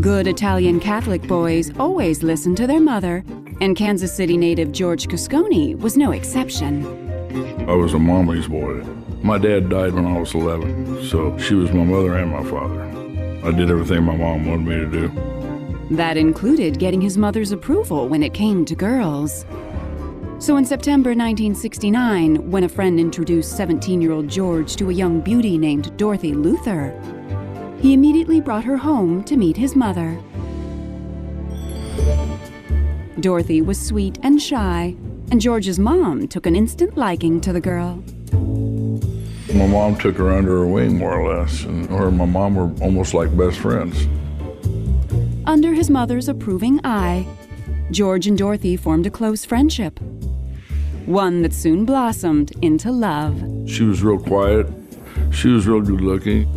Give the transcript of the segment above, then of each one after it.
Good Italian Catholic boys always listened to their mother, and Kansas City native George Cosconi was no exception. I was a mommy's boy. My dad died when I was 11, so she was my mother and my father. I did everything my mom wanted me to do. That included getting his mother's approval when it came to girls. So in September 1969, when a friend introduced 17-year-old George to a young beauty named Dorothy Luther, he immediately brought her home to meet his mother. Dorothy was sweet and shy, and George's mom took an instant liking to the girl. My mom took her under her wing, more or less, and her and my mom were almost like best friends. Under his mother's approving eye, George and Dorothy formed a close friendship, one that soon blossomed into love. She was real quiet. She was real good looking.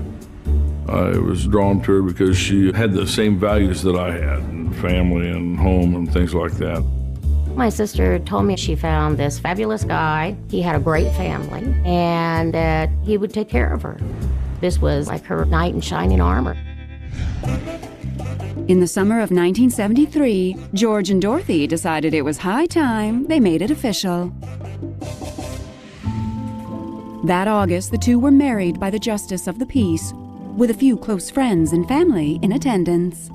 I was drawn to her because she had the same values that I had, and family and home and things like that. My sister told me she found this fabulous guy. He had a great family, and that he would take care of her. This was like her knight in shining armor. In the summer of 1973, George and Dorothy decided it was high time they made it official. That August, the two were married by the Justice of the Peace, with a few close friends and family in attendance.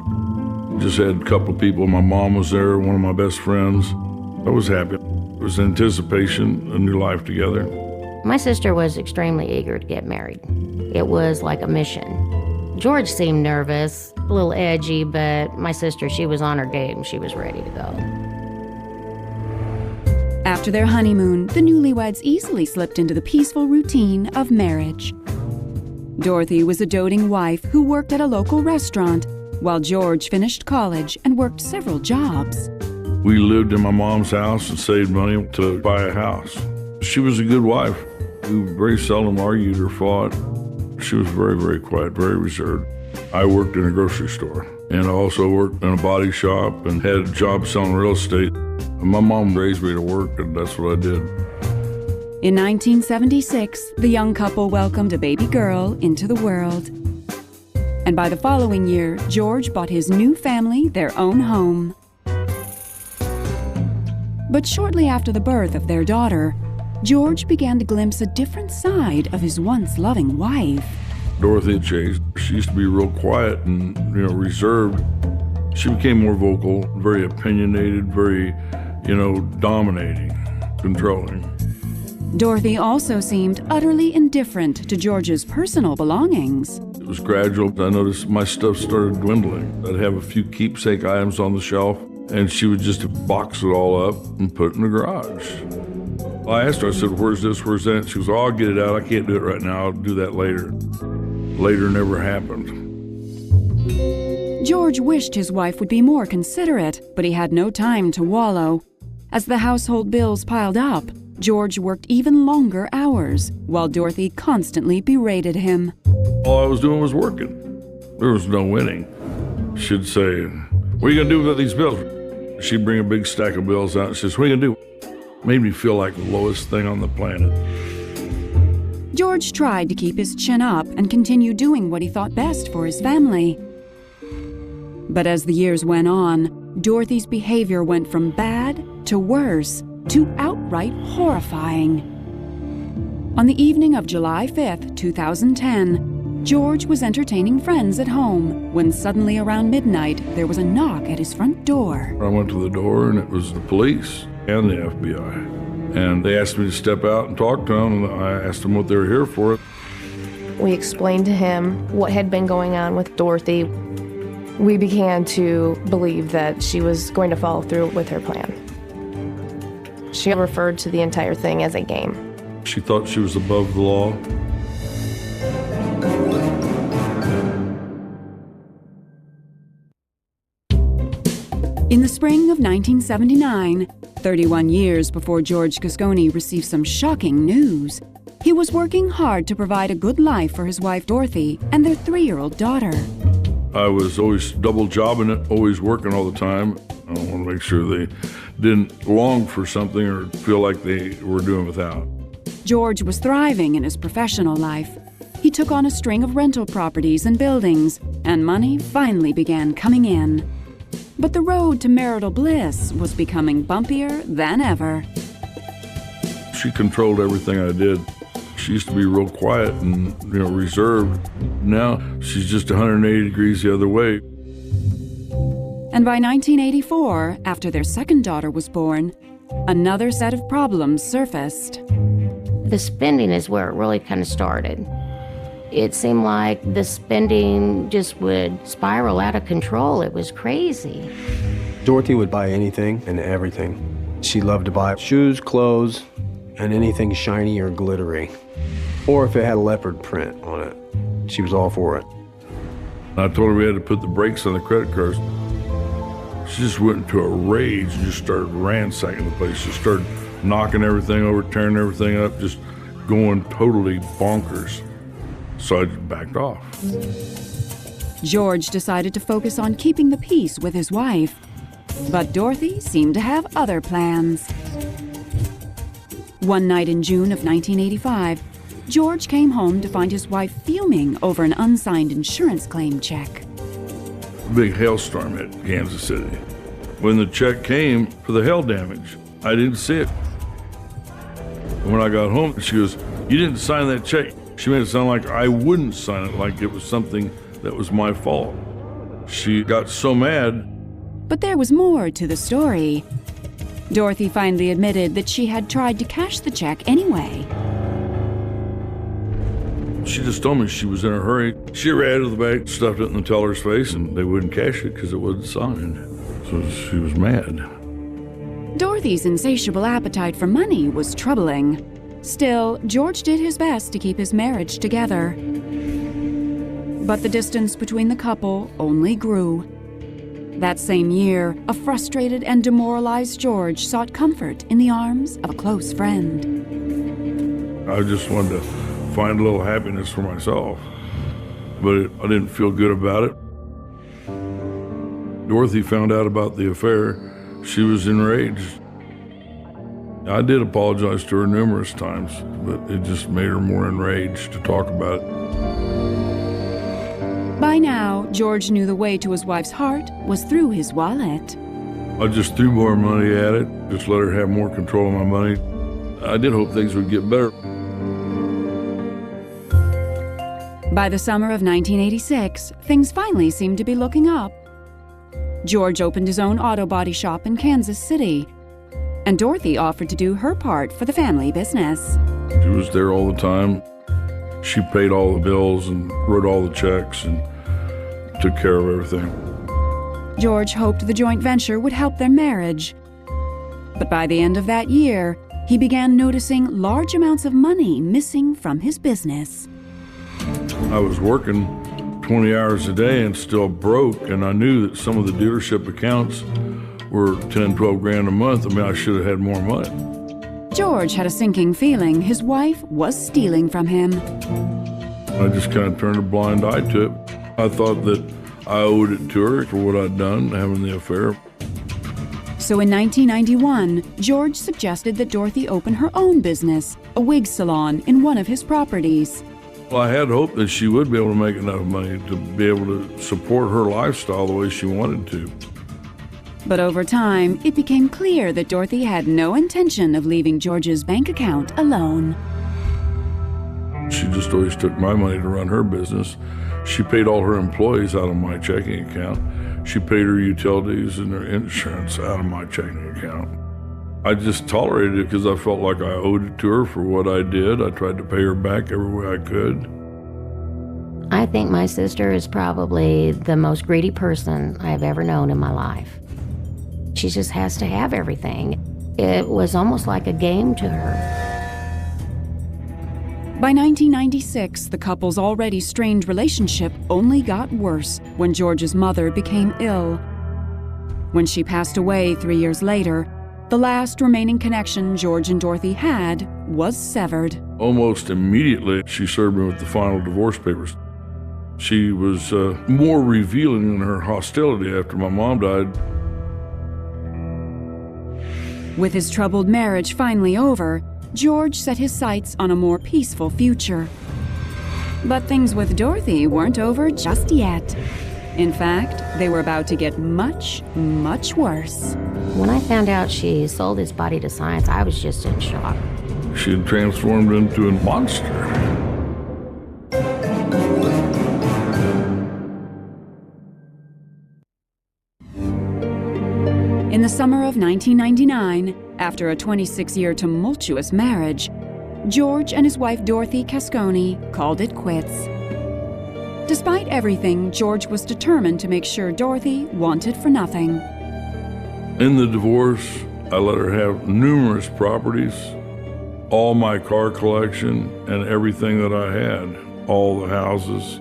Just had a couple of people. My mom was there, one of my best friends. I was happy. It was anticipation, a new life together. My sister was extremely eager to get married. It was like a mission. George seemed nervous, a little edgy, but my sister, she was on her game. She was ready to go. After their honeymoon, the newlyweds easily slipped into the peaceful routine of marriage. Dorothy was a doting wife who worked at a local restaurant, while George finished college and worked several jobs. We lived in my mom's house and saved money to buy a house. She was a good wife. We very seldom argued or fought. She was very, very quiet, very reserved. I worked in a grocery store, and I also worked in a body shop and had a job selling real estate. My mom raised me to work, and that's what I did. In 1976, the young couple welcomed a baby girl into the world. And by the following year, George bought his new family their own home. But shortly after the birth of their daughter, George began to glimpse a different side of his once loving wife. Dorothy had changed. She used to be real quiet and, reserved. She became more vocal, very opinionated, very, dominating, controlling. Dorothy also seemed utterly indifferent to George's personal belongings. It was gradual. I noticed my stuff started dwindling. I'd have a few keepsake items on the shelf, and she would just box it all up and put it in the garage. I asked her, I said, "Where's this, where's that?" She goes, "Oh, I'll get it out. I can't do it right now. I'll do that later." Later never happened. George wished his wife would be more considerate, but he had no time to wallow. As the household bills piled up, George worked even longer hours, while Dorothy constantly berated him. All I was doing was working. There was no winning. She'd say, "What are you going to do with these bills?" She'd bring a big stack of bills out and she says, "What are you going to do?" Made me feel like the lowest thing on the planet. George tried to keep his chin up and continue doing what he thought best for his family. But as the years went on, Dorothy's behavior went from bad to worse to outright horrifying. On the evening of July 5th, 2010, George was entertaining friends at home when suddenly around midnight there was a knock at his front door. I went to the door and it was the police and the FBI. And they asked me to step out and talk to them, and I asked them what they were here for. We explained to him what had been going on with Dorothy. We began to believe that she was going to follow through with her plan. She referred to the entire thing as a game. She thought she was above the law. In the spring of 1979, 31 years before George Cosconi received some shocking news, he was working hard to provide a good life for his wife Dorothy and their 3-year-old daughter. I was always double jobbing it, always working all the time. I want to make sure they didn't long for something or feel like they were doing without. George was thriving in his professional life. He took on a string of rental properties and buildings, and money finally began coming in. But the road to marital bliss was becoming bumpier than ever. She controlled everything I did. She used to be real quiet and, reserved. Now she's just 180 degrees the other way. And by 1984, after their second daughter was born, another set of problems surfaced. The spending is where it really kind of started. It seemed like the spending just would spiral out of control. It was crazy. Dorothy would buy anything and everything. She loved to buy shoes, clothes, and anything shiny or glittery. Or if it had a leopard print on it, she was all for it. I told her we had to put the brakes on the credit cards. She just went into a rage and just started ransacking the place. She started knocking everything over, tearing everything up, just going totally bonkers. So I just backed off. George decided to focus on keeping the peace with his wife, but Dorothy seemed to have other plans. One night in June of 1985, George came home to find his wife fuming over an unsigned insurance claim check. Big hailstorm hit Kansas City. When the check came for the hail damage, I didn't see it. When I got home, she goes, "You didn't sign that check." She made it sound like I wouldn't sign it, like it was something that was my fault. She got so mad. But there was more to the story. Dorothy finally admitted that she had tried to cash the check anyway. She just told me she was in a hurry. She ran to the bank, stuffed it in the teller's face, and they wouldn't cash it because it wasn't signed. So she was mad. Dorothy's insatiable appetite for money was troubling. Still, George did his best to keep his marriage together. But the distance between the couple only grew. That same year, a frustrated and demoralized George sought comfort in the arms of a close friend. I just wanted to find a little happiness for myself, but I didn't feel good about it. Dorothy found out about the affair. She was enraged. I did apologize to her numerous times, but it just made her more enraged to talk about it. By now, George knew the way to his wife's heart was through his wallet. I just threw more money at it, just let her have more control of my money. I did hope things would get better. By the summer of 1986, things finally seemed to be looking up. George opened his own auto body shop in Kansas City, and Dorothy offered to do her part for the family business. She was there all the time. She paid all the bills and wrote all the checks and took care of everything. George hoped the joint venture would help their marriage. But by the end of that year, he began noticing large amounts of money missing from his business. I was working 20 hours a day and still broke, and I knew that some of the dealership accounts were 10, 12 grand a month. I mean, I should have had more money. George had a sinking feeling his wife was stealing from him. I just kind of turned a blind eye to it. I thought that I owed it to her for what I'd done, having the affair. So in 1991, George suggested that Dorothy open her own business, a wig salon in one of his properties. Well, I had hoped that she would be able to make enough money to be able to support her lifestyle the way she wanted to. But over time, it became clear that Dorothy had no intention of leaving George's bank account alone. She just always took my money to run her business. She paid all her employees out of my checking account. She paid her utilities and her insurance out of my checking account. I just tolerated it because I felt like I owed it to her for what I did. I tried to pay her back every way I could. I think my sister is probably the most greedy person I've ever known in my life. She just has to have everything. It was almost like a game to her. By 1996, the couple's already strained relationship only got worse when George's mother became ill. When she passed away 3 years later, the last remaining connection George and Dorothy had was severed. Almost immediately, she served me with the final divorce papers. She was more revealing in her hostility after my mom died. With his troubled marriage finally over, George set his sights on a more peaceful future. But things with Dorothy weren't over just yet. In fact, they were about to get much, much worse. When I found out she sold his body to science, I was just in shock. She had transformed into a monster. In the summer of 1999, after a 26-year tumultuous marriage, George and his wife Dorothy Casconi called it quits. Despite everything, George was determined to make sure Dorothy wanted for nothing. In the divorce, I let her have numerous properties, all my car collection, and everything that I had, all the houses,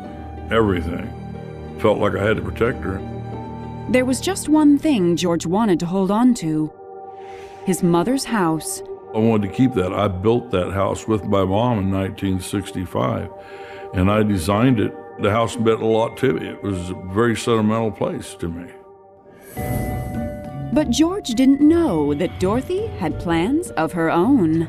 everything. Felt like I had to protect her. There was just one thing George wanted to hold on to: his mother's house. I wanted to keep that. I built that house with my mom in 1965, and I designed it. The house meant a lot to me. It was a very sentimental place to me. But George didn't know that Dorothy had plans of her own.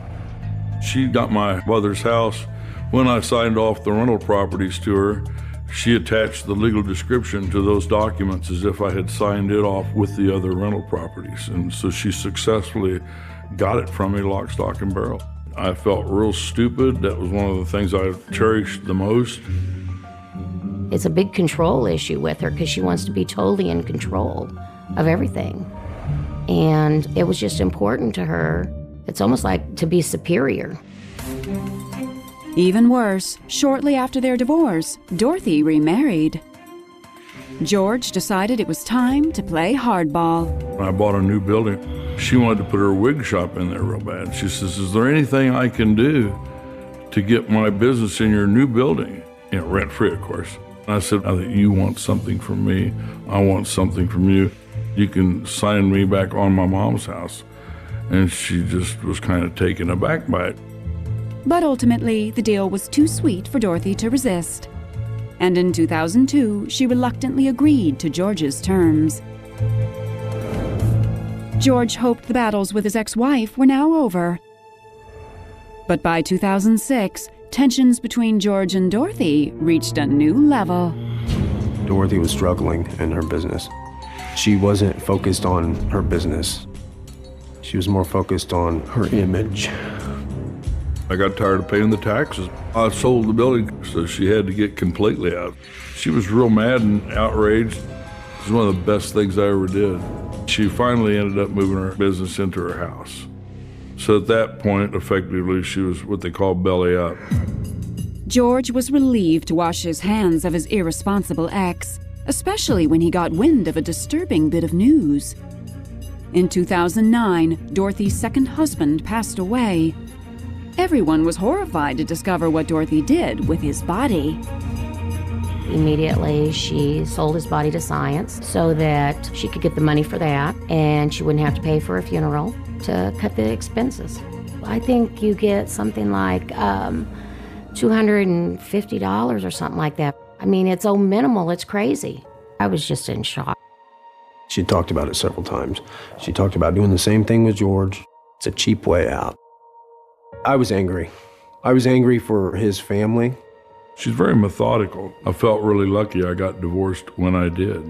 She got my mother's house. When I signed off the rental properties to her, she attached the legal description to those documents as if I had signed it off with the other rental properties. And so she successfully got it from me lock, stock, and barrel. I felt real stupid. That was one of the things I cherished the most. It's a big control issue with her because she wants to be totally in control of everything. And it was just important to her. It's almost like to be superior. Even worse, shortly after their divorce, Dorothy remarried. George decided it was time to play hardball. I bought a new building. She wanted to put her wig shop in there real bad. She says, "Is there anything I can do to get my business in your new building?" You know, rent-free, of course. I said, "I think you want something from me. I want something from you. You can sign me back on my mom's house." And she just was kind of taken aback by it. But ultimately, the deal was too sweet for Dorothy to resist. And in 2002, she reluctantly agreed to George's terms. George hoped the battles with his ex-wife were now over. But by 2006, tensions between George and Dorothy reached a new level. Dorothy was struggling in her business. She wasn't focused on her business. She was more focused on her image. I got tired of paying the taxes. I sold the building, so she had to get completely out. She was real mad and outraged. It was one of the best things I ever did. She finally ended up moving her business into her house. So at that point, effectively, she was what they call belly up. George was relieved to wash his hands of his irresponsible ex, especially when he got wind of a disturbing bit of news. In 2009, Dorothy's second husband passed away. Everyone was horrified to discover what Dorothy did with his body. Immediately, she sold his body to science so that she could get the money for that, and she wouldn't have to pay for a funeral to cut the expenses. I think you get something like $250 or something like that. I mean, it's so minimal, it's crazy. I was just in shock. She talked about it several times. She talked about doing the same thing with George. It's a cheap way out. I was angry. I was angry for his family. She's very methodical. I felt really lucky I got divorced when I did.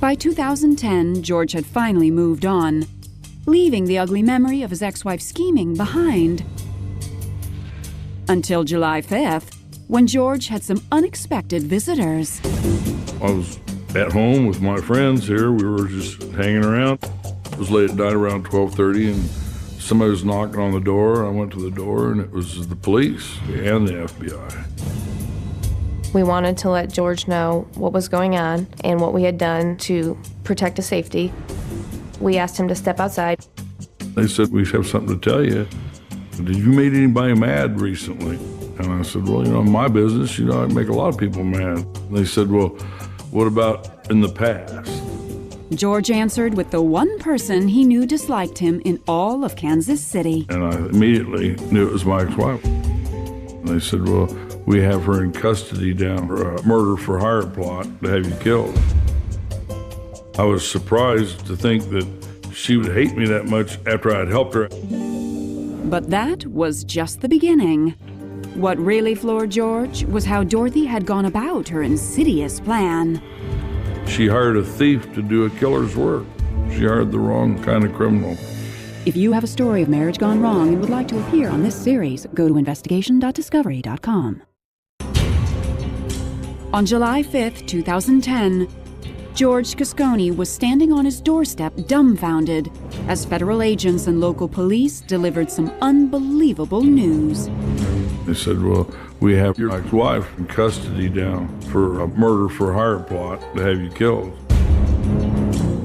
By 2010, George had finally moved on, leaving the ugly memory of his ex-wife's scheming behind. Until July 5th, when George had some unexpected visitors. I was at home with my friends here. We were just hanging around. It was late at night, around 12:30, and somebody was knocking on the door. I went to the door, and it was the police and the FBI. We wanted to let George know what was going on and what we had done to protect his safety. We asked him to step outside. They said, "We have something to tell you. Did you made anybody mad recently?" And I said, "Well, in my business, I make a lot of people mad." And they said, "Well, what about in the past?" George answered with the one person he knew disliked him in all of Kansas City. And I immediately knew it was my ex-wife. And they said, "Well, we have her in custody down for a murder for hire plot to have you killed." I was surprised to think that she would hate me that much after I'd helped her. But that was just the beginning. What really floored George was how Dorothy had gone about her insidious plan. She hired a thief to do a killer's work. She hired the wrong kind of criminal. If you have a story of marriage gone wrong and would like to appear on this series, go to investigation.discovery.com. On July 5th, 2010, George Cascone was standing on his doorstep dumbfounded as federal agents and local police delivered some unbelievable news. They said, well, we have your ex-wife in custody down for a murder for hire plot to have you killed.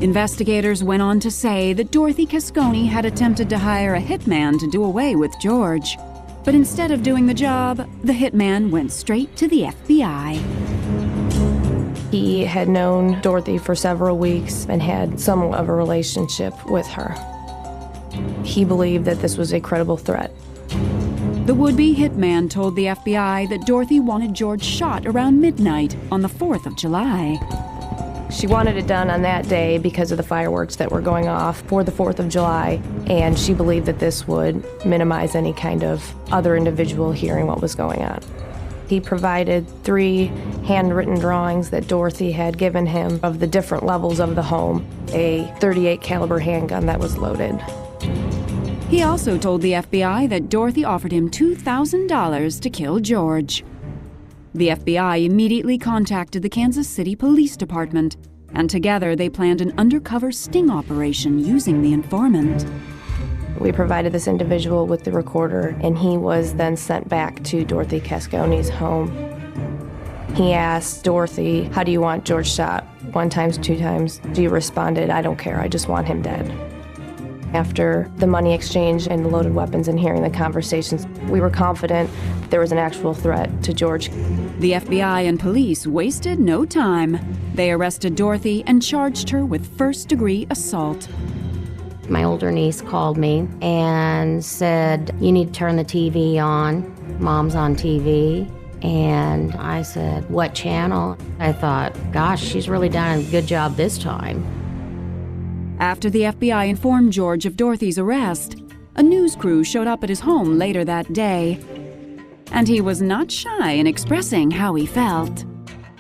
Investigators went on to say that Dorothy Cascone had attempted to hire a hitman to do away with George. But instead of doing the job, the hitman went straight to the FBI. He had known Dorothy for several weeks and had somewhat of a relationship with her. He believed that this was a credible threat. The would-be hitman told the FBI that Dorothy wanted George shot around midnight on the 4th of July. She wanted it done on that day because of the fireworks that were going off for the 4th of July, and she believed that this would minimize any kind of other individual hearing what was going on. He provided 3 handwritten drawings that Dorothy had given him of the different levels of the home, a .38 caliber handgun that was loaded. He also told the FBI that Dorothy offered him $2,000 to kill George. The FBI immediately contacted the Kansas City Police Department, and together they planned an undercover sting operation using the informant. We provided this individual with the recorder, and he was then sent back to Dorothy Cascone's home. He asked Dorothy, "How do you want George shot? 1 time, 2 times?" She responded, "I don't care, I just want him dead." After the money exchange and the loaded weapons and hearing the conversations, we were confident that there was an actual threat to George. The FBI and police wasted no time. They arrested Dorothy and charged her with first-degree assault. My older niece called me and said, "You need to turn the TV on. Mom's on TV." And I said, "What channel?" I thought, gosh, she's really done a good job this time. After the FBI informed George of Dorothy's arrest, a news crew showed up at his home later that day. And he was not shy in expressing how he felt.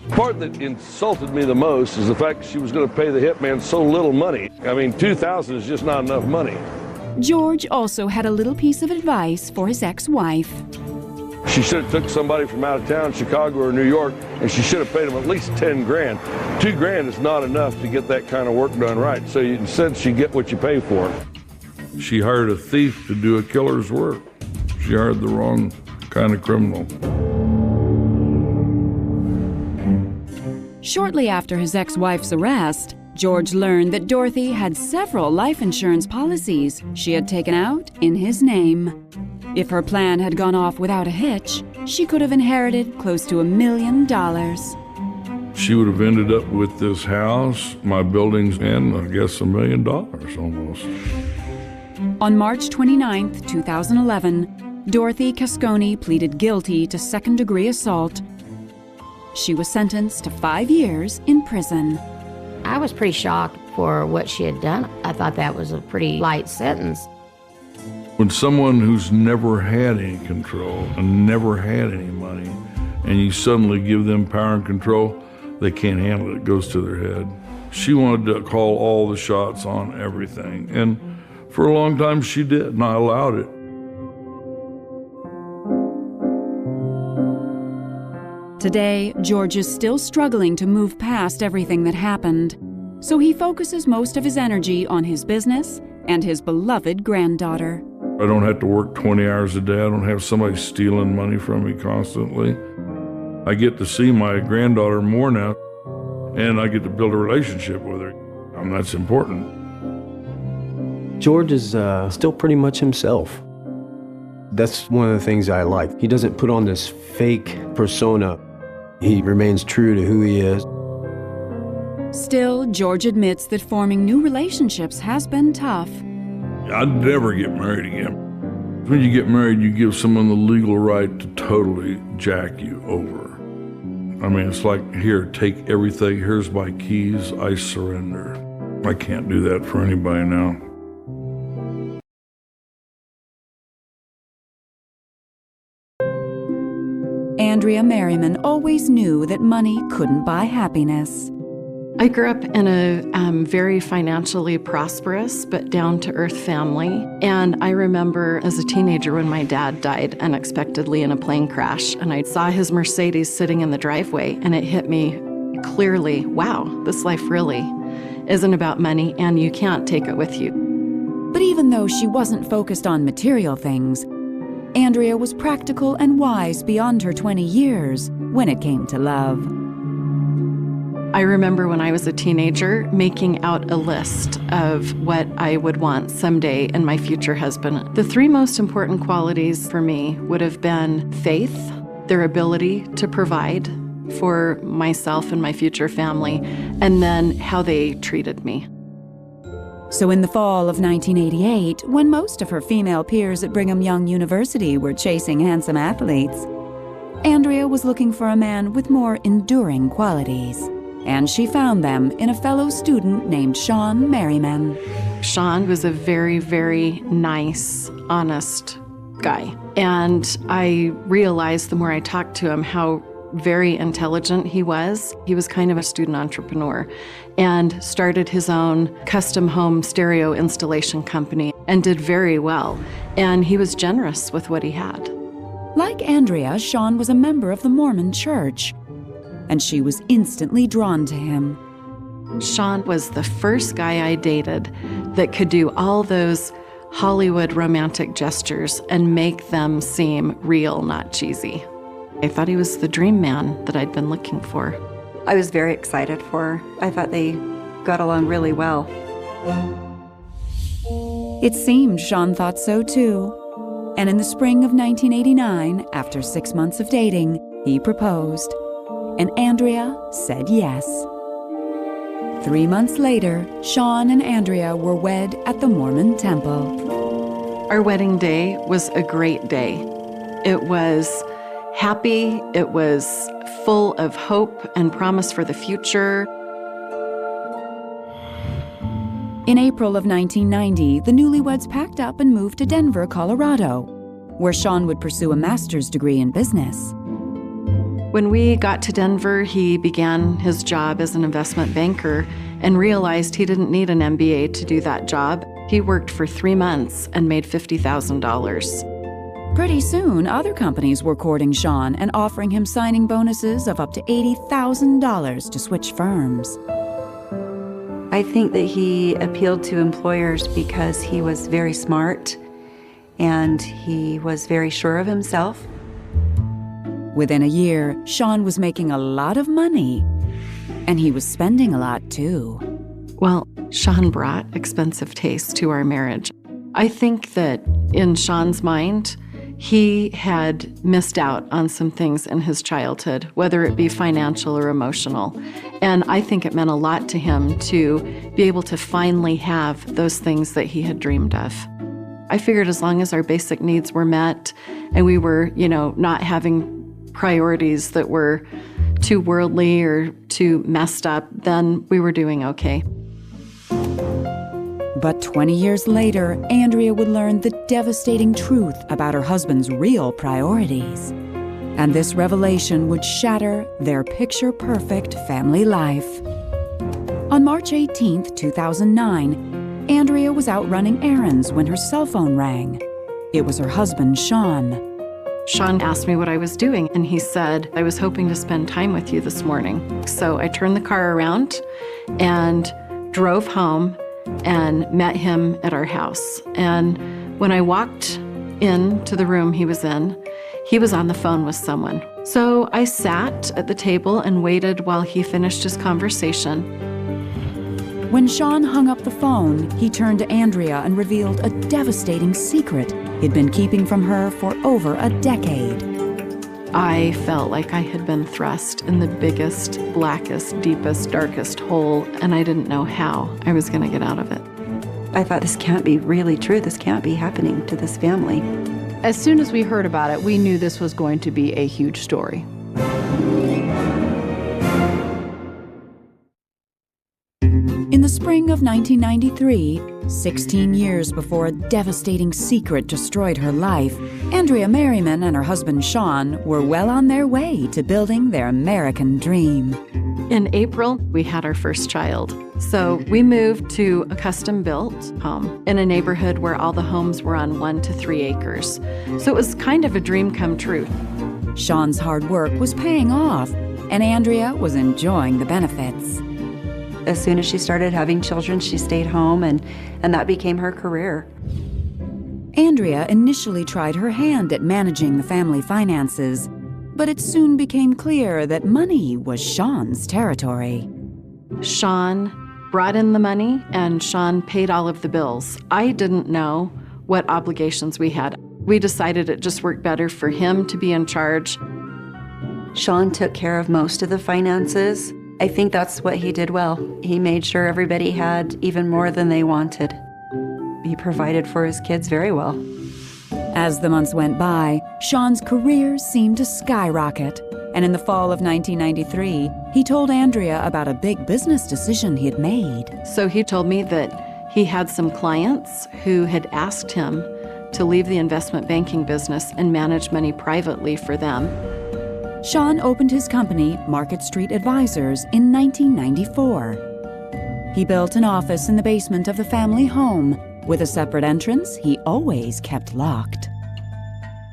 The part that insulted me the most is the fact she was going to pay the hitman so little money. I mean, $2,000 is just not enough money. George also had a little piece of advice for his ex-wife. She should have took somebody from out of town, Chicago or New York, and she should have paid him at least 10 grand. 2 grand is not enough to get that kind of work done right. So instead, she get what you pay for. She hired a thief to do a killer's work. She hired the wrong kind of criminal. Shortly after his ex-wife's arrest, George learned that Dorothy had several life insurance policies she had taken out in his name. If her plan had gone off without a hitch, she could have inherited close to $1 million. She would have ended up with this house, my buildings, and I guess $1 million almost. On March 29, 2011, Dorothy Cascone pleaded guilty to second-degree assault. She was sentenced to 5 years in prison. I was pretty shocked for what she had done. I thought that was a pretty light sentence. When someone who's never had any control and never had any money, and you suddenly give them power and control, they can't handle it. It goes to their head. She wanted to call all the shots on everything, and for a long time she did, and I allowed it. Today, George is still struggling to move past everything that happened, so he focuses most of his energy on his business and his beloved granddaughter. I don't have to work 20 hours a day. I don't have somebody stealing money from me constantly. I get to see my granddaughter more now, and I get to build a relationship with her. And that's important. George is still pretty much himself. That's one of the things I like. He doesn't put on this fake persona. He remains true to who he is. Still, George admits that forming new relationships has been tough. I'd never get married again. When you get married, you give someone the legal right to totally jack you over. I mean, it's like, here, take everything. Here's my keys. I surrender. I can't do that for anybody now. Andrea Merriman always knew that money couldn't buy happiness. I grew up in a very financially prosperous but down-to-earth family. And I remember as a teenager when my dad died unexpectedly in a plane crash, and I saw his Mercedes sitting in the driveway, and it hit me clearly, wow, this life really isn't about money, and you can't take it with you. But even though she wasn't focused on material things, Andrea was practical and wise beyond her 20 years when it came to love. I remember when I was a teenager making out a list of what I would want someday in my future husband. The three most important qualities for me would have been faith, their ability to provide for myself and my future family, and then how they treated me. So in the fall of 1988, when most of her female peers at Brigham Young University were chasing handsome athletes, Andrea was looking for a man with more enduring qualities. And she found them in a fellow student named Sean Merriman. Sean was a very, very nice, honest guy. And I realized the more I talked to him how very intelligent he was. He was kind of a student entrepreneur and started his own custom home stereo installation company and did very well. And he was generous with what he had. Like Andrea, Sean was a member of the Mormon Church, and she was instantly drawn to him. Sean was the first guy I dated that could do all those Hollywood romantic gestures and make them seem real, not cheesy. I thought he was the dream man that I'd been looking for. I was very excited for her. I thought they got along really well. It seemed Sean thought so too. And in the spring of 1989, after 6 months of dating, he proposed. And Andrea said yes. 3 months later, Sean and Andrea were wed at the Mormon Temple. Our wedding day was a great day. It was happy, it was full of hope and promise for the future. In April of 1990, the newlyweds packed up and moved to Denver, Colorado, where Sean would pursue a master's degree in business. When we got to Denver, he began his job as an investment banker and realized he didn't need an MBA to do that job. He worked for 3 months and made $50,000. Pretty soon, other companies were courting Sean and offering him signing bonuses of up to $80,000 to switch firms. I think that he appealed to employers because he was very smart and he was very sure of himself. Within a year, Sean was making a lot of money, and he was spending a lot too. Well, Sean brought expensive taste to our marriage. I think that in Sean's mind, he had missed out on some things in his childhood, whether it be financial or emotional. And I think it meant a lot to him to be able to finally have those things that he had dreamed of. I figured as long as our basic needs were met and we were, not having priorities that were too worldly or too messed up, then we were doing okay. But 20 years later, Andrea would learn the devastating truth about her husband's real priorities. And this revelation would shatter their picture-perfect family life. On March 18, 2009, Andrea was out running errands when her cell phone rang. It was her husband, Sean. Sean asked me what I was doing, and he said, "I was hoping to spend time with you this morning." So I turned the car around and drove home and met him at our house. And when I walked into the room he was in, he was on the phone with someone. So I sat at the table and waited while he finished his conversation. When Sean hung up the phone, he turned to Andrea and revealed a devastating secret he'd been keeping from her for over a decade. I felt like I had been thrust in the biggest, blackest, deepest, darkest hole, and I didn't know how I was going to get out of it. I thought, this can't be really true. This can't be happening to this family. As soon as we heard about it, we knew this was going to be a huge story. In the spring of 1993, 16 years before a devastating secret destroyed her life, Andrea Merriman and her husband Sean were well on their way to building their American dream. In April, we had our first child. So we moved to a custom-built home in a neighborhood where all the homes were on 1 to 3 acres. So it was kind of a dream come true. Sean's hard work was paying off, and Andrea was enjoying the benefits. As soon as she started having children, she stayed home, and that became her career. Andrea initially tried her hand at managing the family finances, but it soon became clear that money was Sean's territory. Sean brought in the money, and Sean paid all of the bills. I didn't know what obligations we had. We decided it just worked better for him to be in charge. Sean took care of most of the finances. I think that's what he did well. He made sure everybody had even more than they wanted. He provided for his kids very well. As the months went by, Sean's career seemed to skyrocket, and in the fall of 1993, he told Andrea about a big business decision he had made. So he told me that he had some clients who had asked him to leave the investment banking business and manage money privately for them. Sean opened his company, Market Street Advisors, in 1994. He built an office in the basement of the family home, with a separate entrance he always kept locked.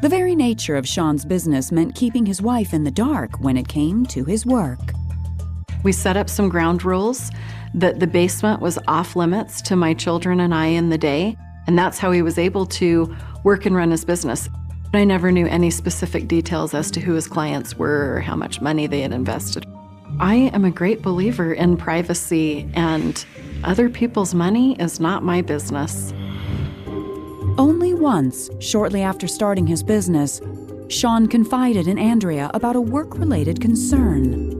The very nature of Sean's business meant keeping his wife in the dark when it came to his work. We set up some ground rules that the basement was off limits to my children and I in the day, and that's how he was able to work and run his business. I never knew any specific details as to who his clients were or how much money they had invested. I am a great believer in privacy, and other people's money is not my business. Only once, shortly after starting his business, Sean confided in Andrea about a work-related concern.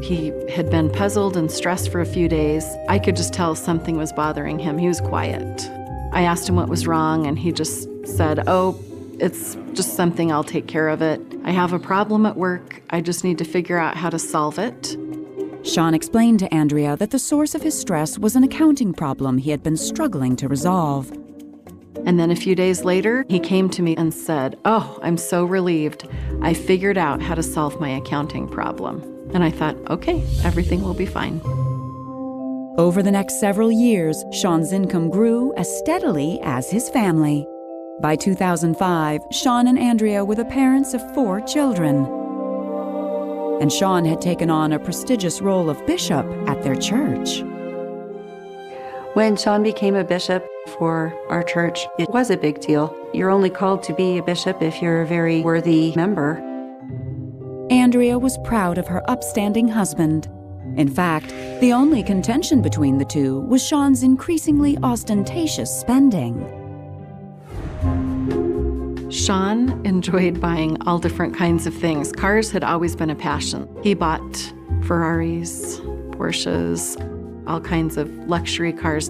He had been puzzled and stressed for a few days. I could just tell something was bothering him. He was quiet. I asked him what was wrong, and he just said, "Oh, it's just something, I'll take care of it. I have a problem at work. I just need to figure out how to solve it." Sean explained to Andrea that the source of his stress was an accounting problem he had been struggling to resolve. And then a few days later, he came to me and said, "Oh, I'm so relieved. I figured out how to solve my accounting problem." And I thought, okay, everything will be fine. Over the next several years, Sean's income grew as steadily as his family. By 2005, Sean and Andrea were the parents of 4 children. And Sean had taken on a prestigious role of bishop at their church. When Sean became a bishop for our church, it was a big deal. You're only called to be a bishop if you're a very worthy member. Andrea was proud of her upstanding husband. In fact, the only contention between the two was Sean's increasingly ostentatious spending. Sean enjoyed buying all different kinds of things. Cars had always been a passion. He bought Ferraris, Porsches, all kinds of luxury cars.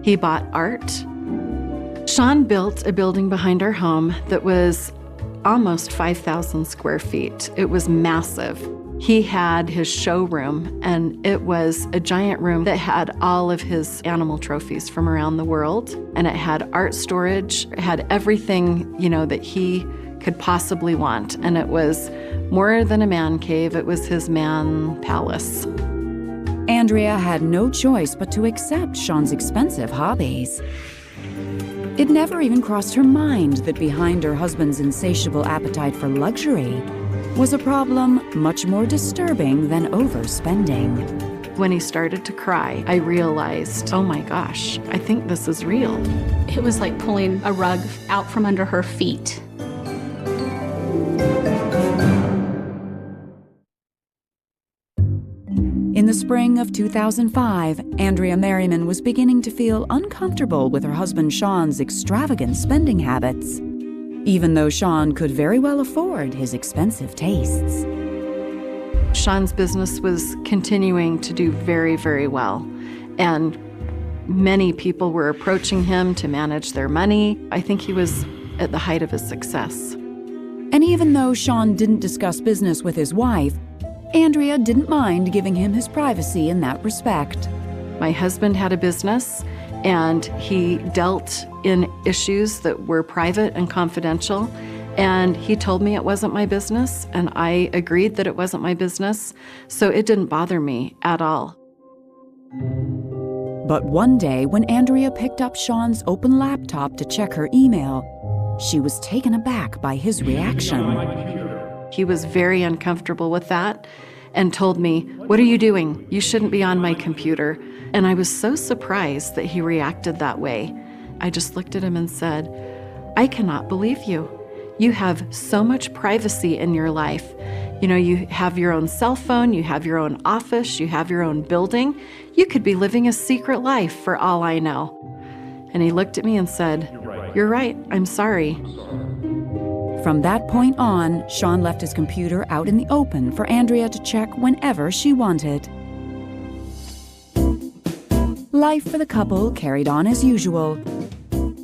He bought art. Sean built a building behind our home that was almost 5,000 square feet. It was massive. He had his showroom, and it was a giant room that had all of his animal trophies from around the world. And it had art storage, it had everything, that he could possibly want. And it was more than a man cave, it was his man palace. Andrea had no choice but to accept Sean's expensive hobbies. It never even crossed her mind that behind her husband's insatiable appetite for luxury was a problem much more disturbing than overspending. When he started to cry, I realized, oh my gosh, I think this is real. It was like pulling a rug out from under her feet. In the spring of 2005, Andrea Merriman was beginning to feel uncomfortable with her husband Sean's extravagant spending habits, even though Sean could very well afford his expensive tastes. Sean's business was continuing to do very, very well, and many people were approaching him to manage their money. I think he was at the height of his success. And even though Sean didn't discuss business with his wife, Andrea didn't mind giving him his privacy in that respect. My husband had a business, and he dealt in issues that were private and confidential. And he told me it wasn't my business, and I agreed that it wasn't my business, so it didn't bother me at all. But one day, when Andrea picked up Sean's open laptop to check her email, she was taken aback by his reaction. He was very uncomfortable with that and told me, "What are you doing? You shouldn't be on my computer." And I was so surprised that he reacted that way. I just looked at him and said, "I cannot believe you. You have so much privacy in your life. You know, you have your own cell phone, you have your own office, you have your own building. You could be living a secret life for all I know." And he looked at me and said, "You're right, I'm sorry." From that point on, Sean left his computer out in the open for Andrea to check whenever she wanted. Life for the couple carried on as usual,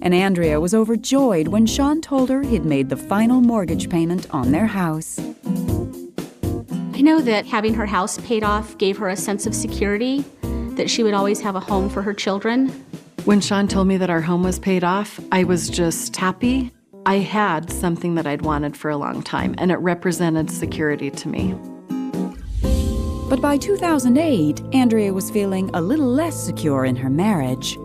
and Andrea was overjoyed when Sean told her he'd made the final mortgage payment on their house. I know that having her house paid off gave her a sense of security, that she would always have a home for her children. When Sean told me that our home was paid off, I was just happy. I had something that I'd wanted for a long time, and it represented security to me. But by 2008, Andrea was feeling a little less secure in her marriage.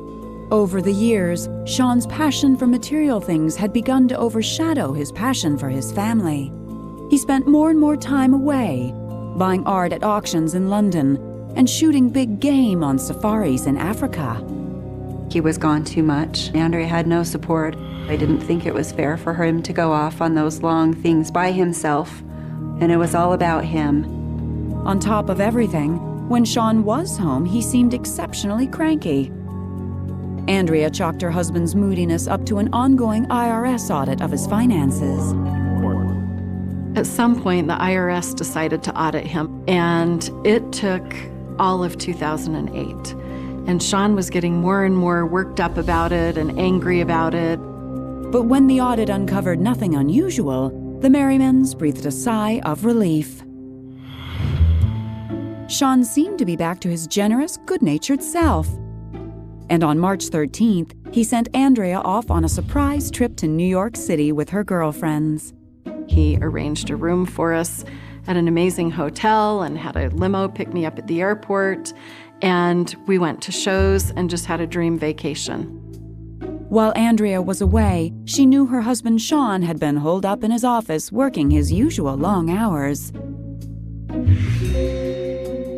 Over the years, Sean's passion for material things had begun to overshadow his passion for his family. He spent more and more time away, buying art at auctions in London and shooting big game on safaris in Africa. He was gone too much. Andrea had no support. I didn't think it was fair for him to go off on those long things by himself, and it was all about him. On top of everything, when Sean was home, he seemed exceptionally cranky. Andrea chalked her husband's moodiness up to an ongoing IRS audit of his finances. At some point, the IRS decided to audit him, and it took all of 2008. And Sean was getting more and more worked up about it and angry about it. But when the audit uncovered nothing unusual, the Merrimans breathed a sigh of relief. Sean seemed to be back to his generous, good-natured self. And on March 13th, he sent Andrea off on a surprise trip to New York City with her girlfriends. He arranged a room for us at an amazing hotel and had a limo pick me up at the airport. And we went to shows and just had a dream vacation. While Andrea was away, she knew her husband Sean had been holed up in his office working his usual long hours.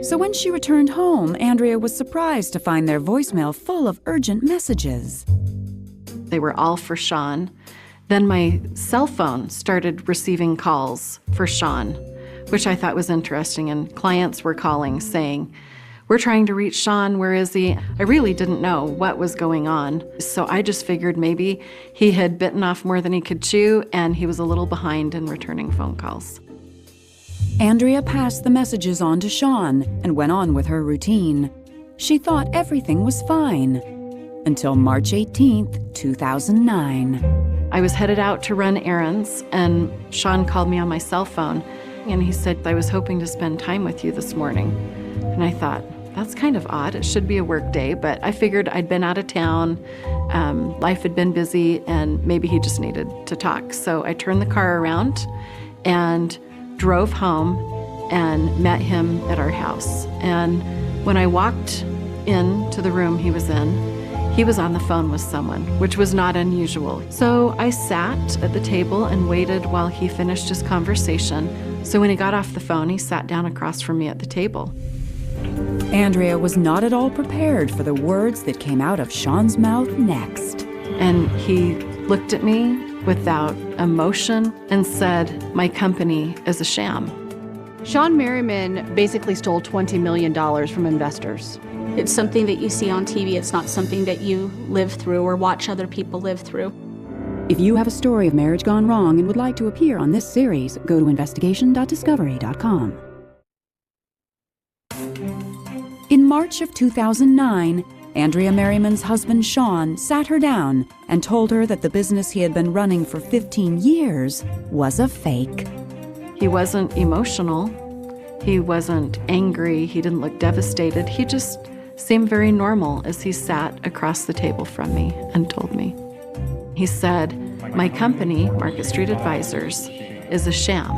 So when she returned home, Andrea was surprised to find their voicemail full of urgent messages. They were all for Sean. Then my cell phone started receiving calls for Sean, which I thought was interesting, and clients were calling saying, "We're trying to reach Sean, where is he?" I really didn't know what was going on, so I just figured maybe he had bitten off more than he could chew, and he was a little behind in returning phone calls. Andrea passed the messages on to Sean and went on with her routine. She thought everything was fine until March 18th, 2009. I was headed out to run errands, and Sean called me on my cell phone, and he said, "I was hoping to spend time with you this morning." And I thought, that's kind of odd. It should be a work day, but I figured I'd been out of town, life had been busy, and maybe he just needed to talk. So I turned the car around and drove home and met him at our house. And when I walked into the room he was in, he was on the phone with someone, which was not unusual. So I sat at the table and waited while he finished his conversation. So when he got off the phone, he sat down across from me at the table. Andrea was not at all prepared for the words that came out of Sean's mouth next. And he looked at me without emotion and said, "My company is a sham." Sean Merriman basically stole $20 million from investors. It's something that you see on TV. It's not something that you live through or watch other people live through. If you have a story of marriage gone wrong and would like to appear on this series, go to investigation.discovery.com. In March of 2009, Andrea Merriman's husband Sean sat her down and told her that the business he had been running for 15 years was a fake. He wasn't emotional. He wasn't angry. He didn't look devastated. He just seemed very normal as he sat across the table from me and told me. He said, "My company, Market Street Advisors, is a sham.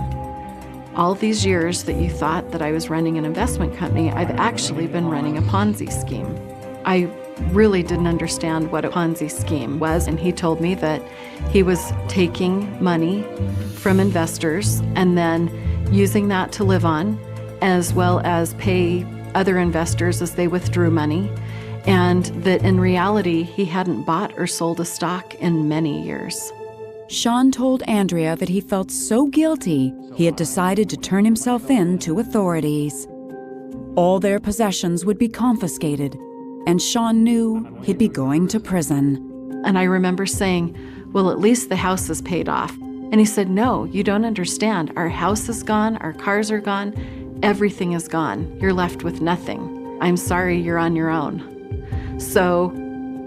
All these years that you thought that I was running an investment company, I've actually been running a Ponzi scheme." I really didn't understand what a Ponzi scheme was, and he told me that he was taking money from investors and then using that to live on, as well as pay other investors as they withdrew money, and that in reality, he hadn't bought or sold a stock in many years. Sean told Andrea that he felt so guilty he had decided to turn himself in to authorities. All their possessions would be confiscated, and Sean knew he'd be going to prison. And I remember saying, "Well, at least the house is paid off." And he said, "No, you don't understand. Our house is gone, our cars are gone, everything is gone. You're left with nothing. I'm sorry, you're on your own." So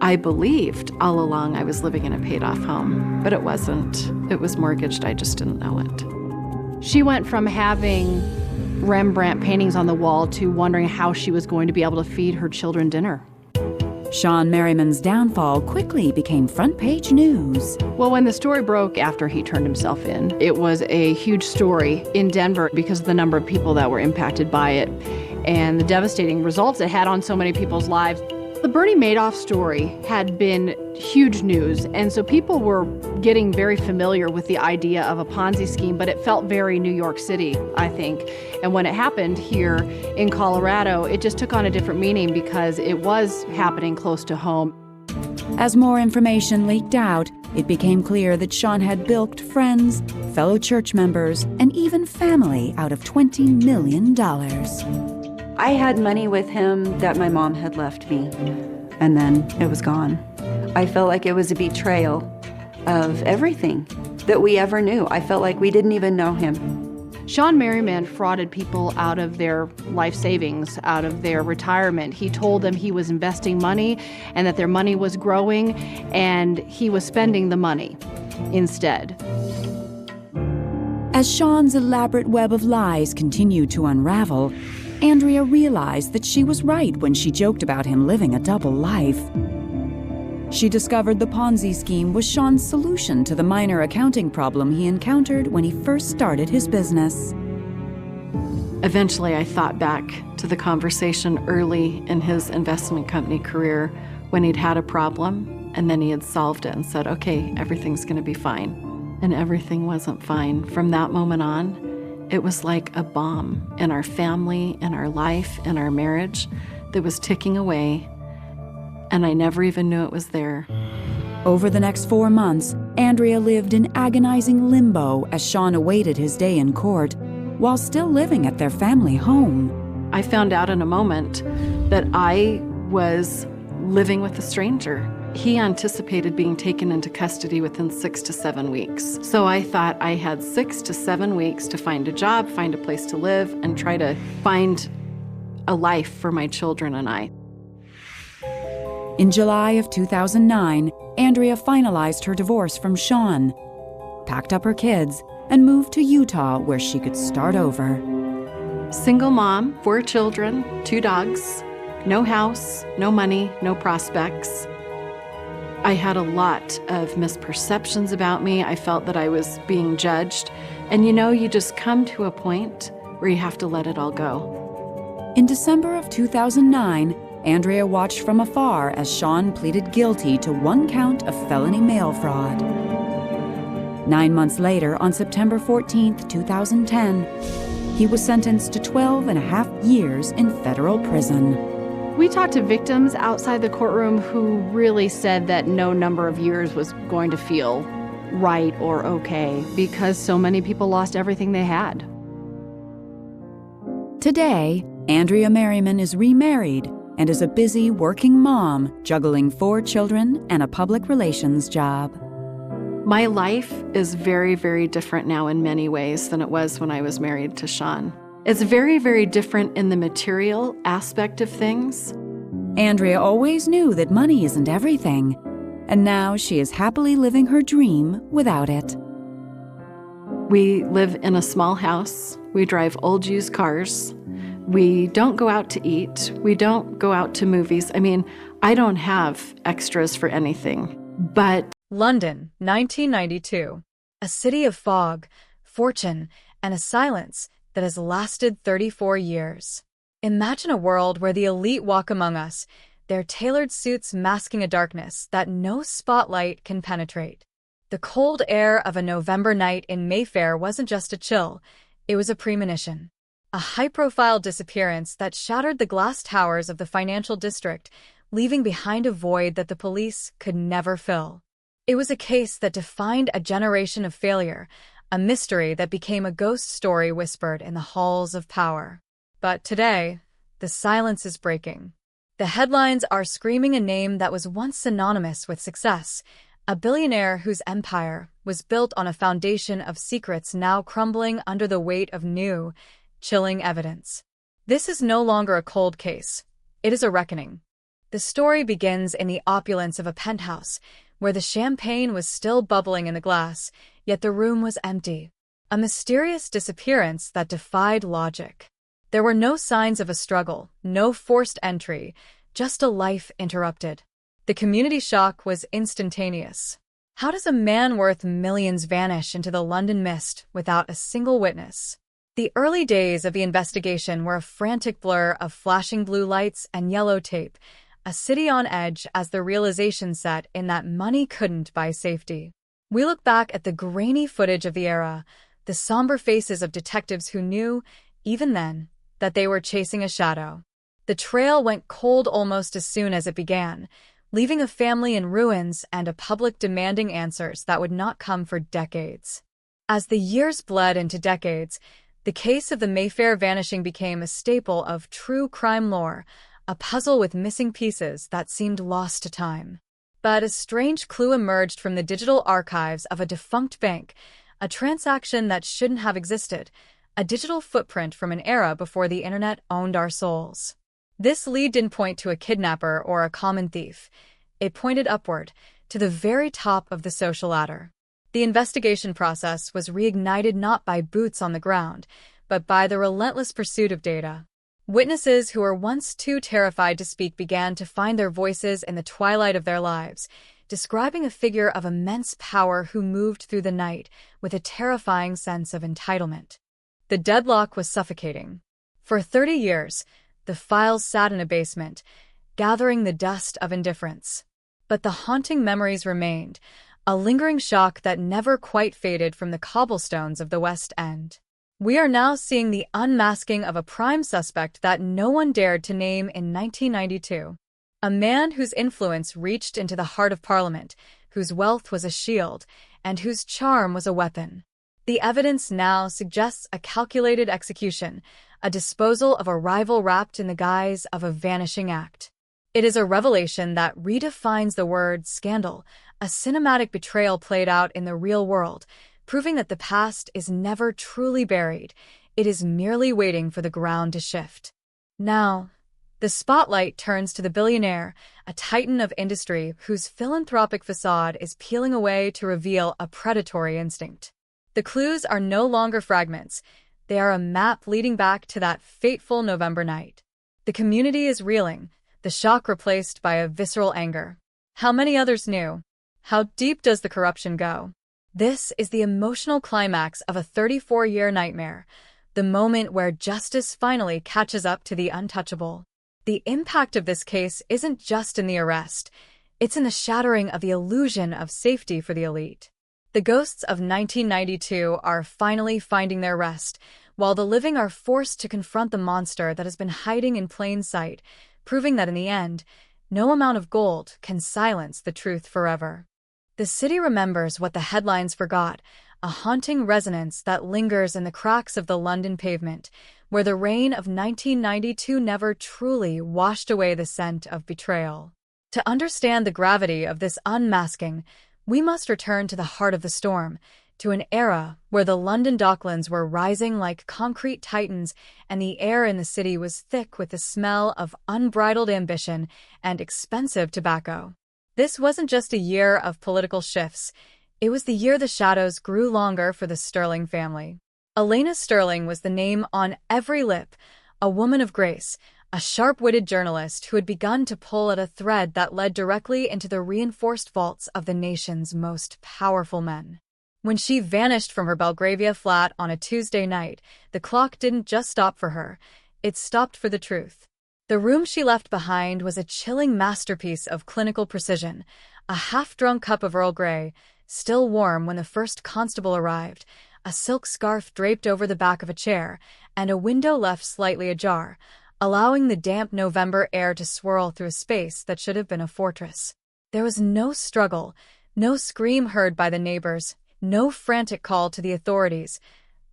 I believed all along I was living in a paid-off home, but it wasn't. It was mortgaged, I just didn't know it. She went from having Rembrandt paintings on the wall to wondering how she was going to be able to feed her children dinner. Sean Merriman's downfall quickly became front-page news. Well, when the story broke after he turned himself in, it was a huge story in Denver because of the number of people that were impacted by it and the devastating results it had on so many people's lives. The Bernie Madoff story had been huge news, and so people were getting very familiar with the idea of a Ponzi scheme, but it felt very New York City, I think. And when it happened here in Colorado, it just took on a different meaning because it was happening close to home. As more information leaked out, it became clear that Sean had bilked friends, fellow church members, and even family out of $20 million. I had money with him that my mom had left me, and then it was gone. I felt like it was a betrayal of everything that we ever knew. I felt like we didn't even know him. Sean Merriman frauded people out of their life savings, out of their retirement. He told them he was investing money and that their money was growing, and he was spending the money instead. As Sean's elaborate web of lies continued to unravel, Andrea realized that she was right when she joked about him living a double life. She discovered the Ponzi scheme was Sean's solution to the minor accounting problem he encountered when he first started his business. Eventually, I thought back to the conversation early in his investment company career when he'd had a problem and then he had solved it and said, "Okay, everything's going to be fine." And everything wasn't fine. From that moment on, it was like a bomb in our family, in our life, in our marriage that was ticking away, and I never even knew it was there. Over the next 4 months, Andrea lived in agonizing limbo as Sean awaited his day in court, while still living at their family home. I found out in a moment that I was living with a stranger. He anticipated being taken into custody within 6 to 7 weeks. So I thought I had 6 to 7 weeks to find a job, find a place to live, and try to find a life for my children and I. In July of 2009, Andrea finalized her divorce from Sean, packed up her kids, and moved to Utah where she could start over. Single mom, 4 children, 2 dogs, no house, no money, no prospects. I had a lot of misperceptions about me. I felt that I was being judged. And you just come to a point where you have to let it all go. In December of 2009, Andrea watched from afar as Sean pleaded guilty to 1 count of felony mail fraud. 9 months later, on September 14, 2010, he was sentenced to 12.5 years in federal prison. We talked to victims outside the courtroom who really said that no number of years was going to feel right or okay because so many people lost everything they had. Today, Andrea Merriman is remarried and is a busy working mom juggling 4 children and a public relations job. My life is very, very different now in many ways than it was when I was married to Sean. It's very, very different in the material aspect of things. Andrea always knew that money isn't everything, and now she is happily living her dream without it. We live in a small house. We drive old used cars. We don't go out to eat. We don't go out to movies. I mean, I don't have extras for anything. But London, 1992. A city of fog, fortune, and a silence that has lasted 34 years. Imagine a world where the elite walk among us, their tailored suits masking a darkness that no spotlight can penetrate. The cold air of a November night in Mayfair wasn't just a chill, it was a premonition. A high-profile disappearance that shattered the glass towers of the financial district, leaving behind a void that the police could never fill. It was a case that defined a generation of failure, a mystery that became a ghost story whispered in the halls of power. But today, the silence is breaking. The headlines are screaming a name that was once synonymous with success, a billionaire whose empire was built on a foundation of secrets now crumbling under the weight of new, chilling evidence. This is no longer a cold case. It is a reckoning. The story begins in the opulence of a penthouse, where the champagne was still bubbling in the glass, yet the room was empty. A mysterious disappearance that defied logic. There were no signs of a struggle, no forced entry, just a life interrupted. The community shock was instantaneous. How does a man worth millions vanish into the London mist without a single witness? The early days of the investigation were a frantic blur of flashing blue lights and yellow tape, a city on edge as the realization set in that money couldn't buy safety. We look back at the grainy footage of the era, the somber faces of detectives who knew, even then, that they were chasing a shadow. The trail went cold almost as soon as it began, leaving a family in ruins and a public demanding answers that would not come for decades. As the years bled into decades, the case of the Mayfair vanishing became a staple of true crime lore, a puzzle with missing pieces that seemed lost to time. But a strange clue emerged from the digital archives of a defunct bank, a transaction that shouldn't have existed, a digital footprint from an era before the internet owned our souls. This lead didn't point to a kidnapper or a common thief. It pointed upward, to the very top of the social ladder. The investigation process was reignited not by boots on the ground, but by the relentless pursuit of data. Witnesses who were once too terrified to speak began to find their voices in the twilight of their lives, describing a figure of immense power who moved through the night with a terrifying sense of entitlement. The deadlock was suffocating. For 30 years, the files sat in a basement, gathering the dust of indifference. But the haunting memories remained, a lingering shock that never quite faded from the cobblestones of the West End. We are now seeing the unmasking of a prime suspect that no one dared to name in 1992. A man whose influence reached into the heart of Parliament, whose wealth was a shield, and whose charm was a weapon. The evidence now suggests a calculated execution, a disposal of a rival wrapped in the guise of a vanishing act. It is a revelation that redefines the word scandal, a cinematic betrayal played out in the real world, proving that the past is never truly buried, it is merely waiting for the ground to shift. Now, the spotlight turns to the billionaire, a titan of industry whose philanthropic facade is peeling away to reveal a predatory instinct. The clues are no longer fragments, they are a map leading back to that fateful November night. The community is reeling, the shock replaced by a visceral anger. How many others knew? How deep does the corruption go? This is the emotional climax of a 34-year nightmare, the moment where justice finally catches up to the untouchable. The impact of this case isn't just in the arrest, it's in the shattering of the illusion of safety for the elite. The ghosts of 1992 are finally finding their rest, while the living are forced to confront the monster that has been hiding in plain sight, proving that in the end, no amount of gold can silence the truth forever. The city remembers what the headlines forgot, a haunting resonance that lingers in the cracks of the London pavement, where the rain of 1992 never truly washed away the scent of betrayal. To understand the gravity of this unmasking, we must return to the heart of the storm, to an era where the London docklands were rising like concrete titans and the air in the city was thick with the smell of unbridled ambition and expensive tobacco. This wasn't just a year of political shifts, it was the year the shadows grew longer for the Sterling family. Elena Sterling was the name on every lip, a woman of grace, a sharp-witted journalist who had begun to pull at a thread that led directly into the reinforced vaults of the nation's most powerful men. When she vanished from her Belgravia flat on a Tuesday night, the clock didn't just stop for her, it stopped for the truth. The room she left behind was a chilling masterpiece of clinical precision, a half-drunk cup of Earl Grey, still warm when the first constable arrived, a silk scarf draped over the back of a chair, and a window left slightly ajar, allowing the damp November air to swirl through a space that should have been a fortress. There was no struggle, no scream heard by the neighbors, no frantic call to the authorities,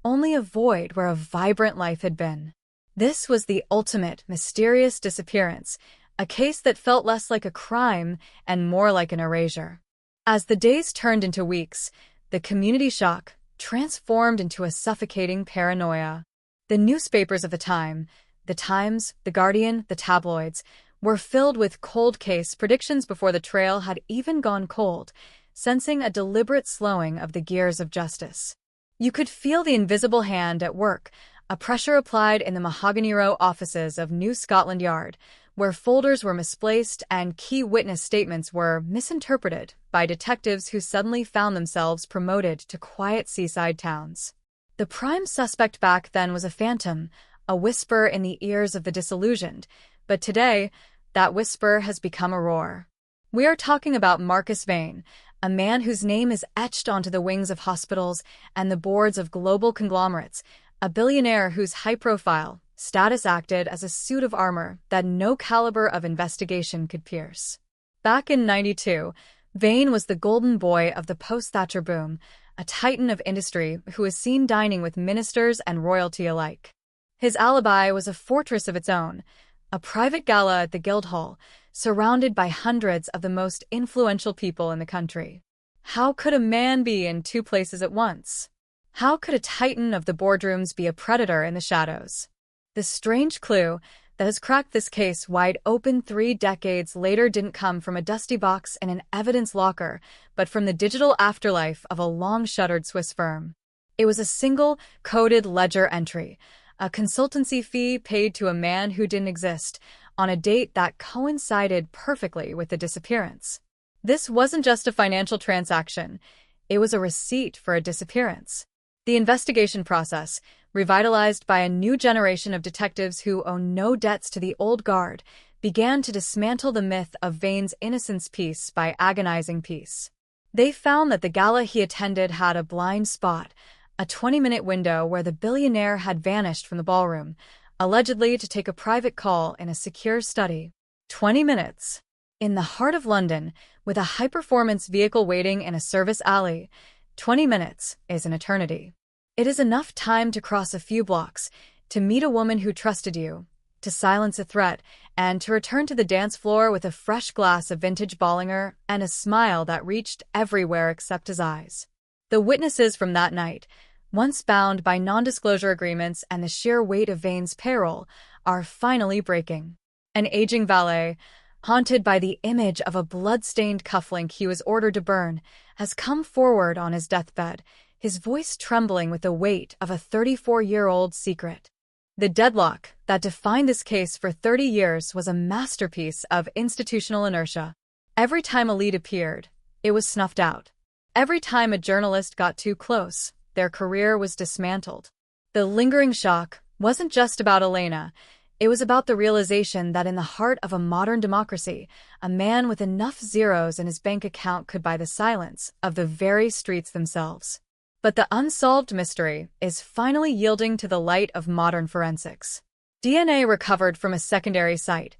only a void where a vibrant life had been. This was the ultimate, mysterious disappearance, a case that felt less like a crime and more like an erasure. As the days turned into weeks, the community shock transformed into a suffocating paranoia. The newspapers of the time, the Times, the Guardian, the tabloids, were filled with cold case predictions before the trail had even gone cold, sensing a deliberate slowing of the gears of justice. You could feel the invisible hand at work, a pressure applied in the mahogany row offices of New Scotland Yard, where folders were misplaced and key witness statements were misinterpreted by detectives who suddenly found themselves promoted to quiet seaside towns. The prime suspect back then was a phantom, a whisper in the ears of the disillusioned, but today, that whisper has become a roar. We are talking about Marcus Vane, a man whose name is etched onto the wings of hospitals and the boards of global conglomerates, a billionaire whose high-profile status acted as a suit of armor that no caliber of investigation could pierce. Back in '92, Vane was the golden boy of the post-Thatcher boom, a titan of industry who was seen dining with ministers and royalty alike. His alibi was a fortress of its own, a private gala at the Guildhall, surrounded by hundreds of the most influential people in the country. How could a man be in two places at once? How could a titan of the boardrooms be a predator in the shadows? The strange clue that has cracked this case wide open 3 decades later didn't come from a dusty box in an evidence locker, but from the digital afterlife of a long-shuttered Swiss firm. It was a single, coded ledger entry, a consultancy fee paid to a man who didn't exist, on a date that coincided perfectly with the disappearance. This wasn't just a financial transaction, it was a receipt for a disappearance. The investigation process, revitalized by a new generation of detectives who owe no debts to the old guard, began to dismantle the myth of Vane's innocence piece by agonizing piece. They found that the gala he attended had a blind spot, a 20-minute window where the billionaire had vanished from the ballroom, allegedly to take a private call in a secure study. 20 minutes. In the heart of London, with a high-performance vehicle waiting in a service alley, 20 minutes is an eternity. It is enough time to cross a few blocks, to meet a woman who trusted you, to silence a threat, and to return to the dance floor with a fresh glass of vintage Bollinger and a smile that reached everywhere except his eyes. The witnesses from that night, once bound by non-disclosure agreements and the sheer weight of Vane's payroll, are finally breaking. An aging valet, haunted by the image of a blood-stained cufflink he was ordered to burn, has come forward on his deathbed, his voice trembling with the weight of a 34-year-old secret. The deadlock that defined this case for 30 years was a masterpiece of institutional inertia. Every time a lead appeared, it was snuffed out. Every time a journalist got too close, their career was dismantled. The lingering shock wasn't just about Elena. It was about the realization that in the heart of a modern democracy, a man with enough zeros in his bank account could buy the silence of the very streets themselves. But the unsolved mystery is finally yielding to the light of modern forensics. DNA recovered from a secondary site,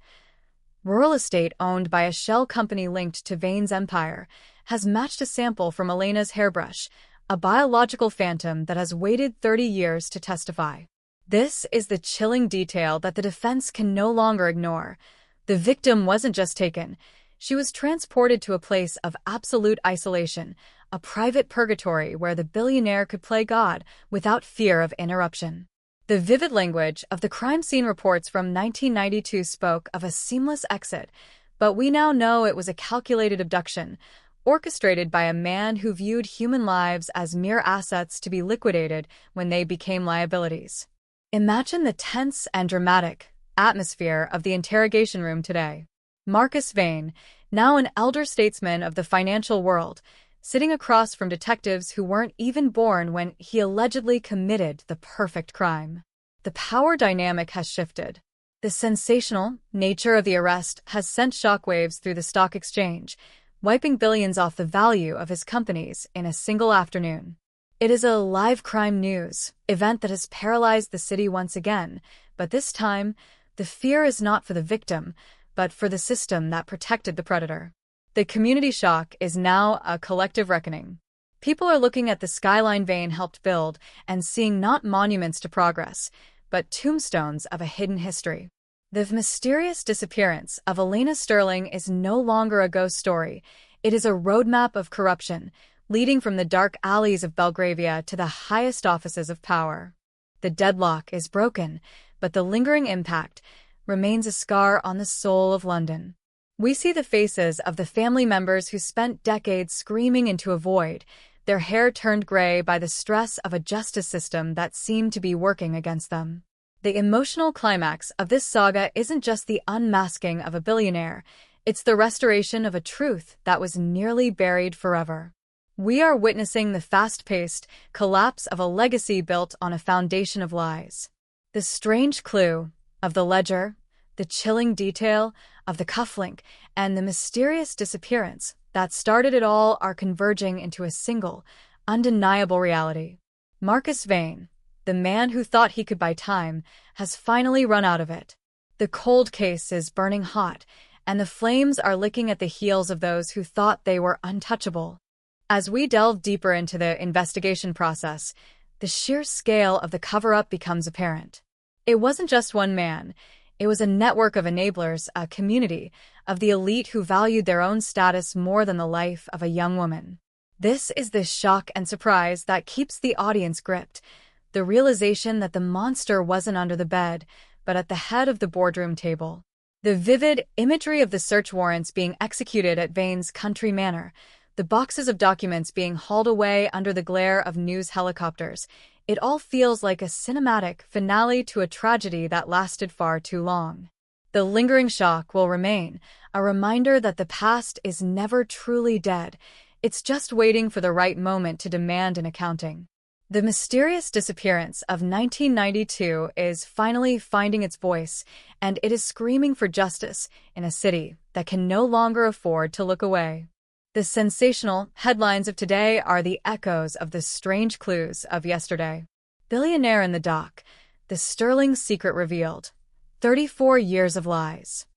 rural estate owned by a shell company linked to Vane's empire, has matched a sample from Elena's hairbrush, a biological phantom that has waited 30 years to testify. This is the chilling detail that the defense can no longer ignore. The victim wasn't just taken. She was transported to a place of absolute isolation, a private purgatory where the billionaire could play God without fear of interruption. The vivid language of the crime scene reports from 1992 spoke of a seamless exit, but we now know it was a calculated abduction, orchestrated by a man who viewed human lives as mere assets to be liquidated when they became liabilities. Imagine the tense and dramatic atmosphere of the interrogation room today. Marcus Vane, now an elder statesman of the financial world, sitting across from detectives who weren't even born when he allegedly committed the perfect crime. The power dynamic has shifted. The sensational nature of the arrest has sent shockwaves through the stock exchange, wiping billions off the value of his companies in a single afternoon. It is a live crime news event that has paralyzed the city once again, but this time, the fear is not for the victim, but for the system that protected the predator. The community shock is now a collective reckoning. People are looking at the skyline Vane helped build and seeing not monuments to progress, but tombstones of a hidden history. The mysterious disappearance of Elena Sterling is no longer a ghost story. It is a roadmap of corruption, leading from the dark alleys of Belgravia to the highest offices of power. The deadlock is broken, but the lingering impact remains a scar on the soul of London. We see the faces of the family members who spent decades screaming into a void, their hair turned gray by the stress of a justice system that seemed to be working against them. The emotional climax of this saga isn't just the unmasking of a billionaire, it's the restoration of a truth that was nearly buried forever. We are witnessing the fast-paced collapse of a legacy built on a foundation of lies. The strange clue of the ledger, the chilling detail of the cufflink, and the mysterious disappearance that started it all are converging into a single, undeniable reality. Marcus Vane, the man who thought he could buy time, has finally run out of it. The cold case is burning hot, and the flames are licking at the heels of those who thought they were untouchable. As we delve deeper into the investigation process, the sheer scale of the cover-up becomes apparent. It wasn't just one man. It was a network of enablers, a community of the elite who valued their own status more than the life of a young woman. This is the shock and surprise that keeps the audience gripped, the realization that the monster wasn't under the bed, but at the head of the boardroom table. The vivid imagery of the search warrants being executed at Vane's country manor, the boxes of documents being hauled away under the glare of news helicopters, it all feels like a cinematic finale to a tragedy that lasted far too long. The lingering shock will remain, a reminder that the past is never truly dead. It's just waiting for the right moment to demand an accounting. The mysterious disappearance of 1992 is finally finding its voice, and it is screaming for justice in a city that can no longer afford to look away. The sensational headlines of today are the echoes of the strange clues of yesterday. Billionaire in the dock, the sterling secret revealed, 34 years of lies.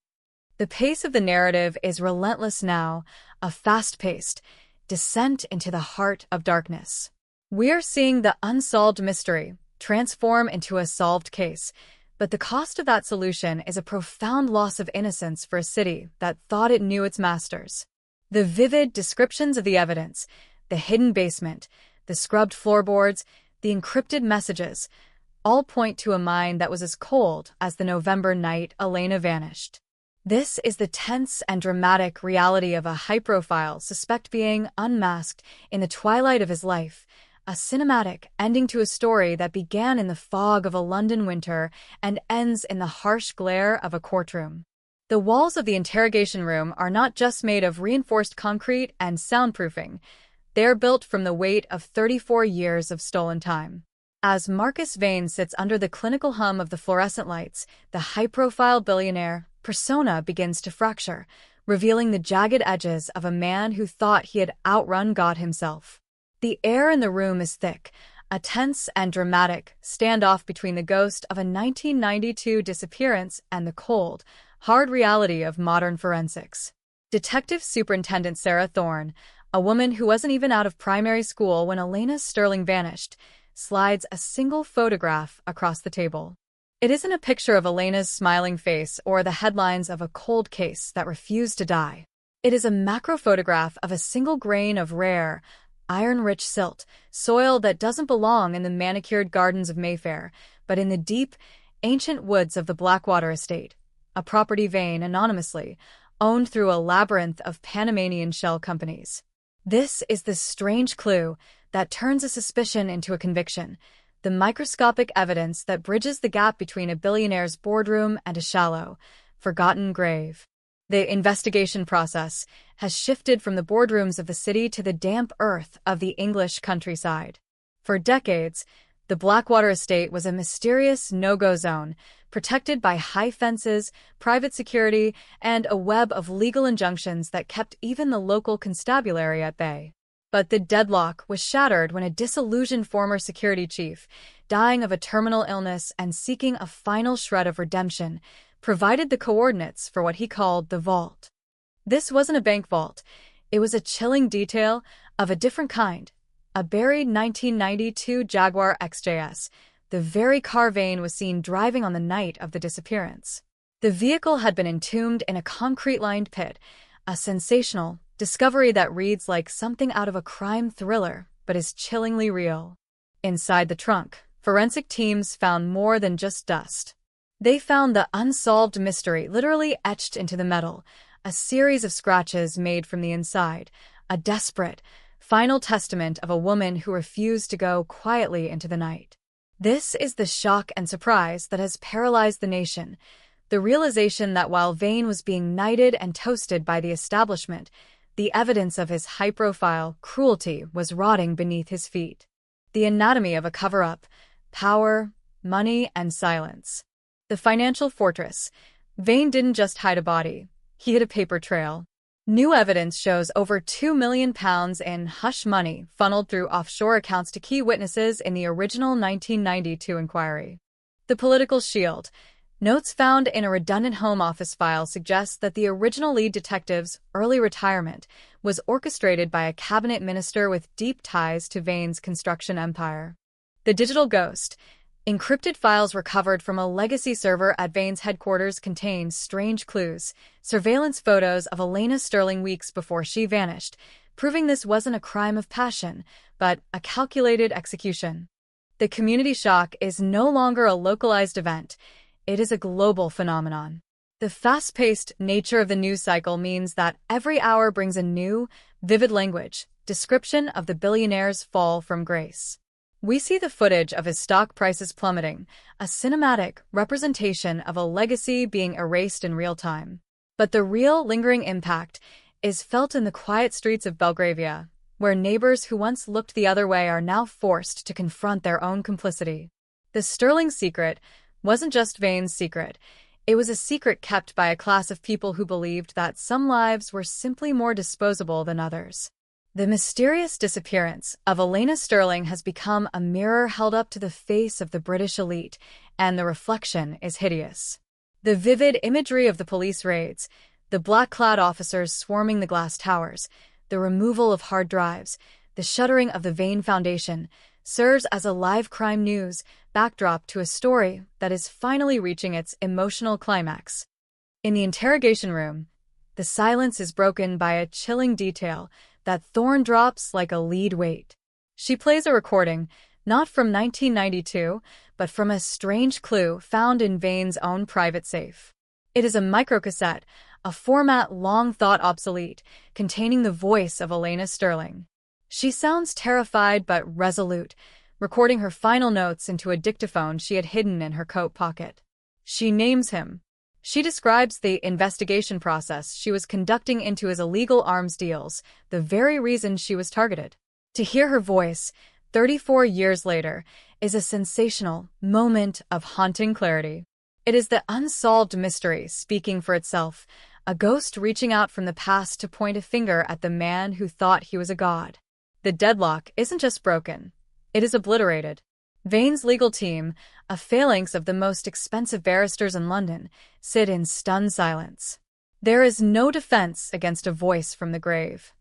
The pace of the narrative is relentless now, a fast-paced descent into the heart of darkness. We are seeing the unsolved mystery transform into a solved case, but the cost of that solution is a profound loss of innocence for a city that thought it knew its masters. The vivid descriptions of the evidence, the hidden basement, the scrubbed floorboards, the encrypted messages, all point to a mind that was as cold as the November night Elena vanished. This is the tense and dramatic reality of a high-profile suspect being unmasked in the twilight of his life, a cinematic ending to a story that began in the fog of a London winter and ends in the harsh glare of a courtroom. The walls of the interrogation room are not just made of reinforced concrete and soundproofing. They are built from the weight of 34 years of stolen time. As Marcus Vane sits under the clinical hum of the fluorescent lights, the high-profile billionaire persona begins to fracture, revealing the jagged edges of a man who thought he had outrun God himself. The air in the room is thick, a tense and dramatic standoff between the ghost of a 1992 disappearance and the cold, hard reality of modern forensics. Detective Superintendent Sarah Thorne, a woman who wasn't even out of primary school when Elena Sterling vanished, slides a single photograph across the table. It isn't a picture of Elena's smiling face or the headlines of a cold case that refused to die. It is a macro photograph of a single grain of rare, iron-rich silt, soil that doesn't belong in the manicured gardens of Mayfair, but in the deep, ancient woods of the Blackwater estate, a property Vane anonymously owned through a labyrinth of Panamanian shell companies. This is the strange clue that turns a suspicion into a conviction, the microscopic evidence that bridges the gap between a billionaire's boardroom and a shallow, forgotten grave. The investigation process has shifted from the boardrooms of the city to the damp earth of the English countryside. For decades, the Blackwater estate was a mysterious no-go zone, protected by high fences, private security, and a web of legal injunctions that kept even the local constabulary at bay. But the deadlock was shattered when a disillusioned former security chief, dying of a terminal illness and seeking a final shred of redemption, provided the coordinates for what he called the vault. This wasn't a bank vault. It was a chilling detail of a different kind. A buried 1992 Jaguar XJS, the very car Vane was seen driving on the night of the disappearance. The vehicle had been entombed in a concrete-lined pit, a sensational discovery that reads like something out of a crime thriller, but is chillingly real. Inside the trunk, forensic teams found more than just dust. They found the unsolved mystery literally etched into the metal, a series of scratches made from the inside, a desperate, final testament of a woman who refused to go quietly into the night. This is the shock and surprise that has paralyzed the nation, the realization that while Vane was being knighted and toasted by the establishment, the evidence of his high-profile cruelty was rotting beneath his feet. The anatomy of a cover-up: power, money, and silence. The financial fortress. Vane didn't just hide a body. He hid a paper trail. New evidence shows over £2 million in hush money funneled through offshore accounts to key witnesses in the original 1992 inquiry. The political shield. Notes found in a redundant Home Office file suggest that the original lead detective's early retirement was orchestrated by a cabinet minister with deep ties to Vane's construction empire. The digital ghost. Encrypted files recovered from a legacy server at Vane's headquarters contain strange clues, surveillance photos of Elena Sterling weeks before she vanished, proving this wasn't a crime of passion, but a calculated execution. The community shock is no longer a localized event. It is a global phenomenon. The fast-paced nature of the news cycle means that every hour brings a new, vivid language, description of the billionaire's fall from grace. We see the footage of his stock prices plummeting, a cinematic representation of a legacy being erased in real time. But the real, lingering impact is felt in the quiet streets of Belgravia, where neighbors who once looked the other way are now forced to confront their own complicity. The Sterling secret wasn't just Vane's secret. It was a secret kept by a class of people who believed that some lives were simply more disposable than others. The mysterious disappearance of Elena Sterling has become a mirror held up to the face of the British elite, and the reflection is hideous. The vivid imagery of the police raids, the black-clad officers swarming the glass towers, the removal of hard drives, the shuttering of the Vane Foundation, serves as a live crime news backdrop to a story that is finally reaching its emotional climax. In the interrogation room, the silence is broken by a chilling detail that Thorne drops like a lead weight. She plays a recording, not from 1992, but from a strange clue found in Vane's own private safe. It is a microcassette, a format long thought obsolete, containing the voice of Elena Sterling. She sounds terrified but resolute, recording her final notes into a dictaphone she had hidden in her coat pocket. She names him. She describes the investigation process she was conducting into his illegal arms deals, the very reason she was targeted. To hear her voice, 34 years later, is a sensational moment of haunting clarity. It is the unsolved mystery speaking for itself, a ghost reaching out from the past to point a finger at the man who thought he was a god. The deadlock isn't just broken, it is obliterated. Vane's legal team, a phalanx of the most expensive barristers in London, sit in stunned silence. There is no defense against a voice from the grave.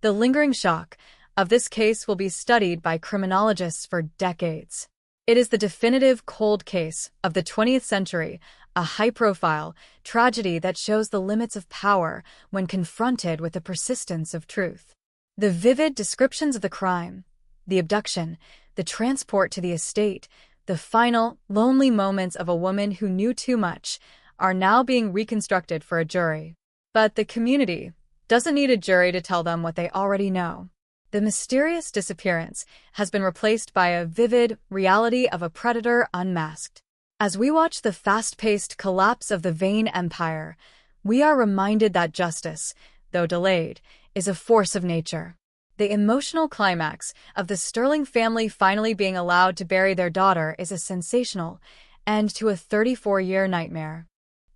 The lingering shock of this case will be studied by criminologists for decades. It is the definitive cold case of the 20th century, a high-profile tragedy that shows the limits of power when confronted with the persistence of truth. The vivid descriptions of the crime, the abduction, the transport to the estate, the final, lonely moments of a woman who knew too much, are now being reconstructed for a jury. But the community doesn't need a jury to tell them what they already know. The mysterious disappearance has been replaced by a vivid reality of a predator unmasked. As we watch the fast-paced collapse of the Vane Empire, we are reminded that justice, though delayed, is a force of nature. The emotional climax of the Sterling family finally being allowed to bury their daughter is a sensational end to a 34-year nightmare.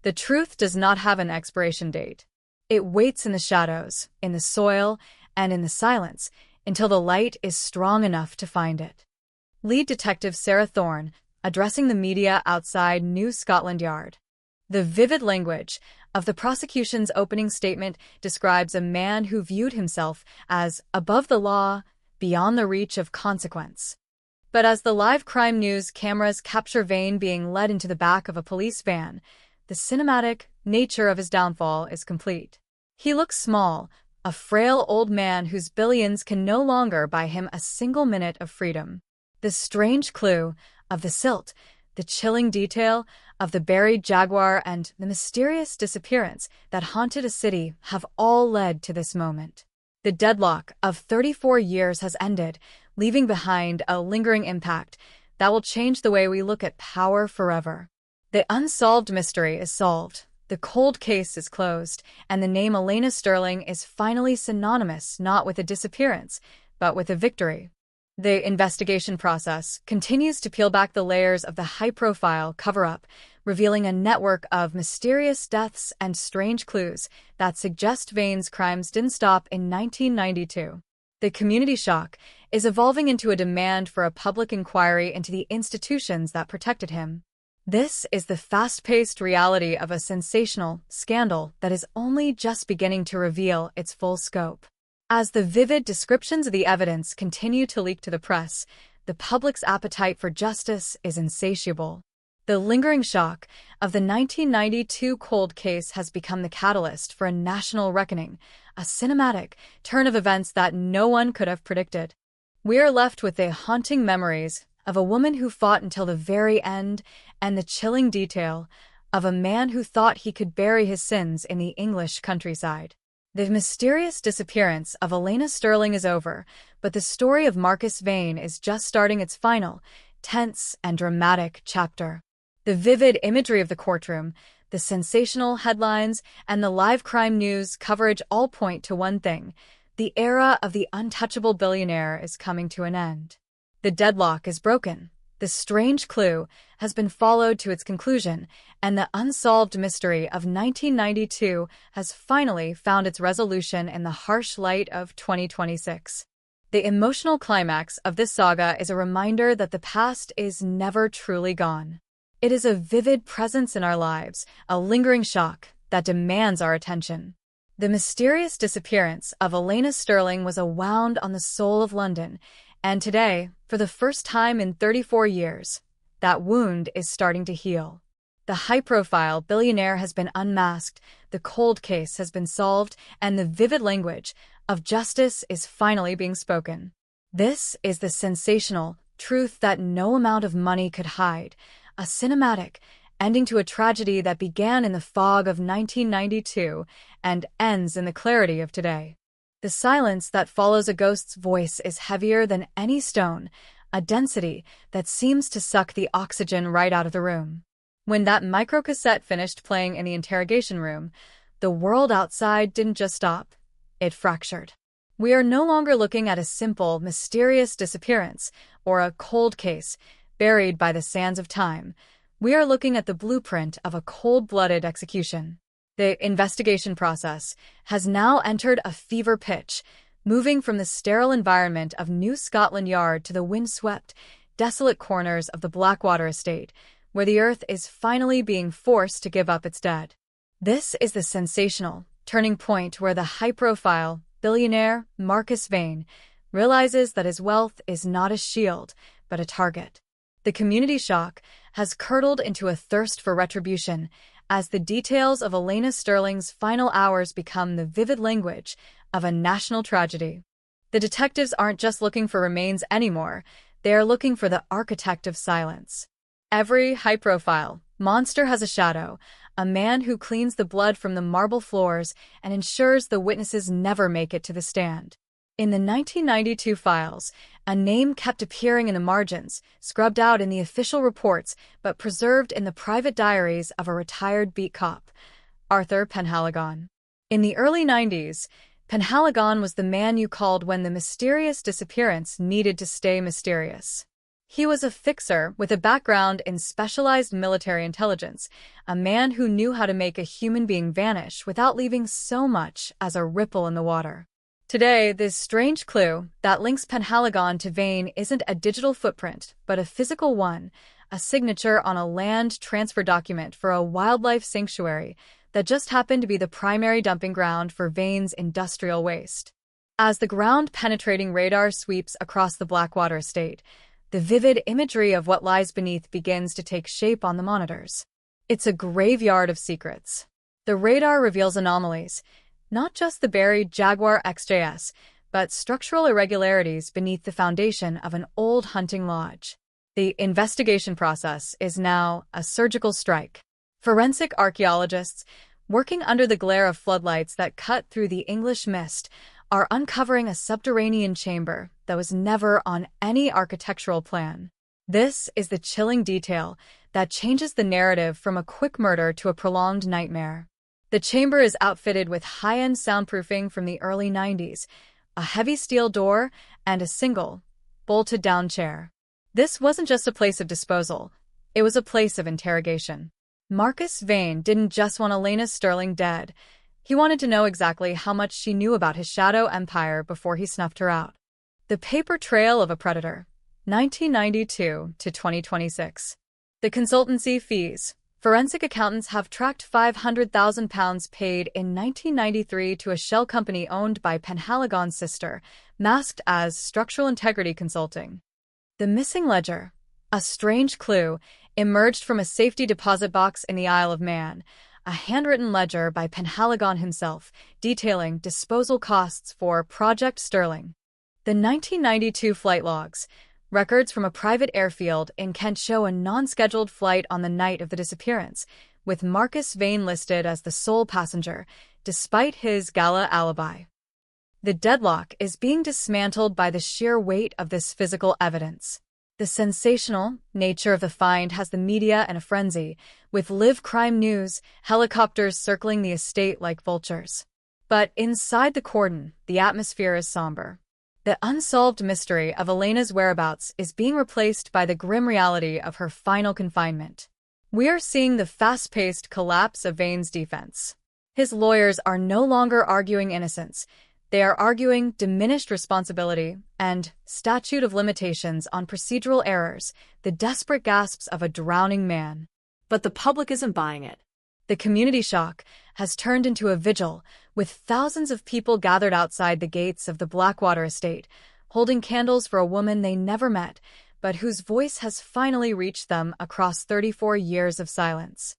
The truth does not have an expiration date. It waits in the shadows, in the soil, and in the silence until the light is strong enough to find it. Lead Detective Sarah Thorne, addressing the media outside New Scotland Yard. The vivid language of the prosecution's opening statement describes a man who viewed himself as above the law, beyond the reach of consequence. But as the live crime news cameras capture Vane being led into the back of a police van, the cinematic nature of his downfall is complete. He looks small, a frail old man whose billions can no longer buy him a single minute of freedom. The strange clue of the silt, the chilling detail of the buried jaguar, and the mysterious disappearance that haunted a city have all led to this moment. The deadlock of 34 years has ended, leaving behind a lingering impact that will change the way we look at power forever. The unsolved mystery is solved. The cold case is closed, and the name Elena Sterling is finally synonymous not with a disappearance, but with a victory. The investigation process continues to peel back the layers of the high-profile cover-up, revealing a network of mysterious deaths and strange clues that suggest Vane's crimes didn't stop in 1992. The community shock is evolving into a demand for a public inquiry into the institutions that protected him. This is the fast-paced reality of a sensational scandal that is only just beginning to reveal its full scope. As the vivid descriptions of the evidence continue to leak to the press, the public's appetite for justice is insatiable. The lingering shock of the 1992 cold case has become the catalyst for a national reckoning, a cinematic turn of events that no one could have predicted. We are left with the haunting memories of a woman who fought until the very end and the chilling detail of a man who thought he could bury his sins in the English countryside. The mysterious disappearance of Elena Sterling is over, but the story of Marcus Vane is just starting its final, tense and dramatic chapter. The vivid imagery of the courtroom, the sensational headlines, and the live crime news coverage all point to one thing: the era of the untouchable billionaire is coming to an end. The deadlock is broken. The strange clue has been followed to its conclusion, and the unsolved mystery of 1992 has finally found its resolution in the harsh light of 2026. The emotional climax of this saga is a reminder that the past is never truly gone. It is a vivid presence in our lives, a lingering shock that demands our attention. The mysterious disappearance of Elena Sterling was a wound on the soul of London, and today, for the first time in 34 years, that wound is starting to heal. The high-profile billionaire has been unmasked, the cold case has been solved, and the vivid language of justice is finally being spoken. This is the sensational truth that no amount of money could hide, a cinematic ending to a tragedy that began in the fog of 1992 and ends in the clarity of today. The silence that follows a ghost's voice is heavier than any stone, a density that seems to suck the oxygen right out of the room. When that microcassette finished playing in the interrogation room, the world outside didn't just stop, it fractured. We are no longer looking at a simple, mysterious disappearance or a cold case buried by the sands of time. We are looking at the blueprint of a cold-blooded execution. The investigation process has now entered a fever pitch, moving from the sterile environment of New Scotland Yard to the windswept, desolate corners of the Blackwater estate, where the earth is finally being forced to give up its dead. This is the sensational turning point where the high-profile billionaire Marcus Vane realizes that his wealth is not a shield, but a target. The community shock has curdled into a thirst for retribution, as the details of Elena Sterling's final hours become the vivid language of a national tragedy. The detectives aren't just looking for remains anymore, they are looking for the architect of silence. Every high-profile monster has a shadow, a man who cleans the blood from the marble floors and ensures the witnesses never make it to the stand. In the 1992 files, a name kept appearing in the margins, scrubbed out in the official reports, but preserved in the private diaries of a retired beat cop, Arthur Penhaligon. In the early 90s, Penhaligon was the man you called when the mysterious disappearance needed to stay mysterious. He was a fixer with a background in specialized military intelligence, a man who knew how to make a human being vanish without leaving so much as a ripple in the water. Today, this strange clue that links Penhaligon to Vane isn't a digital footprint, but a physical one, a signature on a land transfer document for a wildlife sanctuary that just happened to be the primary dumping ground for Vane's industrial waste. As the ground-penetrating radar sweeps across the Blackwater estate, the vivid imagery of what lies beneath begins to take shape on the monitors. It's a graveyard of secrets. The radar reveals anomalies, not just the buried Jaguar XJS, but structural irregularities beneath the foundation of an old hunting lodge. The investigation process is now a surgical strike. Forensic archaeologists, working under the glare of floodlights that cut through the English mist, are uncovering a subterranean chamber that was never on any architectural plan. This is the chilling detail that changes the narrative from a quick murder to a prolonged nightmare. The chamber is outfitted with high-end soundproofing from the early 90s, a heavy steel door, and a single, bolted-down chair. This wasn't just a place of disposal, it was a place of interrogation. Marcus Vane didn't just want Elena Sterling dead. He wanted to know exactly how much she knew about his shadow empire before he snuffed her out. The Paper Trail of a Predator, 1992 to 2026. The consultancy fees. Forensic accountants have tracked £500,000 paid in 1993 to a shell company owned by Penhaligon's sister, masked as Structural Integrity Consulting. The missing ledger, a strange clue, emerged from a safety deposit box in the Isle of Man, a handwritten ledger by Penhaligon himself, detailing disposal costs for Project Sterling. The 1992 flight logs, records from a private airfield in Kent, show a non-scheduled flight on the night of the disappearance, with Marcus Vane listed as the sole passenger, despite his gala alibi. The deadlock is being dismantled by the sheer weight of this physical evidence. The sensational nature of the find has the media in a frenzy, with live crime news, helicopters circling the estate like vultures. But inside the cordon, the atmosphere is somber. The unsolved mystery of Elena's whereabouts is being replaced by the grim reality of her final confinement. We are seeing the fast-paced collapse of Vane's defense. His lawyers are no longer arguing innocence. They are arguing diminished responsibility and statute of limitations on procedural errors, the desperate gasps of a drowning man. But the public isn't buying it. The community shock has turned into a vigil, with thousands of people gathered outside the gates of the Blackwater estate, holding candles for a woman they never met, but whose voice has finally reached them across 34 years of silence.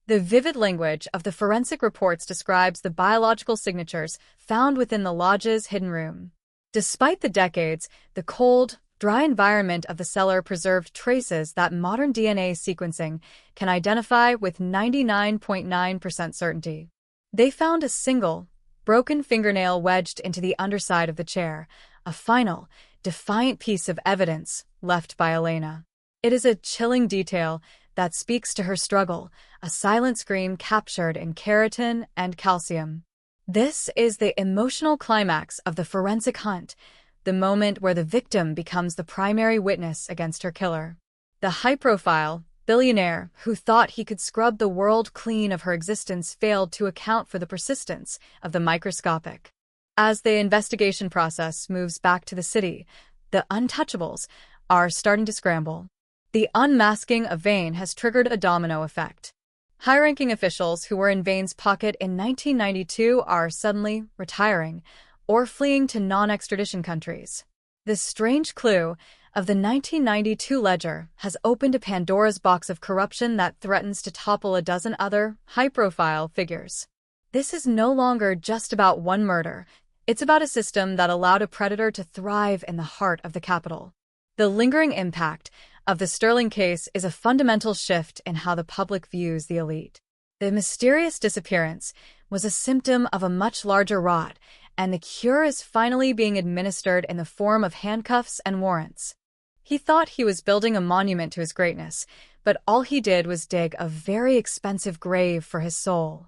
The vivid language of the forensic reports describes the biological signatures found within the lodge's hidden room. Despite the decades, the cold, dry environment of the cellar preserved traces that modern DNA sequencing can identify with 99.9% certainty. They found a single, broken fingernail wedged into the underside of the chair, a final, defiant piece of evidence left by Elena. It is a chilling detail that speaks to her struggle, a silent scream captured in keratin and calcium. This is the emotional climax of the forensic hunt, the moment where the victim becomes the primary witness against her killer. The high-profile billionaire who thought he could scrub the world clean of her existence failed to account for the persistence of the microscopic. As the investigation process moves back to the city, the untouchables are starting to scramble. The unmasking of Vane has triggered a domino effect. High-ranking officials who were in Vane's pocket in 1992 are suddenly retiring or fleeing to non-extradition countries. This strange clue of the 1992 ledger has opened a Pandora's box of corruption that threatens to topple a dozen other high-profile figures. This is no longer just about one murder. It's about a system that allowed a predator to thrive in the heart of the capital. The lingering impact of the Sterling case is a fundamental shift in how the public views the elite. The mysterious disappearance was a symptom of a much larger rot, and the cure is finally being administered in the form of handcuffs and warrants. He thought he was building a monument to his greatness, but all he did was dig a very expensive grave for his soul.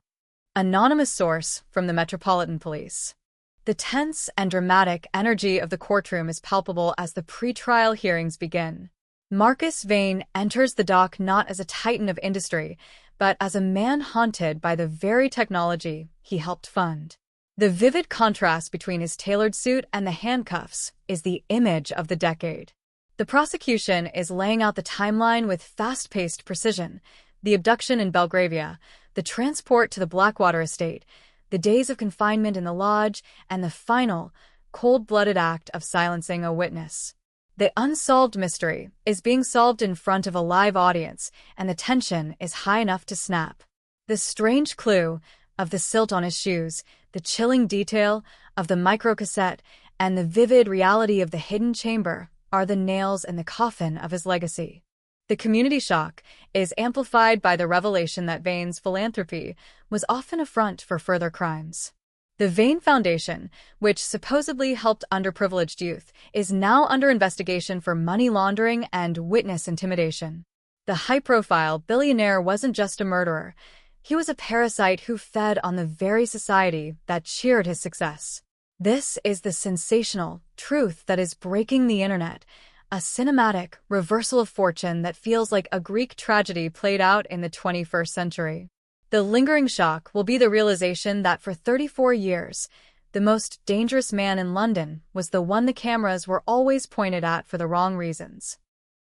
Anonymous source from the Metropolitan Police. The tense and dramatic energy of the courtroom is palpable as the pretrial hearings begin. Marcus Vane enters the dock not as a titan of industry, but as a man haunted by the very technology he helped fund. The vivid contrast between his tailored suit and the handcuffs is the image of the decade. The prosecution is laying out the timeline with fast-paced precision: the abduction in Belgravia, the transport to the Blackwater estate, the days of confinement in the lodge, and the final, cold-blooded act of silencing a witness. The unsolved mystery is being solved in front of a live audience, and the tension is high enough to snap. The strange clue of the silt on his shoes, the chilling detail of the microcassette, and the vivid reality of the hidden chamber are the nails in the coffin of his legacy. The community shock is amplified by the revelation that Vane's philanthropy was often a front for further crimes. The Vane Foundation, which supposedly helped underprivileged youth, is now under investigation for money laundering and witness intimidation. The high-profile billionaire wasn't just a murderer. He was a parasite who fed on the very society that cheered his success. This is the sensational truth that is breaking the internet, a cinematic reversal of fortune that feels like a Greek tragedy played out in the 21st century. The lingering shock will be the realization that for 34 years, the most dangerous man in London was the one the cameras were always pointed at for the wrong reasons.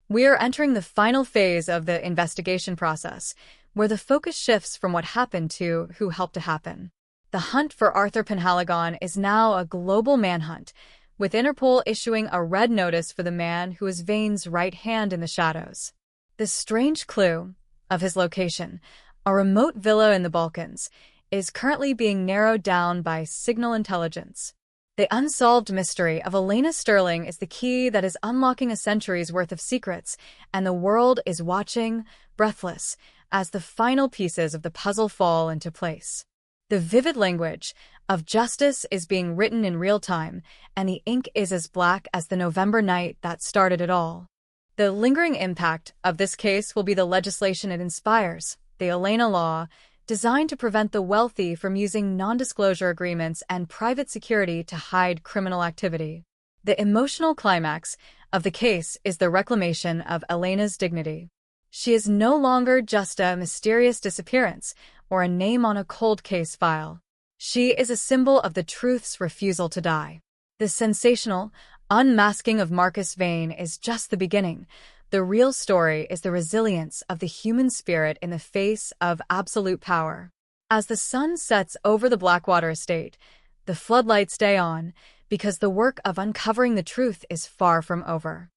We are entering the final phase of the investigation process, where the focus shifts from what happened to who helped it happen. The hunt for Arthur Penhaligon is now a global manhunt, with Interpol issuing a red notice for the man who is Vane's right hand in the shadows. The strange clue of his location, a remote villa in the Balkans, is currently being narrowed down by signal intelligence. The unsolved mystery of Elena Sterling is the key that is unlocking a century's worth of secrets, and the world is watching, breathless, as the final pieces of the puzzle fall into place. The vivid language of justice is being written in real time, and the ink is as black as the November night that started it all. The lingering impact of this case will be the legislation it inspires, the Elena Law, designed to prevent the wealthy from using non-disclosure agreements and private security to hide criminal activity. The emotional climax of the case is the reclamation of Elena's dignity. She is no longer just a mysterious disappearance or a name on a cold case file. She is a symbol of the truth's refusal to die. The sensational unmasking of Marcus Vane is just the beginning. The real story is the resilience of the human spirit in the face of absolute power. As the sun sets over the Blackwater estate, the floodlights stay on, because the work of uncovering the truth is far from over.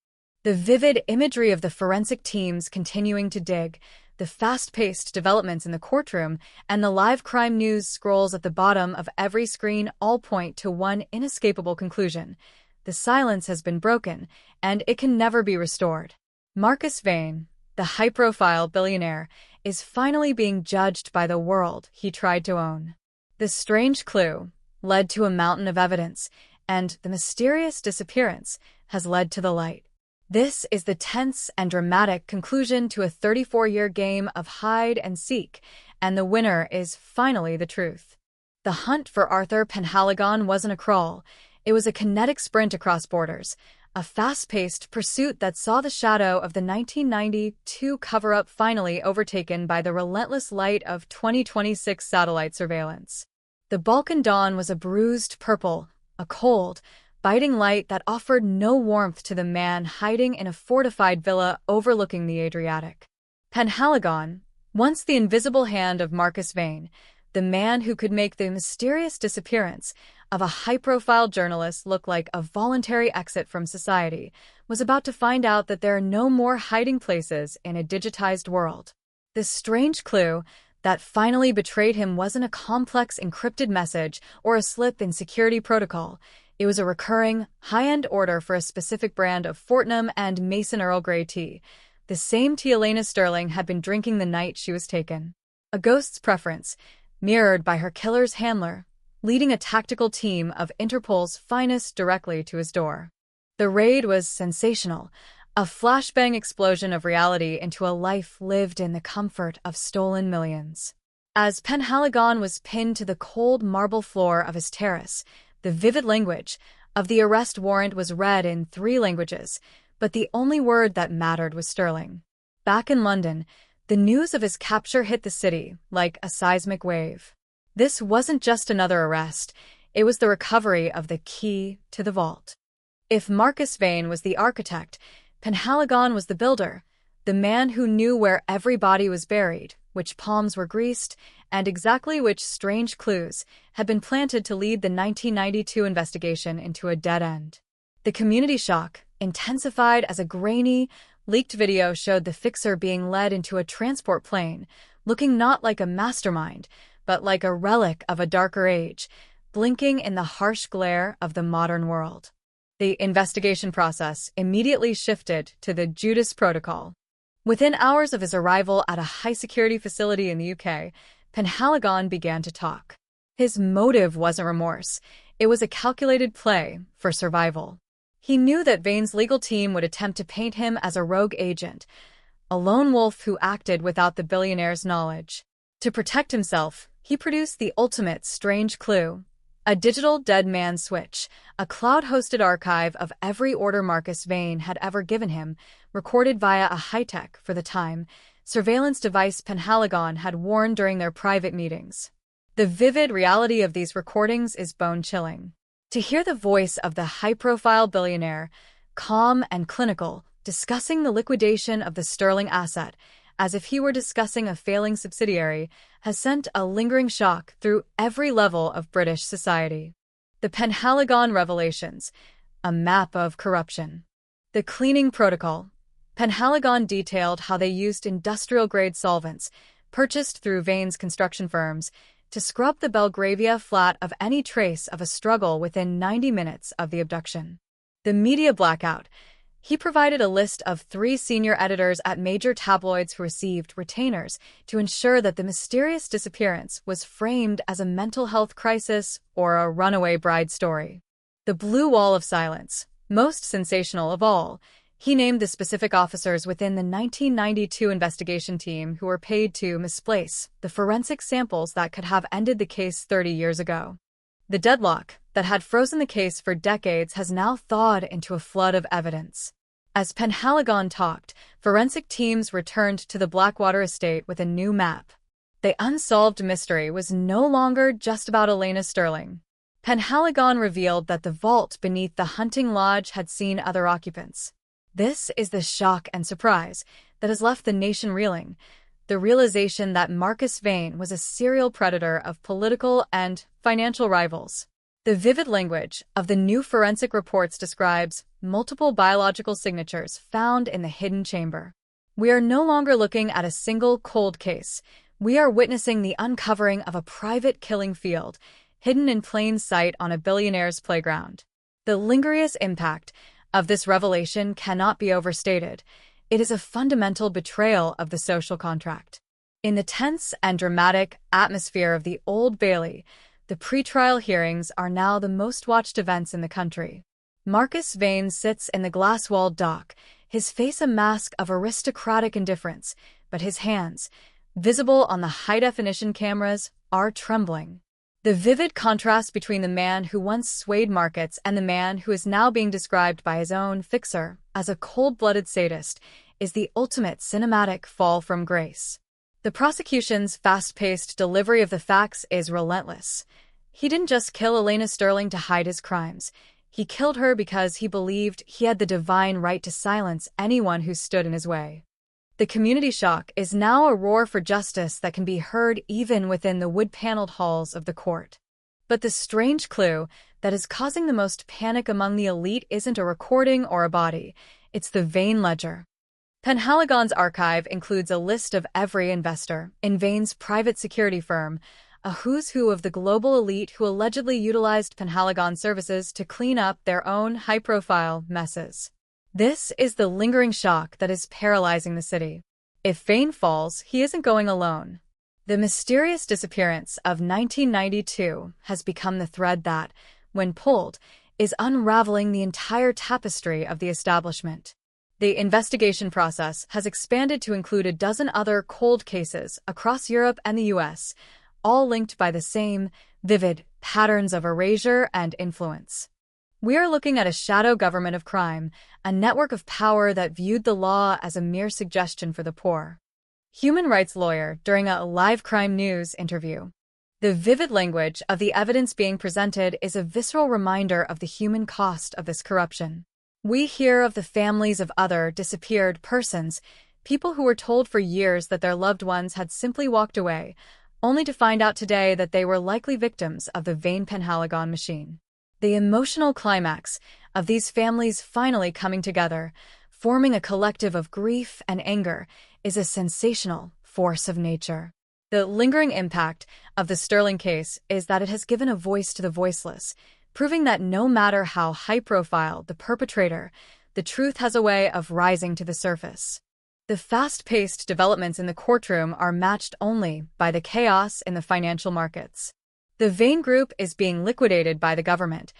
The vivid imagery of the forensic teams continuing to dig, the fast-paced developments in the courtroom, and the live crime news scrolls at the bottom of every screen all point to one inescapable conclusion: the silence has been broken, and it can never be restored. Marcus Vane, the high-profile billionaire, is finally being judged by the world he tried to own. The strange clue led to a mountain of evidence, and the mysterious disappearance has led to the light. This is the tense and dramatic conclusion to a 34-year game of hide and seek, and the winner is finally the truth. The hunt for Arthur Penhaligon wasn't a crawl. It was a kinetic sprint across borders, a fast-paced pursuit that saw the shadow of the 1992 cover-up finally overtaken by the relentless light of 2026 satellite surveillance. The Balkan dawn was a bruised purple, a cold, biting light that offered no warmth to the man hiding in a fortified villa overlooking the Adriatic. Penhaligon, once the invisible hand of Marcus Vane, the man who could make the mysterious disappearance of a high-profile journalist look like a voluntary exit from society, was about to find out that there are no more hiding places in a digitized world. This strange clue that finally betrayed him wasn't a complex encrypted message or a slip in security protocol. It was a recurring, high-end order for a specific brand of Fortnum and Mason Earl Grey tea, the same tea Elena Sterling had been drinking the night she was taken. A ghost's preference, mirrored by her killer's handler, leading a tactical team of Interpol's finest directly to his door. The raid was sensational, a flashbang explosion of reality into a life lived in the comfort of stolen millions. As Penhaligon was pinned to the cold marble floor of his terrace, the vivid language of the arrest warrant was read in 3 languages, but the only word that mattered was sterling. Back in London, the news of his capture hit the city like a seismic wave. This wasn't just another arrest, it was the recovery of the key to the vault. If Marcus Vane was the architect, Penhaligon was the builder, the man who knew where every body was buried, which palms were greased, and exactly which strange clues had been planted to lead the 1992 investigation into a dead end. The community shock intensified as a grainy, leaked video showed the fixer being led into a transport plane, looking not like a mastermind, but like a relic of a darker age, blinking in the harsh glare of the modern world. The investigation process immediately shifted to the Judas Protocol. Within hours of his arrival at a high-security facility in the UK, Penhaligon began to talk. His motive wasn't remorse. It was a calculated play for survival. He knew that Vane's legal team would attempt to paint him as a rogue agent, a lone wolf who acted without the billionaire's knowledge. To protect himself, he produced the ultimate strange clue, a digital dead man switch, a cloud-hosted archive of every order Marcus Vane had ever given him, recorded via a high-tech, for the time, surveillance device Penhaligon had worn during their private meetings. The vivid reality of these recordings is bone-chilling. To hear the voice of the high-profile billionaire, calm and clinical, discussing the liquidation of the sterling asset, as if he were discussing a failing subsidiary, has sent a lingering shock through every level of British society. The Penhaligon Revelations, a map of corruption. The cleaning protocol. Penhaligon detailed how they used industrial-grade solvents, purchased through Vane's construction firms, to scrub the Belgravia flat of any trace of a struggle within 90 minutes of the abduction. The media blackout. He provided a list of 3 senior editors at major tabloids who received retainers to ensure that the mysterious disappearance was framed as a mental health crisis or a runaway bride story. The blue wall of silence, most sensational of all. He named the specific officers within the 1992 investigation team who were paid to misplace the forensic samples that could have ended the case 30 years ago. The deadlock that had frozen the case for decades has now thawed into a flood of evidence. As Penhaligon talked, forensic teams returned to the Blackwater estate with a new map. The unsolved mystery was no longer just about Elena Sterling. Penhaligon revealed that the vault beneath the hunting lodge had seen other occupants. This is the shock and surprise that has left the nation reeling, the realization that Marcus Vane was a serial predator of political and financial rivals. The vivid language of the new forensic reports describes multiple biological signatures found in the hidden chamber. We are no longer looking at a single cold case. We are witnessing the uncovering of a private killing field, hidden in plain sight on a billionaire's playground. The lingering impact of this revelation cannot be overstated. It is a fundamental betrayal of the social contract. In the tense and dramatic atmosphere of the Old Bailey, the pretrial hearings are now the most watched events in the country. Marcus Vane sits in the glass-walled dock, his face a mask of aristocratic indifference, but his hands, visible on the high-definition cameras, are trembling. The vivid contrast between the man who once swayed markets and the man who is now being described by his own fixer as a cold-blooded sadist is the ultimate cinematic fall from grace. The prosecution's fast-paced delivery of the facts is relentless. He didn't just kill Elena Sterling to hide his crimes. He killed her because he believed he had the divine right to silence anyone who stood in his way. The community shock is now a roar for justice that can be heard even within the wood-paneled halls of the court. But the strange clue that is causing the most panic among the elite isn't a recording or a body. It's the Vane ledger. Penhaligon's archive includes a list of every investor in Vane's private security firm, a who's who of the global elite who allegedly utilized Penhaligon's services to clean up their own high-profile messes. This is the lingering shock that is paralyzing the city. If Vane falls, he isn't going alone. The mysterious disappearance of 1992 has become the thread that, when pulled, is unraveling the entire tapestry of the establishment. The investigation process has expanded to include a dozen other cold cases across Europe and the US, all linked by the same vivid patterns of erasure and influence. We are looking at a shadow government of crime, a network of power that viewed the law as a mere suggestion for the poor. Human rights lawyer during a live crime news interview. The vivid language of the evidence being presented is a visceral reminder of the human cost of this corruption. We hear of the families of other disappeared persons, people who were told for years that their loved ones had simply walked away, only to find out today that they were likely victims of the Vane Penhaligon machine. The emotional climax of these families finally coming together, forming a collective of grief and anger, is a sensational force of nature. The lingering impact of the Sterling case is that it has given a voice to the voiceless, proving that no matter how high-profile the perpetrator, the truth has a way of rising to the surface. The fast-paced developments in the courtroom are matched only by the chaos in the financial markets. The Vane Group is being liquidated by the government,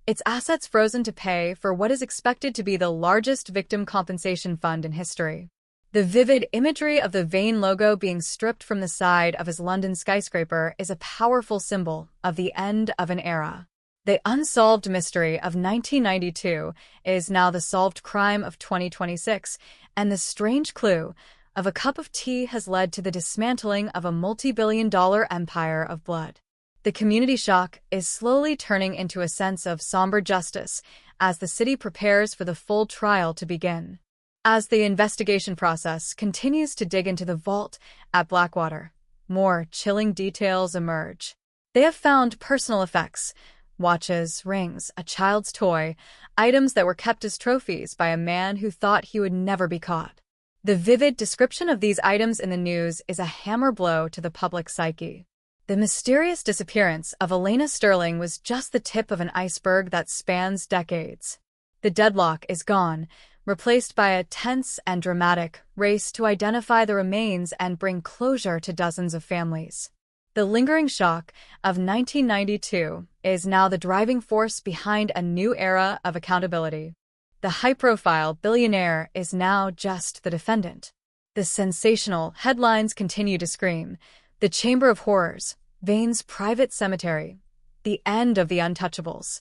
its assets frozen to pay for what is expected to be the largest victim compensation fund in history. The vivid imagery of the Vane logo being stripped from the side of his London skyscraper is a powerful symbol of the end of an era. The unsolved mystery of 1992 is now the solved crime of 2026, and the strange clue of a cup of tea has led to the dismantling of a multi-billion-dollar empire of blood. The community shock is slowly turning into a sense of somber justice as the city prepares for the full trial to begin. As the investigation process continues to dig into the vault at Blackwater, more chilling details emerge. They have found personal effects, watches, rings, a child's toy, items that were kept as trophies by a man who thought he would never be caught. The vivid description of these items in the news is a hammer blow to the public psyche. The mysterious disappearance of Elena Sterling was just the tip of an iceberg that spans decades. The deadlock is gone, replaced by a tense and dramatic race to identify the remains and bring closure to dozens of families. The lingering shock of 1992 is now the driving force behind a new era of accountability. The high-profile billionaire is now just the defendant. The sensational headlines continue to scream: the Chamber of Horrors, Vane's private cemetery, the end of the untouchables.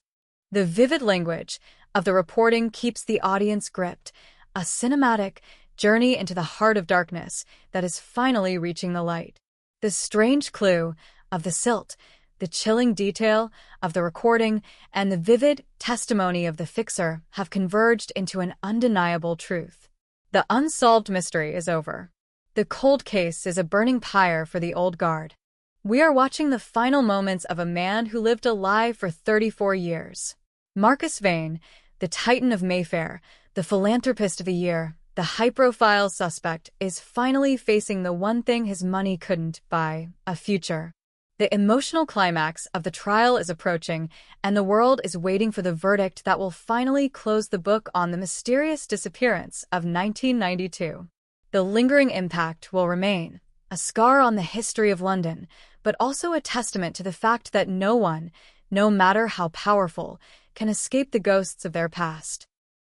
The vivid language of the reporting keeps the audience gripped, a cinematic journey into the heart of darkness that is finally reaching the light. The strange clue of the silt, the chilling detail of the recording, and the vivid testimony of the fixer have converged into an undeniable truth. The unsolved mystery is over. The cold case is a burning pyre for the old guard. We are watching the final moments of a man who lived a lie for 34 years. Marcus Vane, the titan of Mayfair, the philanthropist of the year, the high-profile suspect, is finally facing the one thing his money couldn't buy: a future. The emotional climax of the trial is approaching, and the world is waiting for the verdict that will finally close the book on the mysterious disappearance of 1992. The lingering impact will remain, a scar on the history of London, but also a testament to the fact that no one, no matter how powerful, can escape the ghosts of their past.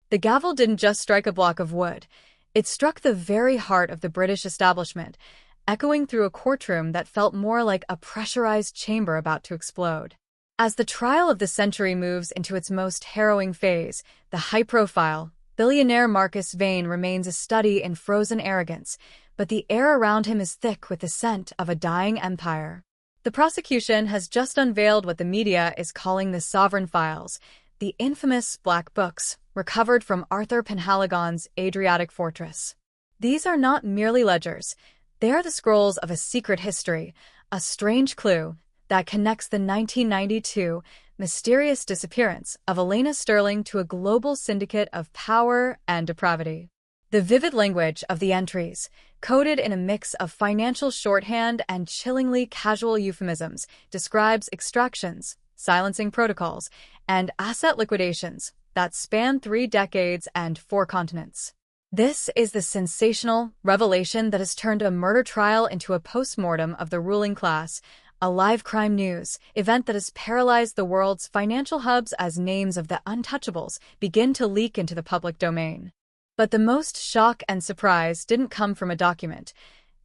The gavel didn't just strike a block of wood. It struck the very heart of the British establishment, echoing through a courtroom that felt more like a pressurized chamber about to explode. As the trial of the century moves into its most harrowing phase, the high-profile billionaire Marcus Vane remains a study in frozen arrogance, but the air around him is thick with the scent of a dying empire. The prosecution has just unveiled what the media is calling the Sovereign Files, the infamous black books recovered from Arthur Penhaligon's Adriatic fortress. These are not merely ledgers. They are the scrolls of a secret history, a strange clue that connects the 1992 mysterious disappearance of Elena Sterling to a global syndicate of power and depravity. The vivid language of the entries, coded in a mix of financial shorthand and chillingly casual euphemisms, describes extractions, silencing protocols, and asset liquidations that span 3 decades and 4 continents. This is the sensational revelation that has turned a murder trial into a post-mortem of the ruling class, a live crime news event that has paralyzed the world's financial hubs as names of the untouchables begin to leak into the public domain. But the most shock and surprise didn't come from a document.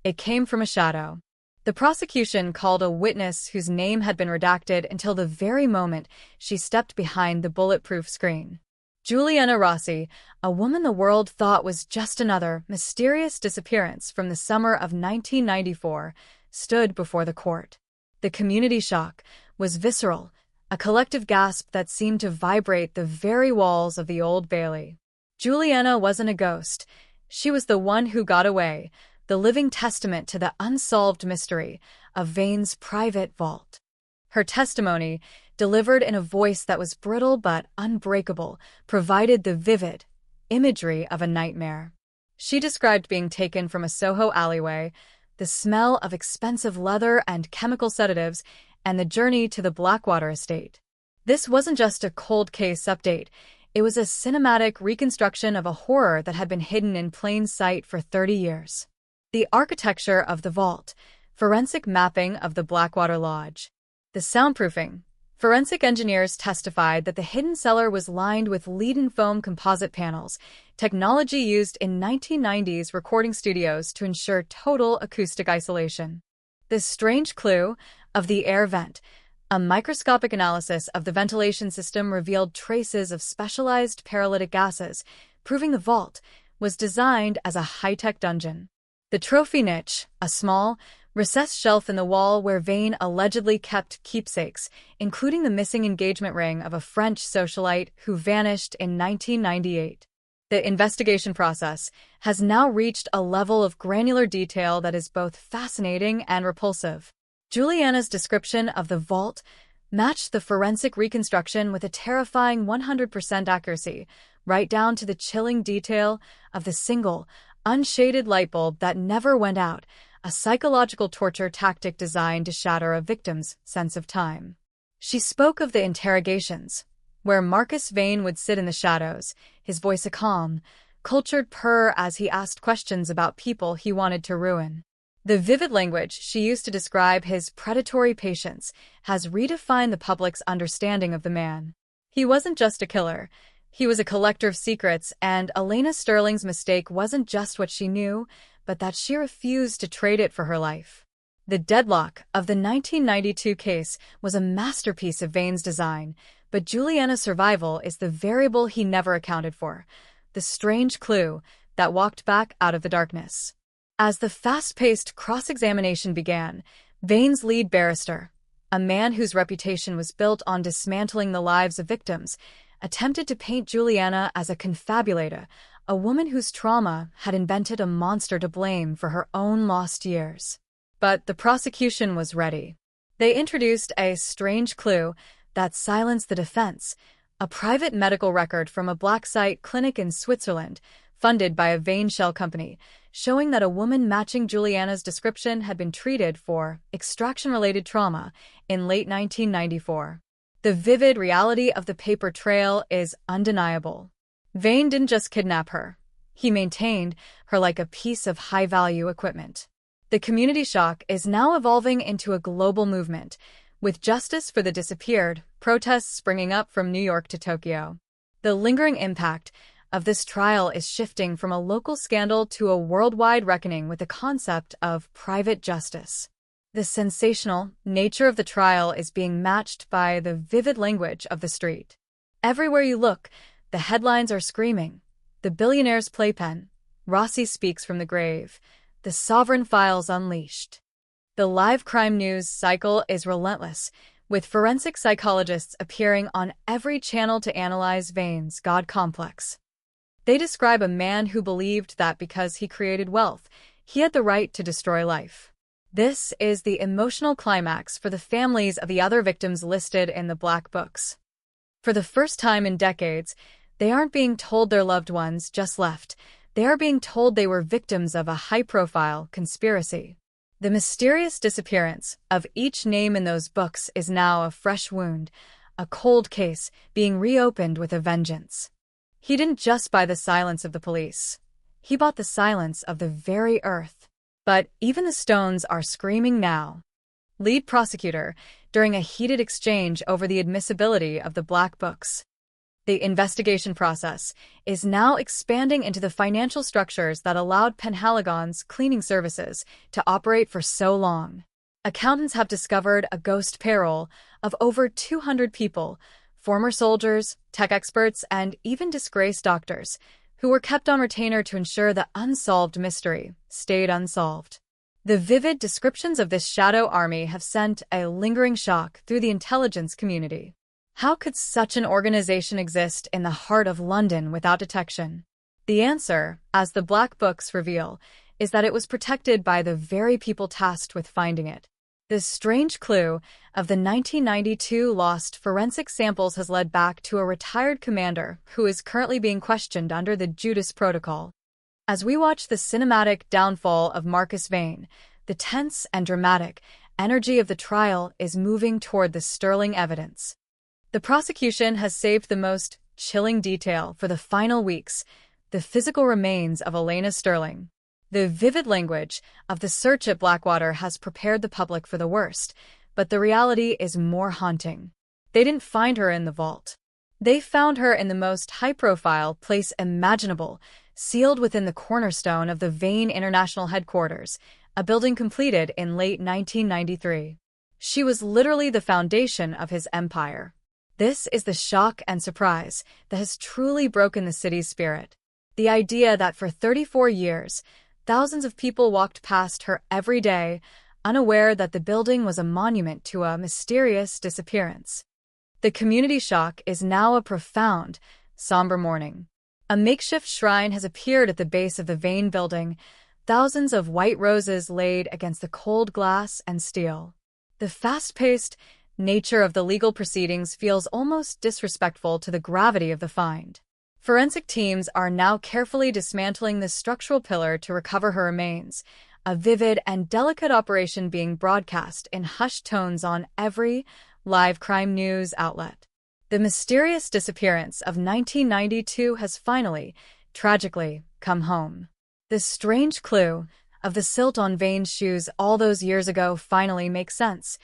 It came from a shadow. The prosecution called a witness whose name had been redacted until the very moment she stepped behind the bulletproof screen. Juliana Rossi, a woman the world thought was just another mysterious disappearance from the summer of 1994, stood before the court. The community shock was visceral, a collective gasp that seemed to vibrate the very walls of the Old Bailey. Juliana wasn't a ghost. She was the one who got away, the living testament to the unsolved mystery of Vane's private vault. Her testimony, delivered in a voice that was brittle but unbreakable, provided the vivid imagery of a nightmare. She described being taken from a Soho alleyway, the smell of expensive leather and chemical sedatives, and the journey to the Blackwater estate. This wasn't just a cold case update. It was a cinematic reconstruction of a horror that had been hidden in plain sight for 30 years. The architecture of the vault, forensic mapping of the Blackwater Lodge, the soundproofing. Forensic engineers testified that the hidden cellar was lined with lead-in foam composite panels, technology used in 1990s recording studios to ensure total acoustic isolation. The strange clue of the air vent, a microscopic analysis of the ventilation system revealed traces of specialized paralytic gases, proving the vault was designed as a high-tech dungeon. The trophy niche, a small, recessed shelf in the wall where Vane allegedly kept keepsakes, including the missing engagement ring of a French socialite who vanished in 1998. The investigation process has now reached a level of granular detail that is both fascinating and repulsive. Juliana's description of the vault matched the forensic reconstruction with a terrifying 100% accuracy, right down to the chilling detail of the single, unshaded light bulb that never went out, a psychological torture tactic designed to shatter a victim's sense of time. She spoke of the interrogations, where Marcus Vane would sit in the shadows, his voice a calm, cultured purr as he asked questions about people he wanted to ruin. The vivid language she used to describe his predatory patience has redefined the public's understanding of the man. He wasn't just a killer. He was a collector of secrets, and Elena Sterling's mistake wasn't just what she knew, but that she refused to trade it for her life. The deadlock of the 1992 case was a masterpiece of Vane's design, but Juliana's survival is the variable he never accounted for, the strange clue that walked back out of the darkness. As the fast-paced cross-examination began, Vane's lead barrister, a man whose reputation was built on dismantling the lives of victims, attempted to paint Juliana as a confabulator, a woman whose trauma had invented a monster to blame for her own lost years. But the prosecution was ready. They introduced a strange clue that silenced the defense, a private medical record from a black site clinic in Switzerland, funded by a Vane shell company, showing that a woman matching Juliana's description had been treated for extraction-related trauma in late 1994. The vivid reality of the paper trail is undeniable. Vane didn't just kidnap her. He maintained her like a piece of high-value equipment. The community shock is now evolving into a global movement, with justice for the disappeared, protests springing up from New York to Tokyo. The lingering impact of this trial is shifting from a local scandal to a worldwide reckoning with the concept of private justice. The sensational nature of the trial is being matched by the vivid language of the street. Everywhere you look, the headlines are screaming. The billionaire's playpen. Rossi speaks from the grave. The sovereign files unleashed. The live crime news cycle is relentless, with forensic psychologists appearing on every channel to analyze Vane's God complex. They describe a man who believed that because he created wealth, he had the right to destroy life. This is the emotional climax for the families of the other victims listed in the Black Books. For the first time in decades, they aren't being told their loved ones just left. They are being told they were victims of a high-profile conspiracy. The mysterious disappearance of each name in those books is now a fresh wound, a cold case being reopened with a vengeance. He didn't just buy the silence of the police. He bought the silence of the very earth. But even the stones are screaming now. Lead prosecutor, during a heated exchange over the admissibility of the black books. The investigation process is now expanding into the financial structures that allowed Penhaligon's cleaning services to operate for so long. Accountants have discovered a ghost payroll of over 200 people, former soldiers, tech experts, and even disgraced doctors, who were kept on retainer to ensure the unsolved mystery stayed unsolved. The vivid descriptions of this shadow army have sent a lingering shock through the intelligence community. How could such an organization exist in the heart of London without detection? The answer, as the black books reveal, is that it was protected by the very people tasked with finding it. This strange clue of the 1992 lost forensic samples has led back to a retired commander who is currently being questioned under the Judas Protocol. As we watch the cinematic downfall of Marcus Vane, the tense and dramatic energy of the trial is moving toward the sterling evidence. The prosecution has saved the most chilling detail for the final weeks, the physical remains of Elena Sterling. The vivid language of the search at Blackwater has prepared the public for the worst, but the reality is more haunting. They didn't find her in the vault. They found her in the most high-profile place imaginable, sealed within the cornerstone of the Vane International Headquarters, a building completed in late 1993. She was literally the foundation of his empire. This is the shock and surprise that has truly broken the city's spirit. The idea that for 34 years, thousands of people walked past her every day, unaware that the building was a monument to a mysterious disappearance. The community shock is now a profound, somber mourning. A makeshift shrine has appeared at the base of the Vane building, thousands of white roses laid against the cold glass and steel. The fast-paced nature of the legal proceedings feels almost disrespectful to the gravity of the find. Forensic teams are now carefully dismantling the structural pillar to recover her remains, a vivid and delicate operation being broadcast in hushed tones on every live crime news outlet. The mysterious disappearance of 1992 has finally, tragically, come home. The strange clue of the silt on Vane's shoes all those years ago finally makes sense.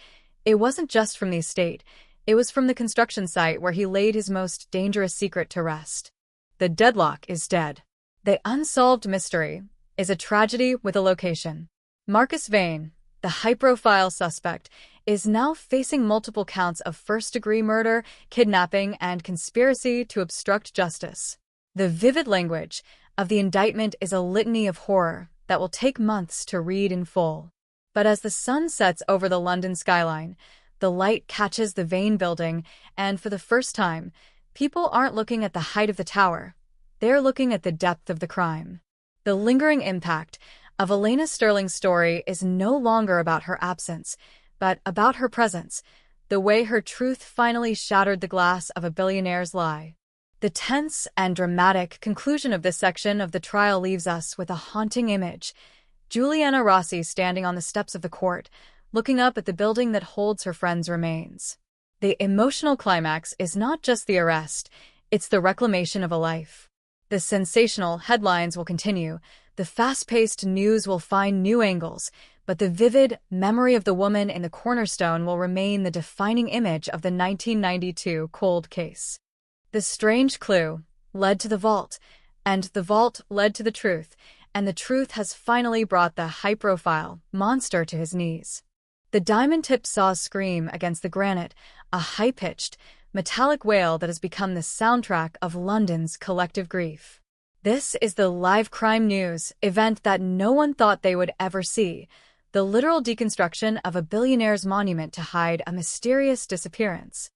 It wasn't just from the estate, it was from the construction site where he laid his most dangerous secret to rest. The deadlock is dead. The unsolved mystery is a tragedy with a location. Marcus Vane, the high-profile suspect, is now facing multiple counts of first-degree murder, kidnapping, and conspiracy to obstruct justice. The vivid language of the indictment is a litany of horror that will take months to read in full. But as the sun sets over the London skyline, the light catches the Vane building, and for the first time, people aren't looking at the height of the tower. They're looking at the depth of the crime. The lingering impact of Elena Sterling's story is no longer about her absence, but about her presence, the way her truth finally shattered the glass of a billionaire's lie. The tense and dramatic conclusion of this section of the trial leaves us with a haunting image. Juliana Rossi standing on the steps of the court, looking up at the building that holds her friend's remains. The emotional climax is not just the arrest, it's the reclamation of a life. The sensational headlines will continue, the fast-paced news will find new angles, but the vivid memory of the woman in the cornerstone will remain the defining image of the 1992 cold case. The strange clue led to the vault, and the vault led to the truth, and the truth has finally brought the high-profile monster to his knees. The diamond-tipped saw scream against the granite, a high-pitched, metallic wail that has become the soundtrack of London's collective grief. This is the live crime news event that no one thought they would ever see, the literal deconstruction of a billionaire's monument to hide a mysterious disappearance.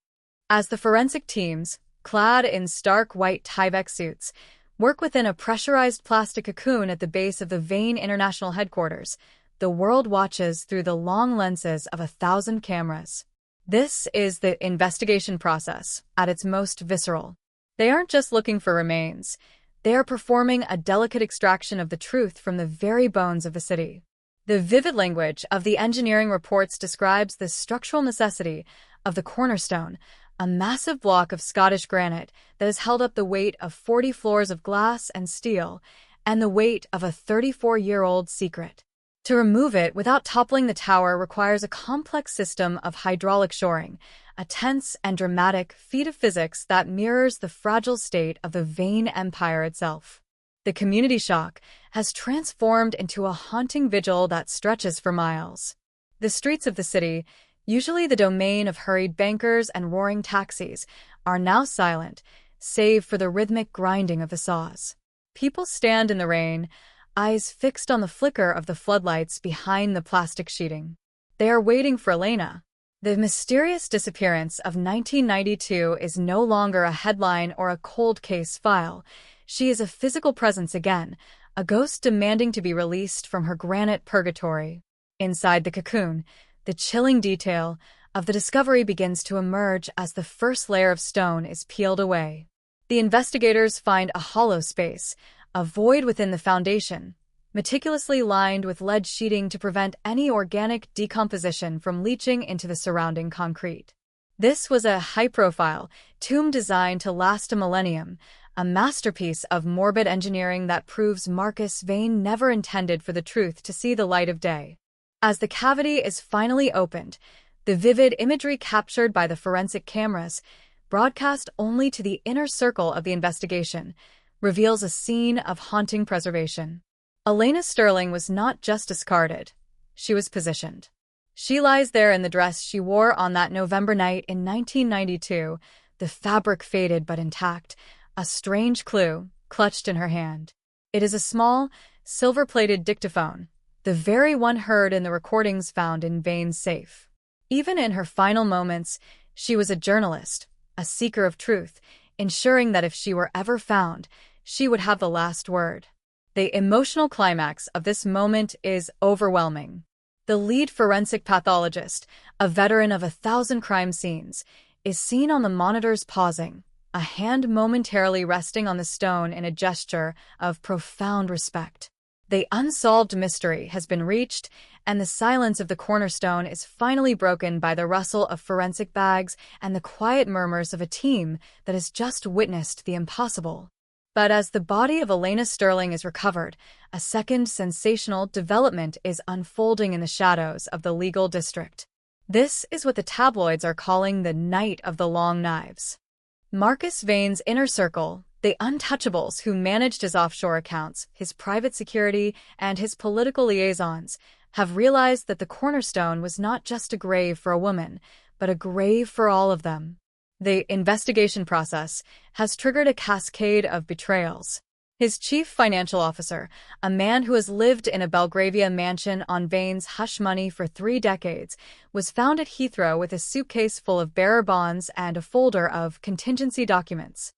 As the forensic teams, clad in stark white Tyvek suits, work within a pressurized plastic cocoon at the base of the Vane International Headquarters, the world watches through the long lenses of 1,000 cameras. This is the investigation process at its most visceral. They aren't just looking for remains. They are performing a delicate extraction of the truth from the very bones of the city. The vivid language of the engineering reports describes the structural necessity of the cornerstone, a massive block of Scottish granite that has held up the weight of 40 floors of glass and steel, and the weight of a 34-year-old secret. To remove it without toppling the tower requires a complex system of hydraulic shoring, a tense and dramatic feat of physics that mirrors the fragile state of the Vane Empire itself. The community shock has transformed into a haunting vigil that stretches for miles. The streets of the city, usually the domain of hurried bankers and roaring taxis, are now silent, save for the rhythmic grinding of the saws. People stand in the rain, eyes fixed on the flicker of the floodlights behind the plastic sheeting. They are waiting for Elena. The mysterious disappearance of 1992 is no longer a headline or a cold case file. She is a physical presence again, a ghost demanding to be released from her granite purgatory. Inside the cocoon, the chilling detail of the discovery begins to emerge as the first layer of stone is peeled away. The investigators find a hollow space, a void within the foundation, meticulously lined with lead sheeting to prevent any organic decomposition from leaching into the surrounding concrete. This was a high-profile tomb designed to last a millennium, a masterpiece of morbid engineering that proves Marcus Vane never intended for the truth to see the light of day. As the cavity is finally opened, the vivid imagery captured by the forensic cameras, broadcast only to the inner circle of the investigation, reveals a scene of haunting preservation. Elena Sterling was not just discarded, she was positioned. She lies there in the dress she wore on that November night in 1992, the fabric faded but intact, a strange clue clutched in her hand. It is a small, silver-plated dictaphone, the very one heard in the recordings found in Vane's safe. Even in her final moments, she was a journalist, a seeker of truth, ensuring that if she were ever found, she would have the last word. The emotional climax of this moment is overwhelming. The lead forensic pathologist, a veteran of 1,000 crime scenes, is seen on the monitors pausing, a hand momentarily resting on the stone in a gesture of profound respect. The unsolved mystery has been reached, and the silence of the cornerstone is finally broken by the rustle of forensic bags and the quiet murmurs of a team that has just witnessed the impossible. But as the body of Elena Sterling is recovered, a second sensational development is unfolding in the shadows of the legal district. This is what the tabloids are calling the Night of the Long Knives. Marcus Vane's inner circle, the untouchables who managed his offshore accounts, his private security, and his political liaisons, have realized that the cornerstone was not just a grave for a woman, but a grave for all of them. The investigation process has triggered a cascade of betrayals. His chief financial officer, a man who has lived in a Belgravia mansion on Vane's hush money for 3 decades, was found at Heathrow with a suitcase full of bearer bonds and a folder of contingency documents.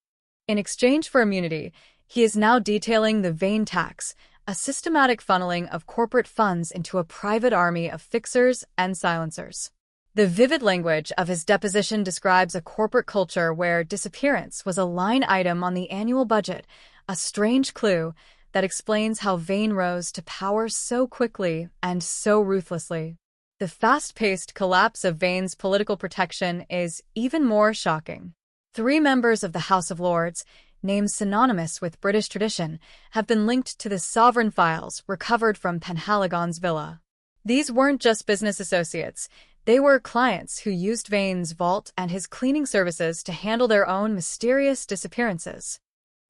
In exchange for immunity, he is now detailing the Vane tax, a systematic funneling of corporate funds into a private army of fixers and silencers. The vivid language of his deposition describes a corporate culture where disappearance was a line item on the annual budget, a strange clue that explains how Vane rose to power so quickly and so ruthlessly. The fast-paced collapse of Vane's political protection is even more shocking. 3 members of the House of Lords, names synonymous with British tradition, have been linked to the sovereign files recovered from Penhaligon's villa. These weren't just business associates. They were clients who used Vane's vault and his cleaning services to handle their own mysterious disappearances.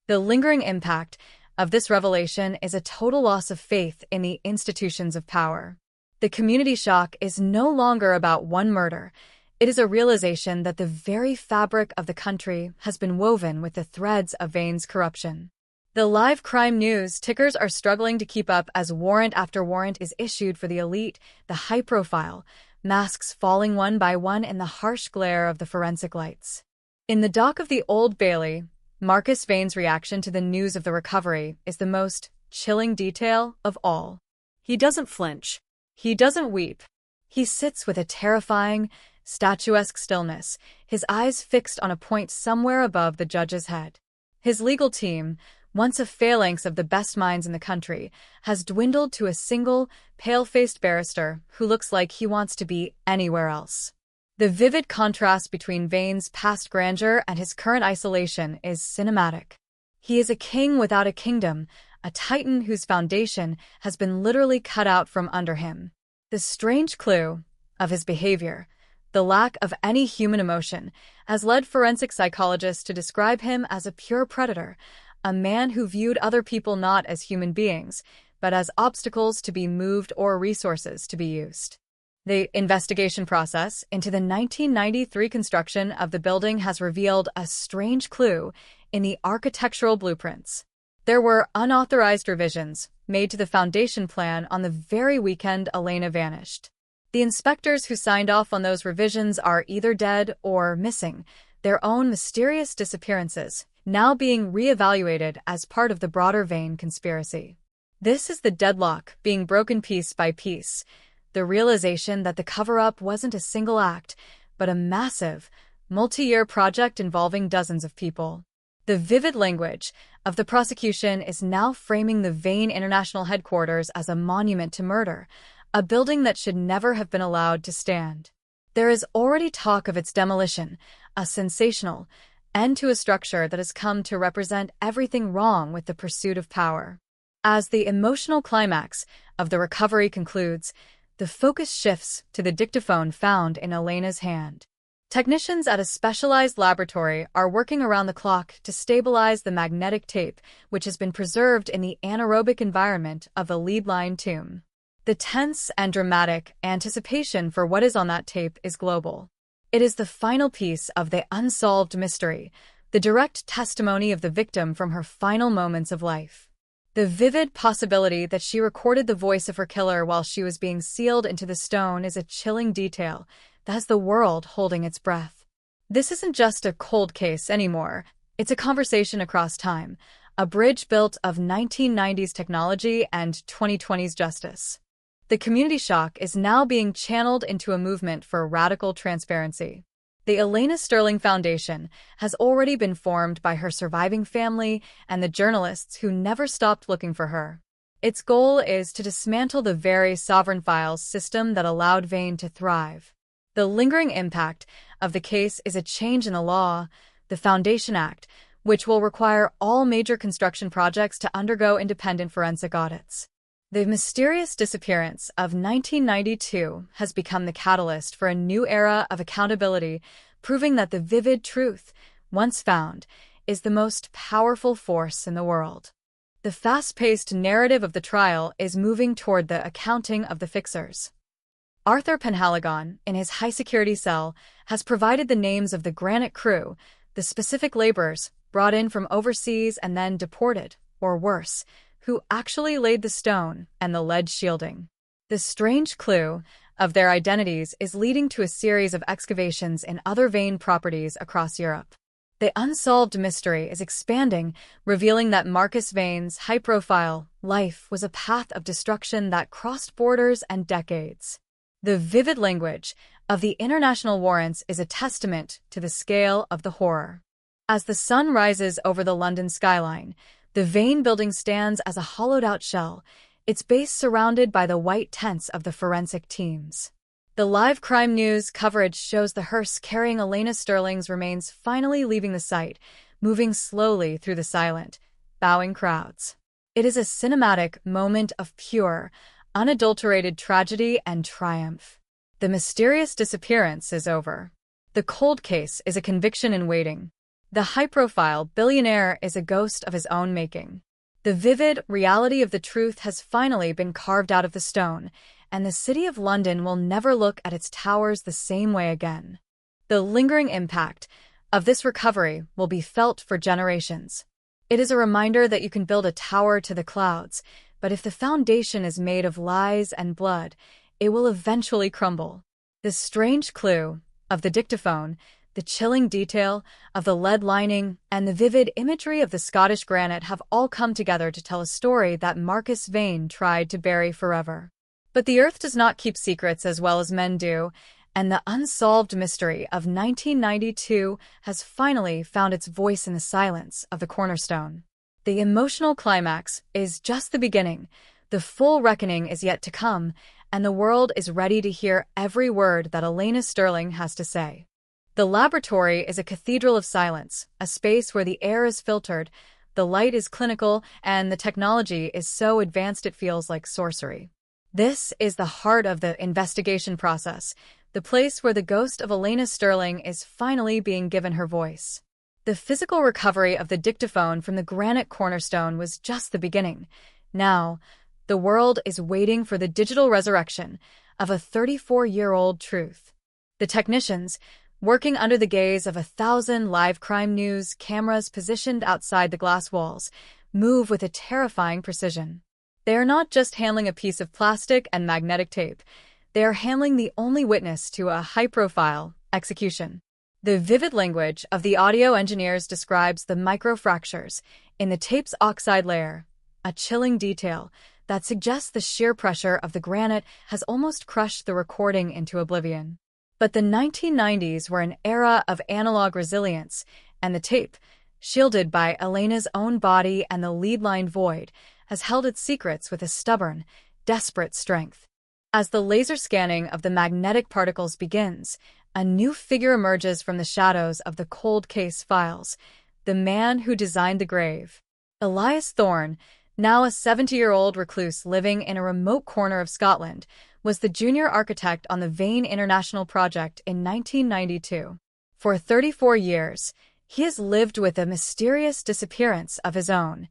The lingering impact of this revelation is a total loss of faith in the institutions of power. The community shock is no longer about one murder. It is a realization that the very fabric of the country has been woven with the threads of Vane's corruption. The live crime news tickers are struggling to keep up as warrant after warrant is issued for the elite, the high-profile, masks falling one by one in the harsh glare of the forensic lights. In the dock of the Old Bailey, Marcus Vane's reaction to the news of the recovery is the most chilling detail of all. He doesn't flinch. He doesn't weep. He sits with a terrifying, statuesque stillness, his eyes fixed on a point somewhere above the judge's head. His legal team, once a phalanx of the best minds in the country, has dwindled to a single, pale-faced barrister who looks like he wants to be anywhere else. The vivid contrast between Vane's past grandeur and his current isolation is cinematic. He is a king without a kingdom, a a titan whose foundation has been literally cut out from under him. The strange clue of his behavior, the lack of any human emotion, has led forensic psychologists to describe him as a pure predator, a man who viewed other people not as human beings, but as obstacles to be moved or resources to be used. The investigation process into the 1993 construction of the building has revealed a strange clue in the architectural blueprints. There were unauthorized revisions made to the foundation plan on the very weekend Elena vanished. The inspectors who signed off on those revisions are either dead or missing, their own mysterious disappearances now being reevaluated as part of the broader Vane conspiracy. This is the deadlock being broken piece by piece, the realization that the cover-up wasn't a single act, but a massive, multi-year project involving dozens of people. The vivid language of the prosecution is now framing the Vane International Headquarters as a monument to murder, a building that should never have been allowed to stand. There is already talk of its demolition, a sensational end to a structure that has come to represent everything wrong with the pursuit of power. As the emotional climax of the recovery concludes, the focus shifts to the dictaphone found in Elena's hand. Technicians at a specialized laboratory are working around the clock to stabilize the magnetic tape, which has been preserved in the anaerobic environment of the lead-lined tomb. The tense and dramatic anticipation for what is on that tape is global. It is the final piece of the unsolved mystery, the direct testimony of the victim from her final moments of life. The vivid possibility that she recorded the voice of her killer while she was being sealed into the stone is a chilling detail that has the world holding its breath. This isn't just a cold case anymore. It's a conversation across time, a bridge built of 1990s technology and 2020's justice. The community shock is now being channeled into a movement for radical transparency. The Elena Sterling Foundation has already been formed by her surviving family and the journalists who never stopped looking for her. Its goal is to dismantle the very sovereign files system that allowed Vane to thrive. The lingering impact of the case is a change in the law, the Foundation Act, which will require all major construction projects to undergo independent forensic audits. The mysterious disappearance of 1992 has become the catalyst for a new era of accountability, proving that the vivid truth, once found, is the most powerful force in the world. The fast-paced narrative of the trial is moving toward the accounting of the fixers. Arthur Penhaligon, in his high-security cell, has provided the names of the granite crew, the specific laborers brought in from overseas and then deported, or worse, who actually laid the stone and the lead shielding. The strange clue of their identities is leading to a series of excavations in other Vane properties across Europe. The unsolved mystery is expanding, revealing that Marcus Vane's high-profile life was a path of destruction that crossed borders and decades. The vivid language of the international warrants is a testament to the scale of the horror. As the sun rises over the London skyline, the Vane building stands as a hollowed-out shell, its base surrounded by the white tents of the forensic teams. The live crime news coverage shows the hearse carrying Elena Sterling's remains finally leaving the site, moving slowly through the silent, bowing crowds. It is a cinematic moment of pure, unadulterated tragedy and triumph. The mysterious disappearance is over. The cold case is a conviction in waiting. The high-profile billionaire is a ghost of his own making. The vivid reality of the truth has finally been carved out of the stone, and the City of London will never look at its towers the same way again. The lingering impact of this recovery will be felt for generations. It is a reminder that you can build a tower to the clouds, but if the foundation is made of lies and blood, it will eventually crumble. The strange clue of the dictaphone, the chilling detail of the lead lining, and the vivid imagery of the Scottish granite have all come together to tell a story that Marcus Vane tried to bury forever. But the earth does not keep secrets as well as men do, and the unsolved mystery of 1992 has finally found its voice in the silence of the cornerstone. The emotional climax is just the beginning. The full reckoning is yet to come, and the world is ready to hear every word that Elena Sterling has to say. The laboratory is a cathedral of silence, a space where the air is filtered, The light is clinical, and the technology is so advanced it feels like sorcery. This is the heart of the investigation process, the place where the ghost of Elena Sterling is finally being given her voice. The physical recovery of the dictaphone from the granite cornerstone was just the beginning. Now, the world is waiting for the digital resurrection of a 34-year-old truth. The technicians, working under the gaze of 1,000 live crime news cameras positioned outside the glass walls, move with a terrifying precision. They are not just handling a piece of plastic and magnetic tape. They are handling the only witness to a high-profile execution. The vivid language of the audio engineers describes the microfractures in the tape's oxide layer, a chilling detail that suggests the sheer pressure of the granite has almost crushed the recording into oblivion. But the 1990s were an era of analog resilience, and the tape, shielded by Elena's own body and the lead-line void, has held its secrets with a stubborn, desperate strength. As the laser scanning of the magnetic particles begins, a new figure emerges from the shadows of the cold case files, the man who designed the grave. Elias Thorne, now a 70-year-old recluse living in a remote corner of Scotland, was the junior architect on the Vane International project in 1992. For 34 years, he has lived with a mysterious disappearance of his own,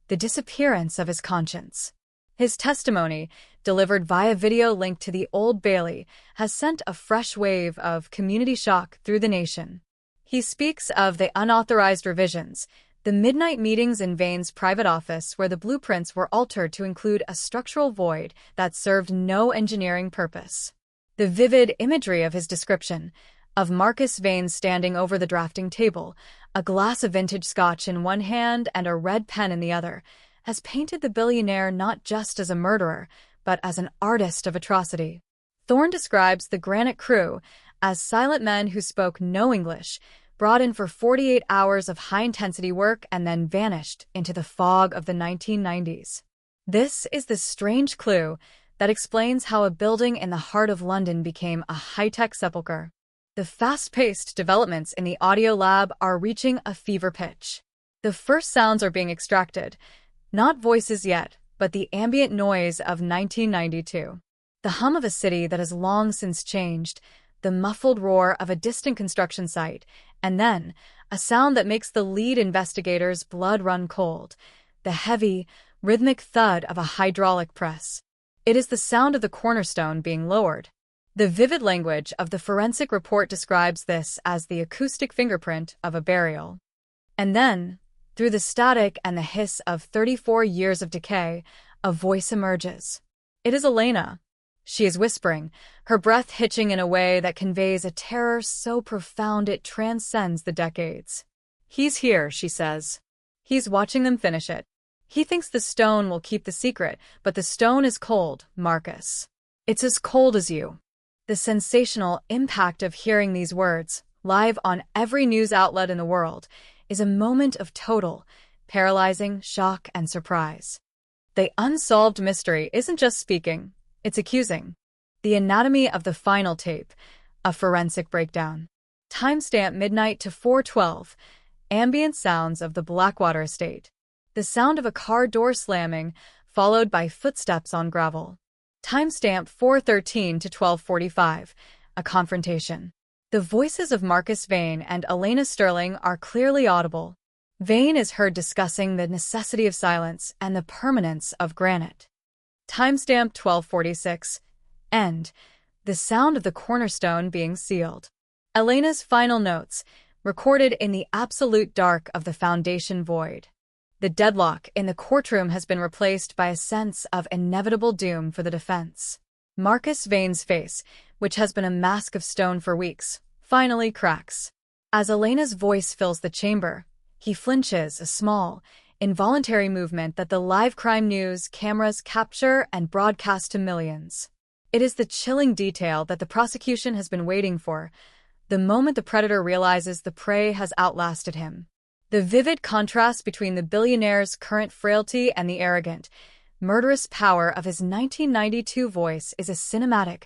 the disappearance of his conscience. His testimony, delivered via video linked to the Old Bailey, has sent a fresh wave of community shock through the nation. He speaks of the unauthorized revisions, the midnight meetings in Vane's private office where the blueprints were altered to include a structural void that served no engineering purpose. The vivid imagery of his description, of Marcus Vane standing over the drafting table, a glass of vintage scotch in one hand and a red pen in the other, has painted the billionaire not just as a murderer, but as an artist of atrocity. Thorne describes the Granite crew as silent men who spoke no English, brought in for 48 hours of high-intensity work and then vanished into the fog of the 1990s. This is the strange clue that explains how a building in the heart of London became a high-tech sepulchre. The fast-paced developments in the audio lab are reaching a fever pitch. The first sounds are being extracted, not voices yet, but the ambient noise of 1992. The hum of a city that has long since changed, the muffled roar of a distant construction site, and then a sound that makes the lead investigator's blood run cold, the heavy, rhythmic thud of a hydraulic press. It is the sound of the cornerstone being lowered. The vivid language of the forensic report describes this as the acoustic fingerprint of a burial. And then, through the static and the hiss of 34 years of decay, a voice emerges. It is Elena. She is whispering, her breath hitching in a way that conveys a terror so profound it transcends the decades. "He's here," she says. He's watching them finish it. He thinks the stone will keep the secret, but the stone is cold, Marcus. It's as cold as you. The sensational impact of hearing these words, live on every news outlet in the world, is a moment of total, paralyzing shock and surprise. The unsolved mystery isn't just speaking, it's accusing. The anatomy of the final tape, a forensic breakdown. Timestamp midnight to 4:12, ambient sounds of the Blackwater estate. The sound of a car door slamming, followed by footsteps on gravel. Timestamp 4:13 to 12:45, a confrontation. The voices of Marcus Vane and Elena Sterling are clearly audible. Vane is heard discussing the necessity of silence and the permanence of granite. Timestamp 12:46, end. The sound of the cornerstone being sealed. Elena's final notes, recorded in the absolute dark of the foundation void. The deadlock in the courtroom has been replaced by a sense of inevitable doom for the defense. Marcus Vane's face, which has been a mask of stone for weeks, finally cracks. As Elena's voice fills the chamber, he flinches, a small, involuntary movement that the live crime news cameras capture and broadcast to millions. It is the chilling detail that the prosecution has been waiting for, the moment the predator realizes the prey has outlasted him. The vivid contrast between the billionaire's current frailty and the arrogant, murderous power of his 1992 voice is a cinematic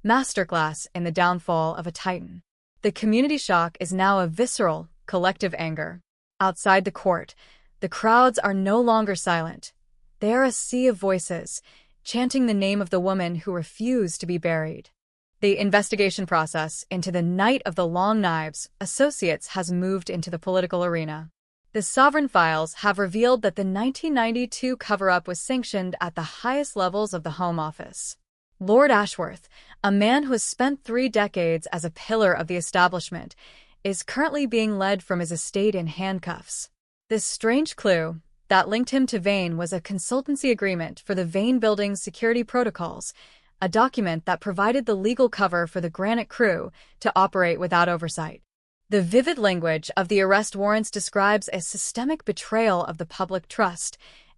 masterclass in the downfall of a titan. The community shock is now a visceral, collective anger. Outside the court, The crowds are no longer silent. They are a sea of voices, chanting the name of the woman who refused to be buried. The investigation process into the Night of the Long Knives Associates has moved into the political arena. The Sovereign Files have revealed that the 1992 cover-up was sanctioned at the highest levels of the Home Office. Lord Ashworth, a man who has spent 3 decades as a pillar of the establishment, is currently being led from his estate in handcuffs. This strange clue that linked him to Vane was a consultancy agreement for the Vane Building's security protocols, a document that provided the legal cover for the Granite crew to operate without oversight. The vivid language of the arrest warrants describes a systemic betrayal of the public trust,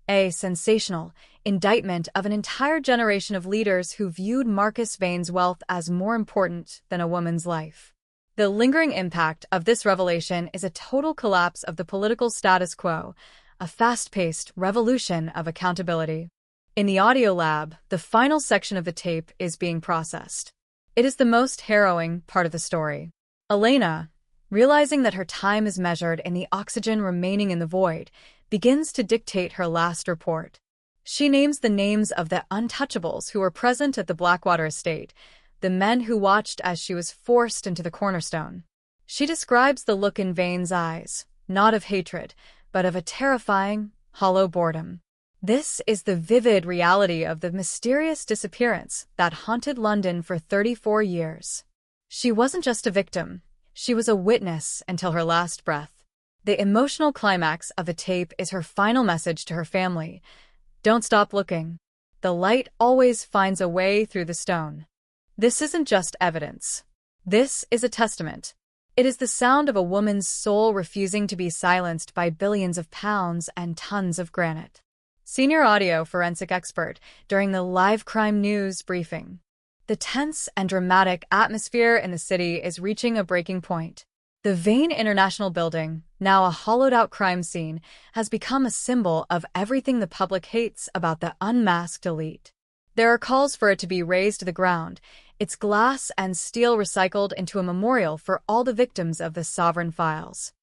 a sensational indictment of an entire generation of leaders who viewed Marcus Vane's wealth as more important than a woman's life. The lingering impact of this revelation is a total collapse of the political status quo, a fast-paced revolution of accountability. In the audio lab, the final section of the tape is being processed. It is the most harrowing part of the story. Elena, realizing that her time is measured in the oxygen remaining in the void, begins to dictate her last report. She names the names of the untouchables who were present at the Blackwater estate, the men who watched as she was forced into the cornerstone. She describes the look in Vane's eyes, not of hatred, but of a terrifying, hollow boredom. This is the vivid reality of the mysterious disappearance that haunted London for 34 years. She wasn't just a victim, she was a witness until her last breath. The emotional climax of the tape is her final message to her family. Don't stop looking. The light always finds a way through the stone. This isn't just evidence. This is a testament. It is the sound of a woman's soul refusing to be silenced by billions of pounds and tons of granite. Senior audio forensic expert during the live crime news briefing. The tense and dramatic atmosphere in the city is reaching a breaking point. The Vane International Building, now a hollowed-out crime scene, has become a symbol of everything the public hates about the unmasked elite. There are calls for it to be razed to the ground, its glass and steel recycled into a memorial for all the victims of the Sovereign Files.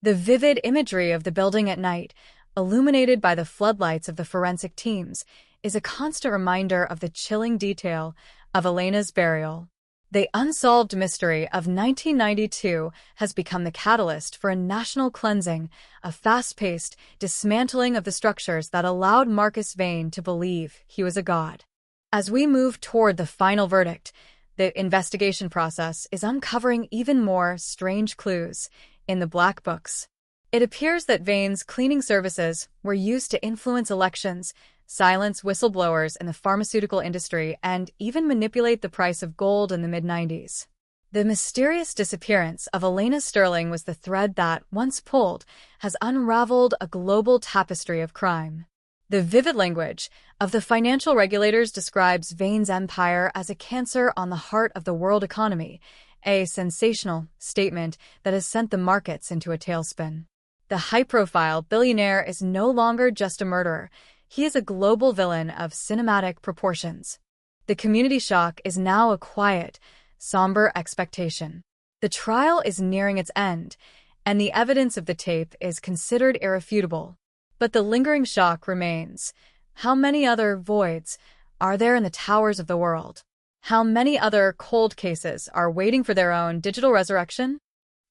The vivid imagery of the building at night, illuminated by the floodlights of the forensic teams, is a constant reminder of the chilling detail of Elena's burial. The unsolved mystery of 1992 has become the catalyst for a national cleansing, a fast-paced dismantling of the structures that allowed Marcus Vane to believe he was a god. As we move toward the final verdict, the investigation process is uncovering even more strange clues in the black books. It appears that Vane's cleaning services were used to influence elections, silence whistleblowers in the pharmaceutical industry, and even manipulate the price of gold in the mid-90s. The mysterious disappearance of Elena Sterling was the thread that, once pulled, has unraveled a global tapestry of crime. The vivid language of the financial regulators describes Vane's empire as a cancer on the heart of the world economy, a sensational statement that has sent the markets into a tailspin. The high-profile billionaire is no longer just a murderer. He is a global villain of cinematic proportions. The community shock is now a quiet, somber expectation. The trial is nearing its end, and the evidence of the tape is considered irrefutable. But the lingering shock remains. How many other voids are there in the towers of the world? How many other cold cases are waiting for their own digital resurrection?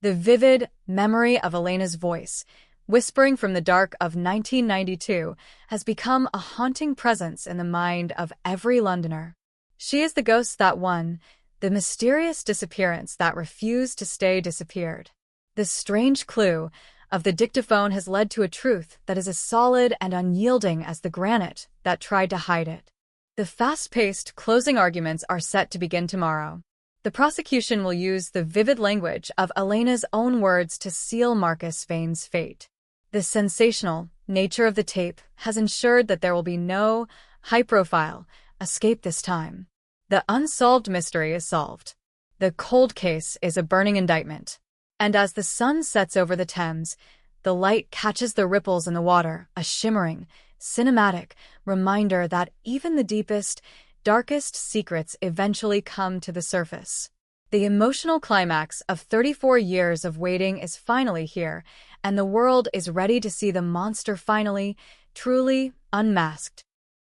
The vivid memory of Elena's voice, whispering from the dark of 1992, has become a haunting presence in the mind of every Londoner. She is the ghost that won, the mysterious disappearance that refused to stay disappeared. The strange clue of the dictaphone has led to a truth that is as solid and unyielding as the granite that tried to hide it. The fast-paced closing arguments are set to begin tomorrow. The prosecution will use the vivid language of Elena's own words to seal Marcus Vane's fate. The sensational nature of the tape has ensured that there will be no high-profile escape this time. The unsolved mystery is solved. The cold case is a burning indictment. And as the sun sets over the Thames, the light catches the ripples in the water, a shimmering, cinematic reminder that even the deepest, darkest secrets eventually come to the surface. The emotional climax of 34 years of waiting is finally here, and the world is ready to see the monster finally, truly unmasked.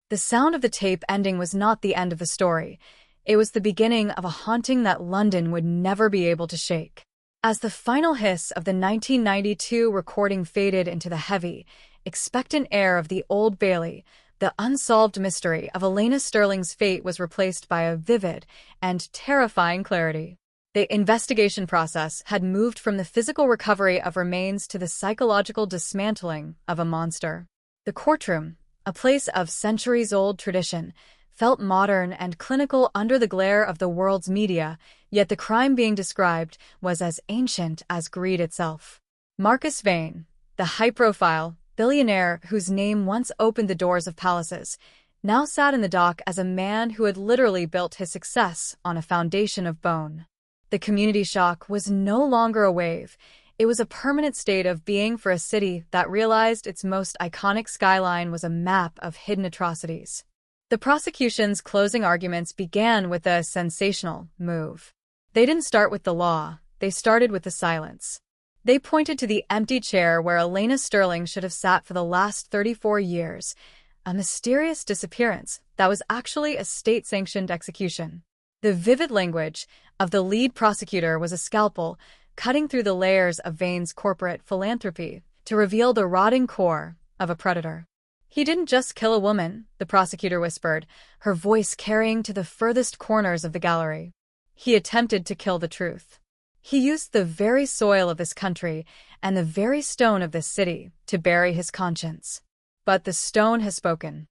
The sound of the tape ending was not the end of the story. It was the beginning of a haunting that London would never be able to shake. As the final hiss of the 1992 recording faded into the heavy, expectant air of the Old Bailey, the unsolved mystery of Elena Sterling's fate was replaced by a vivid and terrifying clarity. The investigation process had moved from the physical recovery of remains to the psychological dismantling of a monster. The courtroom, a place of centuries-old tradition, felt modern and clinical under the glare of the world's media, yet the crime being described was as ancient as greed itself. Marcus Vane, the high-profile billionaire whose name once opened the doors of palaces, now sat in the dock as a man who had literally built his success on a foundation of bone. The community shock was no longer a wave. It was a permanent state of being for a city that realized its most iconic skyline was a map of hidden atrocities. The prosecution's closing arguments began with a sensational move. They didn't start with the law, they started with the silence. They pointed to the empty chair where Elena Sterling should have sat for the last 34 years, a mysterious disappearance that was actually a state-sanctioned execution. The vivid language of the lead prosecutor was a scalpel cutting through the layers of Vane's corporate philanthropy to reveal the rotting core of a predator. He didn't just kill a woman, the prosecutor whispered, her voice carrying to the furthest corners of the gallery. He attempted to kill the truth. He used the very soil of this country and the very stone of this city to bury his conscience. But the stone has spoken.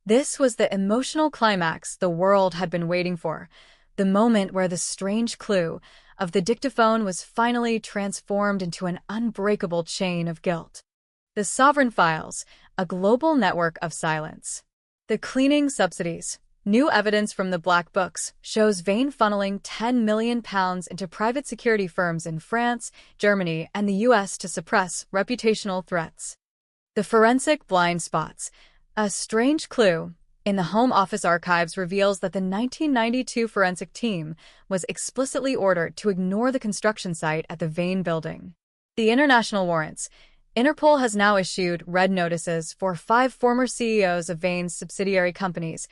This was the emotional climax the world had been waiting for, the moment where the strange clue of the dictaphone was finally transformed into an unbreakable chain of guilt. The Sovereign Files, a global network of silence. The cleaning subsidies. New evidence from the Black Books shows Vane funneling £10 million into private security firms in France, Germany, and the US to suppress reputational threats. The forensic blind spots. A strange clue in the Home Office archives reveals that the 1992 forensic team was explicitly ordered to ignore the construction site at the Vane building. The international warrants. Interpol has now issued red notices for 5 former CEOs of Vane's subsidiary companies,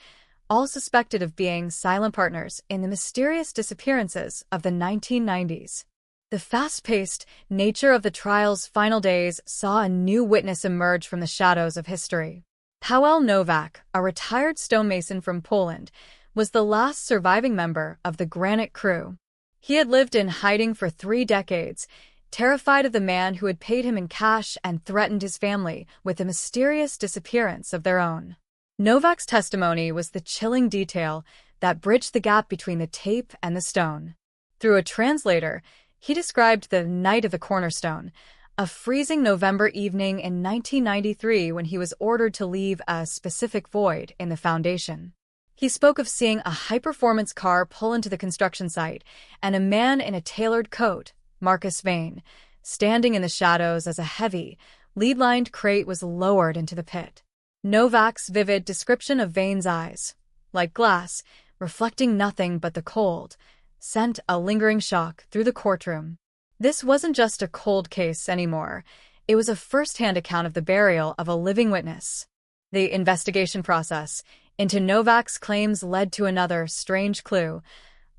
all suspected of being silent partners in the mysterious disappearances of the 1990s. The fast-paced nature of the trial's final days saw a new witness emerge from the shadows of history. Paweł Nowak, a retired stonemason from Poland, was the last surviving member of the Granite crew. He had lived in hiding for 3 decades, terrified of the man who had paid him in cash and threatened his family with the mysterious disappearance of their own. Novak's testimony was the chilling detail that bridged the gap between the tape and the stone. Through a translator, he described the night of the cornerstone, a freezing November evening in 1993 when he was ordered to leave a specific void in the foundation. He spoke of seeing a high-performance car pull into the construction site and a man in a tailored coat, Marcus Vane, standing in the shadows as a heavy, lead-lined crate was lowered into the pit. Novak's vivid description of Vane's eyes, like glass, reflecting nothing but the cold, sent a lingering shock through the courtroom. This wasn't just a cold case anymore. It was a first-hand account of the burial of a living witness. The investigation process into Novak's claims led to another strange clue,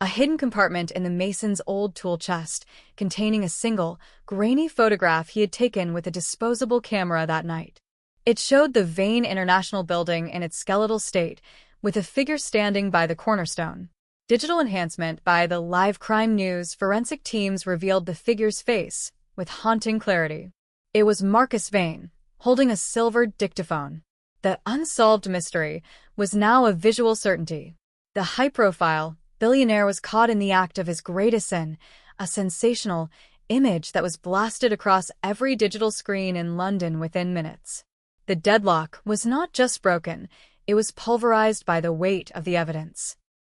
a hidden compartment in the mason's old tool chest containing a single, grainy photograph he had taken with a disposable camera that night. It showed the Vane International building in its skeletal state, with a figure standing by the cornerstone. Digital enhancement by the Live Crime News forensic teams revealed the figure's face with haunting clarity. It was Marcus Vane, holding a silvered dictaphone. The unsolved mystery was now a visual certainty. The high-profile billionaire was caught in the act of his greatest sin, a sensational image that was blasted across every digital screen in London within minutes. The deadlock was not just broken, it was pulverized by the weight of the evidence.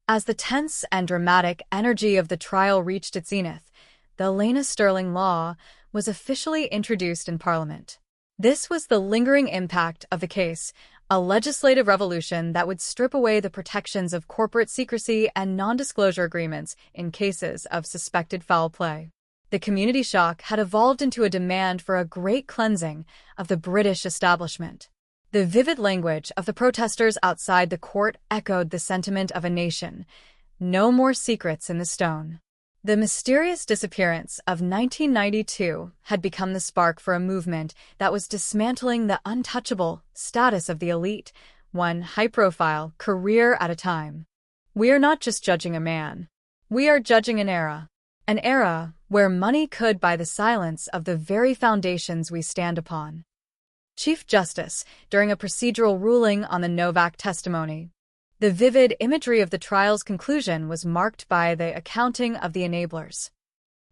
As the tense and dramatic energy of the trial reached its zenith, the Elena Sterling law was officially introduced in Parliament. This was the lingering impact of the case, a legislative revolution that would strip away the protections of corporate secrecy and non-disclosure agreements in cases of suspected foul play. The community shock had evolved into a demand for a great cleansing of the British establishment. The vivid language of the protesters outside the court echoed the sentiment of a nation. No more secrets in the stone. The mysterious disappearance of 1992 had become the spark for a movement that was dismantling the untouchable status of the elite, one high-profile career at a time. We are not just judging a man. We are judging an era where money could buy the silence of the very foundations we stand upon. Chief Justice, during a procedural ruling on the Novak testimony. The vivid imagery of the trial's conclusion was marked by the accounting of the enablers.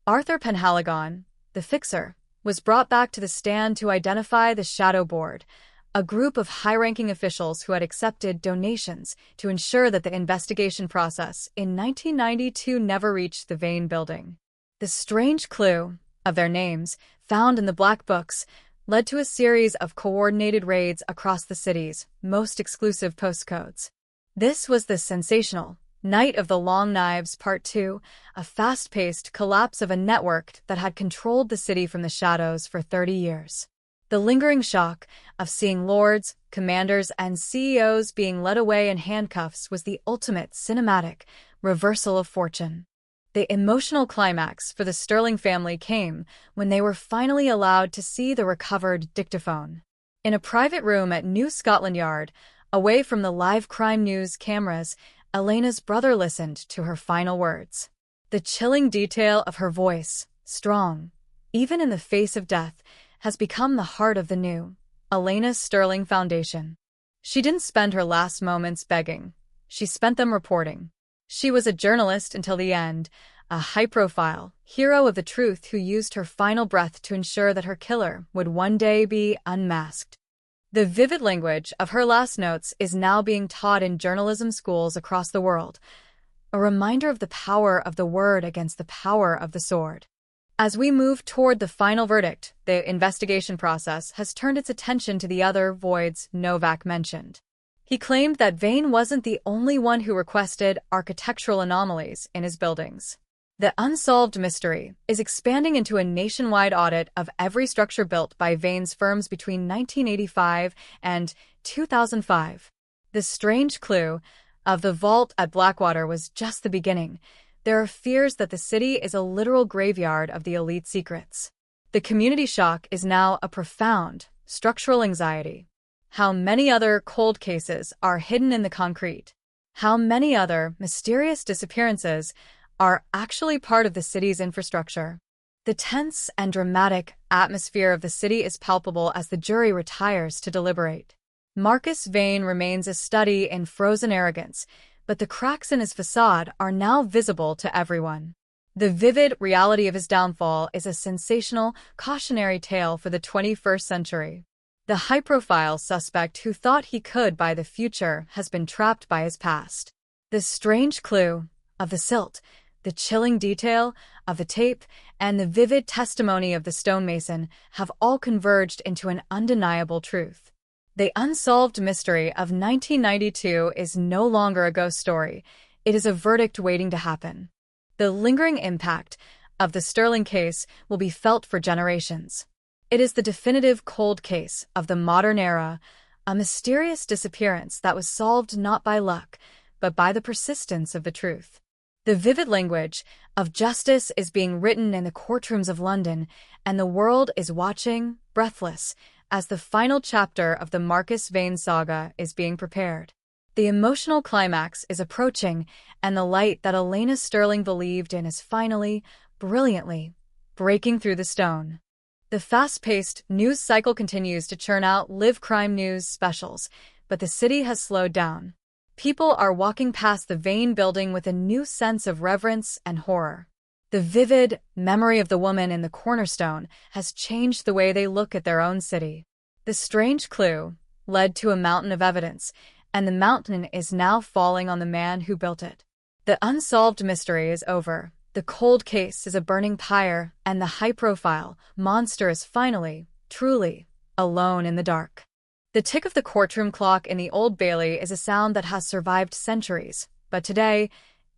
Arthur Penhaligon, the fixer, was brought back to the stand to identify the Shadow Board, a group of high-ranking officials who had accepted donations to ensure that the investigation process in 1992 never reached the Vane building. The strange clue of their names, found in the black books, led to a series of coordinated raids across the city's most exclusive postcodes. This was the sensational Night of the Long Knives Part 2, a fast-paced collapse of a network that had controlled the city from the shadows for 30 years. The lingering shock of seeing lords, commanders, and CEOs being led away in handcuffs was the ultimate cinematic reversal of fortune. The emotional climax for the Sterling family came when they were finally allowed to see the recovered dictaphone. In a private room at New Scotland Yard, away from the live crime news cameras, Elena's brother listened to her final words. The chilling detail of her voice, strong, even in the face of death, has become the heart of the new Elena Sterling Foundation. She didn't spend her last moments begging. She spent them reporting. She was a journalist until the end, a high-profile hero of the truth who used her final breath to ensure that her killer would one day be unmasked. The vivid language of her last notes is now being taught in journalism schools across the world, a reminder of the power of the word against the power of the sword. As we move toward the final verdict, the investigation process has turned its attention to the other voids Novak mentioned. He claimed that Vane wasn't the only one who requested architectural anomalies in his buildings. The unsolved mystery is expanding into a nationwide audit of every structure built by Vane's firms between 1985 and 2005. The strange clue of the vault at Blackwater was just the beginning. There are fears that the city is a literal graveyard of the elite secrets. The community shock is now a profound structural anxiety. How many other cold cases are hidden in the concrete? How many other mysterious disappearances are actually part of the city's infrastructure? The tense and dramatic atmosphere of the city is palpable as the jury retires to deliberate. Marcus Vane remains a study in frozen arrogance, but the cracks in his facade are now visible to everyone. The vivid reality of his downfall is a sensational, cautionary tale for the 21st century. The high-profile suspect who thought he could buy the future has been trapped by his past. The strange clue of the silt, the chilling detail of the tape, and the vivid testimony of the stonemason have all converged into an undeniable truth. The unsolved mystery of 1992 is no longer a ghost story. It is a verdict waiting to happen. The lingering impact of the Sterling case will be felt for generations. It is the definitive cold case of the modern era, a mysterious disappearance that was solved not by luck, but by the persistence of the truth. The vivid language of justice is being written in the courtrooms of London, and the world is watching, breathless, as the final chapter of the Marcus Vane saga is being prepared. The emotional climax is approaching, and the light that Elena Sterling believed in is finally, brilliantly, breaking through the stone. The fast-paced news cycle continues to churn out live crime news specials, but the city has slowed down. People are walking past the Vane building with a new sense of reverence and horror. The vivid memory of the woman in the cornerstone has changed the way they look at their own city. The strange clue led to a mountain of evidence, and the mountain is now falling on the man who built it. The unsolved mystery is over. The cold case is a burning pyre, and the high-profile monster is finally, truly, alone in the dark. The tick of the courtroom clock in the Old Bailey is a sound that has survived centuries, but today,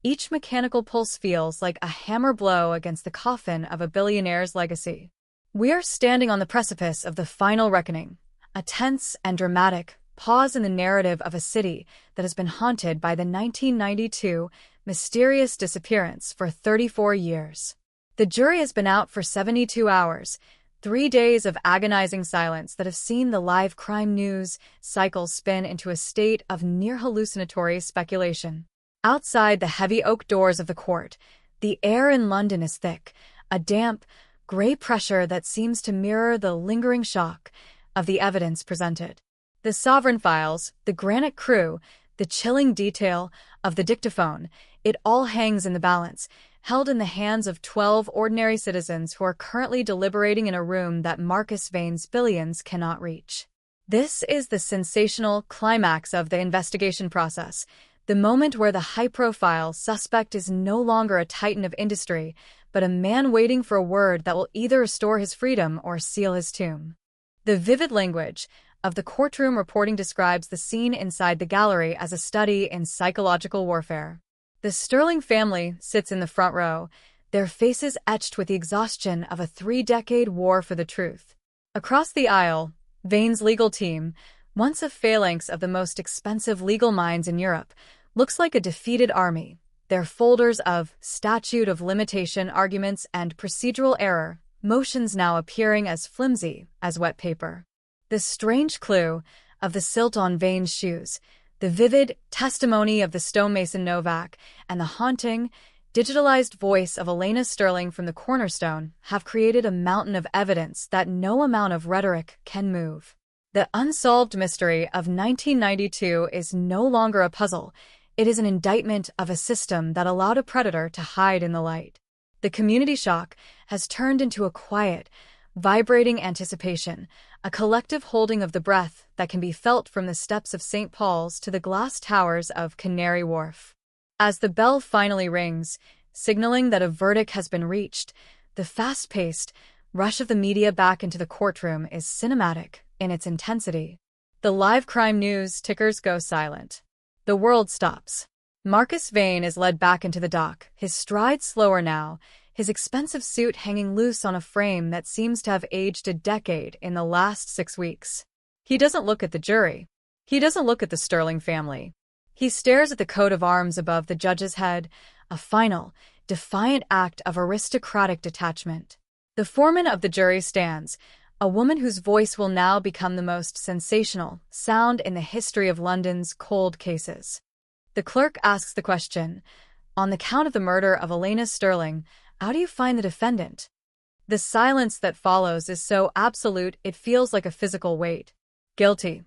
Each mechanical pulse feels like a hammer blow against the coffin of a billionaire's legacy. We are standing on the precipice of the final reckoning, a tense and dramatic pause in the narrative of a city that has been haunted by the 1992 mysterious disappearance for 34 years. The jury has been out for 72 hours, 3 days of agonizing silence that have seen the live crime news cycle spin into a state of near-hallucinatory speculation. Outside the heavy oak doors of the court, the air in London is thick, a damp, gray pressure that seems to mirror the lingering shock of the evidence presented. The sovereign files, the granite crew, the chilling detail of the dictaphone, it all hangs in the balance, held in the hands of 12 ordinary citizens who are currently deliberating in a room that Marcus Vane's billions cannot reach. This is the sensational climax of the investigation process, the moment where the high-profile suspect is no longer a titan of industry, but a man waiting for a word that will either restore his freedom or seal his tomb. The vivid language of the courtroom reporting describes the scene inside the gallery as a study in psychological warfare. The Sterling family sits in the front row, their faces etched with the exhaustion of a 3-decade war for the truth. Across the aisle, Vane's legal team, once a phalanx of the most expensive legal minds in Europe, looks like a defeated army, their folders of statute of limitation arguments and procedural error motions now appearing as flimsy as wet paper. The strange clue of the silt on Vane's shoes, the vivid testimony of the stonemason Novak, and the haunting, digitalized voice of Elena Sterling from the cornerstone have created a mountain of evidence that no amount of rhetoric can move. The unsolved mystery of 1992 is no longer a puzzle. It is an indictment of a system that allowed a predator to hide in the light. The community shock has turned into a quiet, vibrating anticipation, a collective holding of the breath that can be felt from the steps of St. Paul's to the glass towers of Canary Wharf. As the bell finally rings, signaling that a verdict has been reached, the fast-paced rush of the media back into the courtroom is cinematic in its intensity. The live crime news tickers go silent. The world stops. Marcus Vane is led back into the dock, his stride slower now, his expensive suit hanging loose on a frame that seems to have aged a decade in the last 6 weeks. He doesn't look at the jury. He doesn't look at the Sterling family. He stares at the coat of arms above the judge's head, a final, defiant act of aristocratic detachment. The foreman of the jury stands, a woman whose voice will now become the most sensational sound in the history of London's cold cases. The clerk asks the question, on the count of the murder of Elena Sterling, how do you find the defendant? The silence that follows is so absolute it feels like a physical weight. Guilty.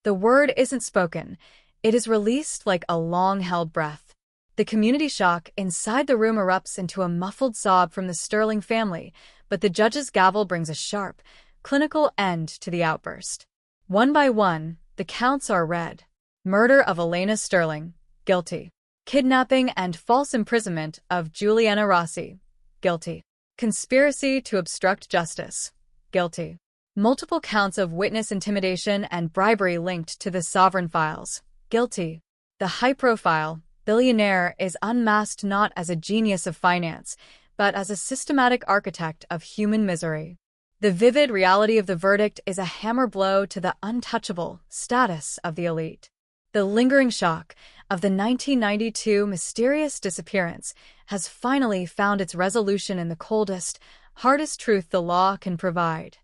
The word isn't spoken. It is released like a long-held breath. The community shock inside the room erupts into a muffled sob from the Sterling family, but the judge's gavel brings a sharp, clinical end to the outburst. One by one, the counts are read. Murder of Elena Sterling, guilty. Kidnapping and false imprisonment of Juliana Rossi, guilty. Conspiracy to obstruct justice, guilty. Multiple counts of witness intimidation and bribery linked to the sovereign files, guilty. The high-profile billionaire is unmasked not as a genius of finance, but as a systematic architect of human misery. The vivid reality of the verdict is a hammer blow to the untouchable status of the elite. The lingering shock of the 1992 mysterious disappearance has finally found its resolution in the coldest, hardest truth the law can provide.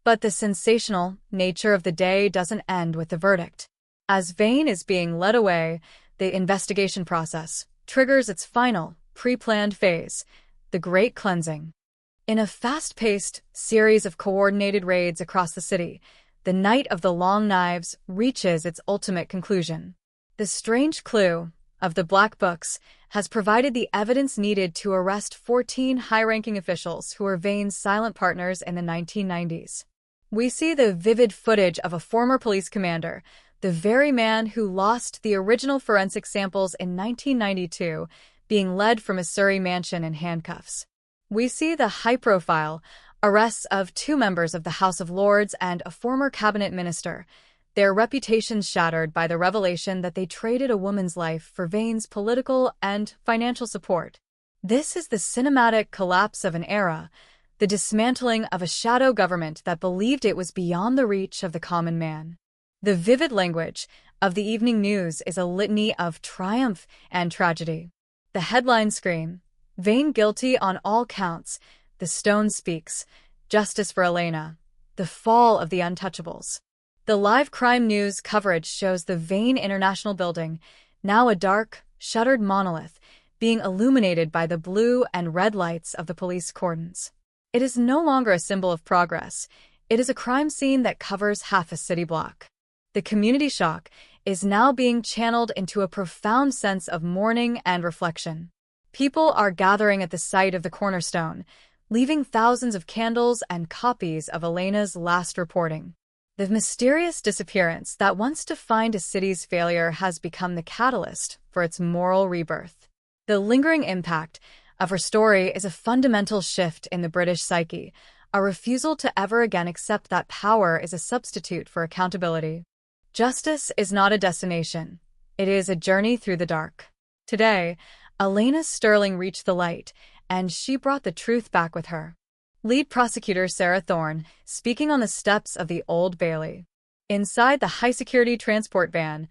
But the sensational nature of the day doesn't end with the verdict. As Vane is being led away, the investigation process triggers its final, pre-planned phase, the Great Cleansing. In a fast-paced series of coordinated raids across the city, the Night of the Long Knives reaches its ultimate conclusion. The strange clue of the Black Books has provided the evidence needed to arrest 14 high-ranking officials who were Vane's silent partners in the 1990s. We see the vivid footage of a former police commander, the very man who lost the original forensic samples in 1992, being led from a Surrey mansion in handcuffs. We see the high-profile arrests of 2 members of the House of Lords and a former cabinet minister, their reputations shattered by the revelation that they traded a woman's life for Vane's political and financial support. This is the cinematic collapse of an era, the dismantling of a shadow government that believed it was beyond the reach of the common man. The vivid language of the evening news is a litany of triumph and tragedy. The headlines scream, "Vane guilty on all counts," "The Stone speaks," "Justice for Elena," "The fall of the untouchables." The live crime news coverage shows the Vane International Building, now a dark, shuttered monolith, being illuminated by the blue and red lights of the police cordons. It is no longer a symbol of progress. It is a crime scene that covers half a city block. The community shock is now being channeled into a profound sense of mourning and reflection. People are gathering at the site of the cornerstone, leaving thousands of candles and copies of Elena's last reporting. The mysterious disappearance that once defined a city's failure has become the catalyst for its moral rebirth. The lingering impact of her story is a fundamental shift in the British psyche, a refusal to ever again accept that power is a substitute for accountability. Justice is not a destination. It is a journey through the dark. Today, Elena Sterling reached the light, and she brought the truth back with her. Lead prosecutor Sarah Thorne, speaking on the steps of the Old Bailey. Inside the high-security transport van,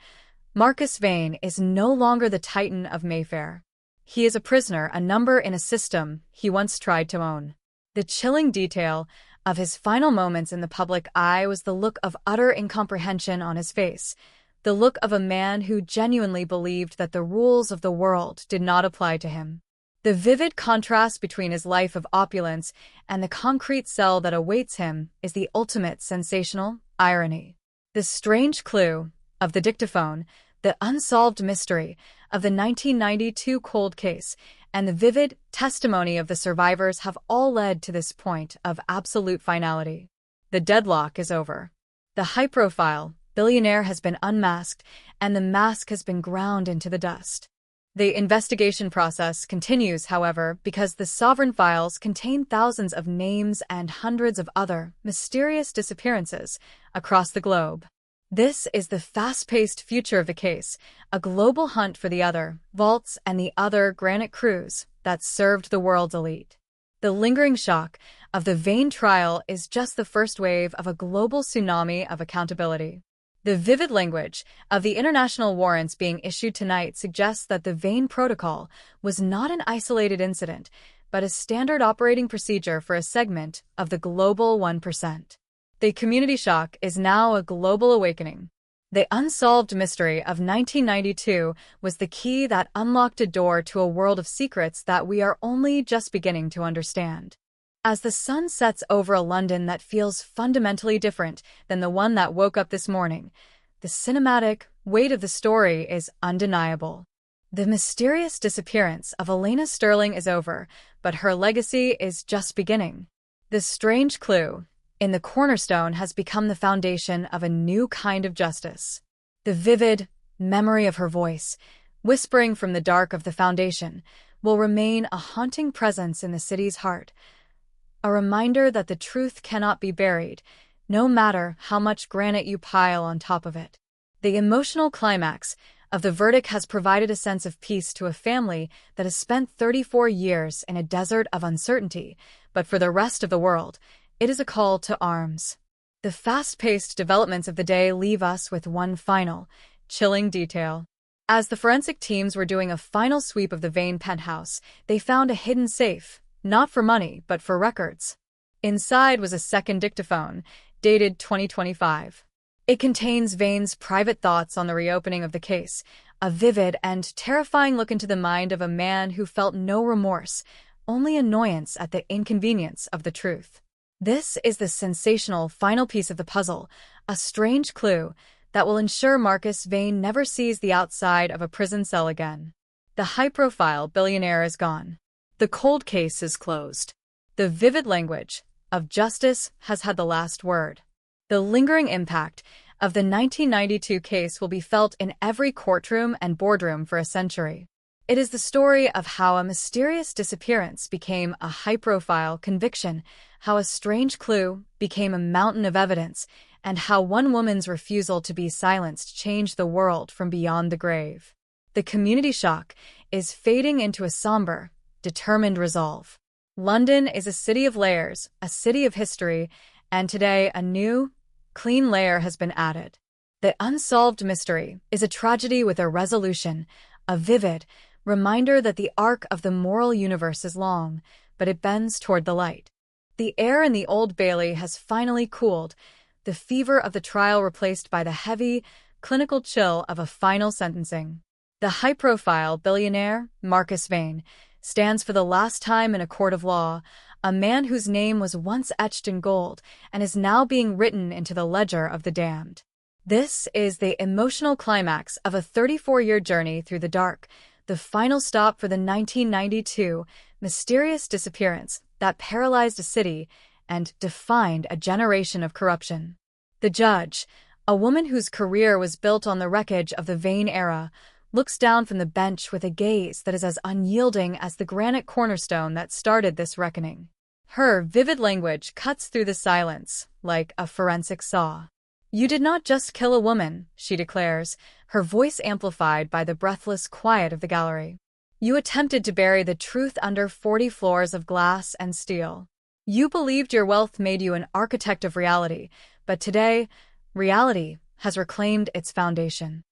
Marcus Vane is no longer the titan of Mayfair. He is a prisoner, a number in a system he once tried to own. The chilling detail of his final moments in the public eye was the look of utter incomprehension on his face, the look of a man who genuinely believed that the rules of the world did not apply to him. The vivid contrast between his life of opulence and the concrete cell that awaits him is the ultimate sensational irony. The strange clue of the dictaphone, the unsolved mystery of the 1992 cold case, and the vivid testimony of the survivors have all led to this point of absolute finality. The deadlock is over. The high-profile billionaire has been unmasked, and the mask has been ground into the dust. The investigation process continues, however, because the sovereign files contain thousands of names and hundreds of other mysterious disappearances across the globe. This is the fast-paced future of the case, a global hunt for the other vaults and the other granite crews that served the world's elite. The lingering shock of the Vane trial is just the first wave of a global tsunami of accountability. The vivid language of the international warrants being issued tonight suggests that the Vane Protocol was not an isolated incident, but a standard operating procedure for a segment of the global 1%. The community shock is now a global awakening. The unsolved mystery of 1992 was the key that unlocked a door to a world of secrets that we are only just beginning to understand. As the sun sets over a London that feels fundamentally different than the one that woke up this morning, the cinematic weight of the story is undeniable. The mysterious disappearance of Elena Sterling is over, but her legacy is just beginning. The strange clue in the cornerstone has become the foundation of a new kind of justice. The vivid memory of her voice, whispering from the dark of the foundation, will remain a haunting presence in the city's heart, a reminder that the truth cannot be buried, no matter how much granite you pile on top of it. The emotional climax of the verdict has provided a sense of peace to a family that has spent 34 years in a desert of uncertainty, but for the rest of the world, it is a call to arms. The fast-paced developments of the day leave us with one final, chilling detail. As the forensic teams were doing a final sweep of the Vane penthouse, they found a hidden safe, not for money, but for records. Inside was a second dictaphone, dated 2025. It contains Vane's private thoughts on the reopening of the case, a vivid and terrifying look into the mind of a man who felt no remorse, only annoyance at the inconvenience of the truth. This is the sensational final piece of the puzzle, a strange clue that will ensure Marcus Vane never sees the outside of a prison cell again. The high-profile billionaire is gone. The cold case is closed. The vivid language of justice has had the last word. The lingering impact of the 1992 case will be felt in every courtroom and boardroom for a century. It is the story of how a mysterious disappearance became a high-profile conviction, how a strange clue became a mountain of evidence, and how one woman's refusal to be silenced changed the world from beyond the grave. The community shock is fading into a somber, determined resolve. London is a city of layers, a city of history, and today a new, clean layer has been added. The unsolved mystery is a tragedy with a resolution, a vivid reminder that the arc of the moral universe is long, but it bends toward the light. The air in the Old Bailey has finally cooled, the fever of the trial replaced by the heavy, clinical chill of a final sentencing. The high-profile billionaire, Marcus Vane, stands for the last time in a court of law, a man whose name was once etched in gold and is now being written into the ledger of the damned. This is the emotional climax of a 34-year journey through the dark, the final stop for the 1992 mysterious disappearance that paralyzed a city and defined a generation of corruption. The judge, a woman whose career was built on the wreckage of the Vane era, looks down from the bench with a gaze that is as unyielding as the granite cornerstone that started this reckoning. Her vivid language cuts through the silence like a forensic saw. "You did not just kill a woman," she declares, her voice amplified by the breathless quiet of the gallery. "You attempted to bury the truth under 40 floors of glass and steel. You believed your wealth made you an architect of reality, but today, reality has reclaimed its foundation."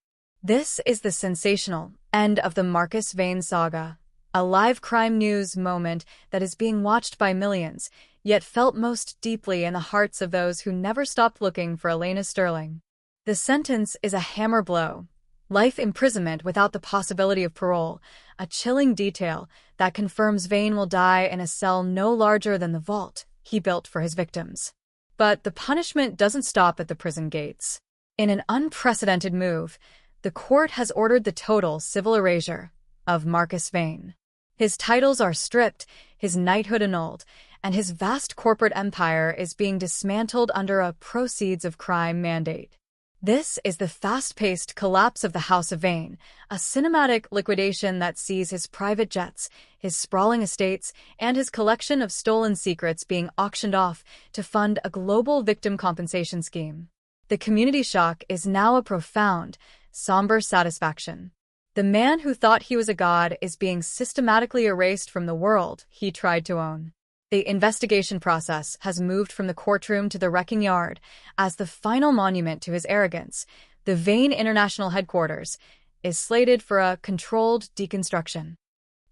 This is the sensational end of the Marcus Vane saga, a live crime news moment that is being watched by millions, yet felt most deeply in the hearts of those who never stopped looking for Elena Sterling. The sentence is a hammer blow. Life imprisonment without the possibility of parole, a chilling detail that confirms Vane will die in a cell no larger than the vault he built for his victims. But the punishment doesn't stop at the prison gates. In an unprecedented move, the court has ordered the total civil erasure of Marcus Vane. His titles are stripped, his knighthood annulled, and his vast corporate empire is being dismantled under a proceeds of crime mandate. This is the fast-paced collapse of the House of Vane, a cinematic liquidation that sees his private jets, his sprawling estates, and his collection of stolen secrets being auctioned off to fund a global victim compensation scheme. The community shock is now a profound, somber satisfaction. The man who thought he was a god is being systematically erased from the world he tried to own. The investigation process has moved from the courtroom to the wrecking yard as the final monument to his arrogance. The Vane International Headquarters is slated for a controlled deconstruction.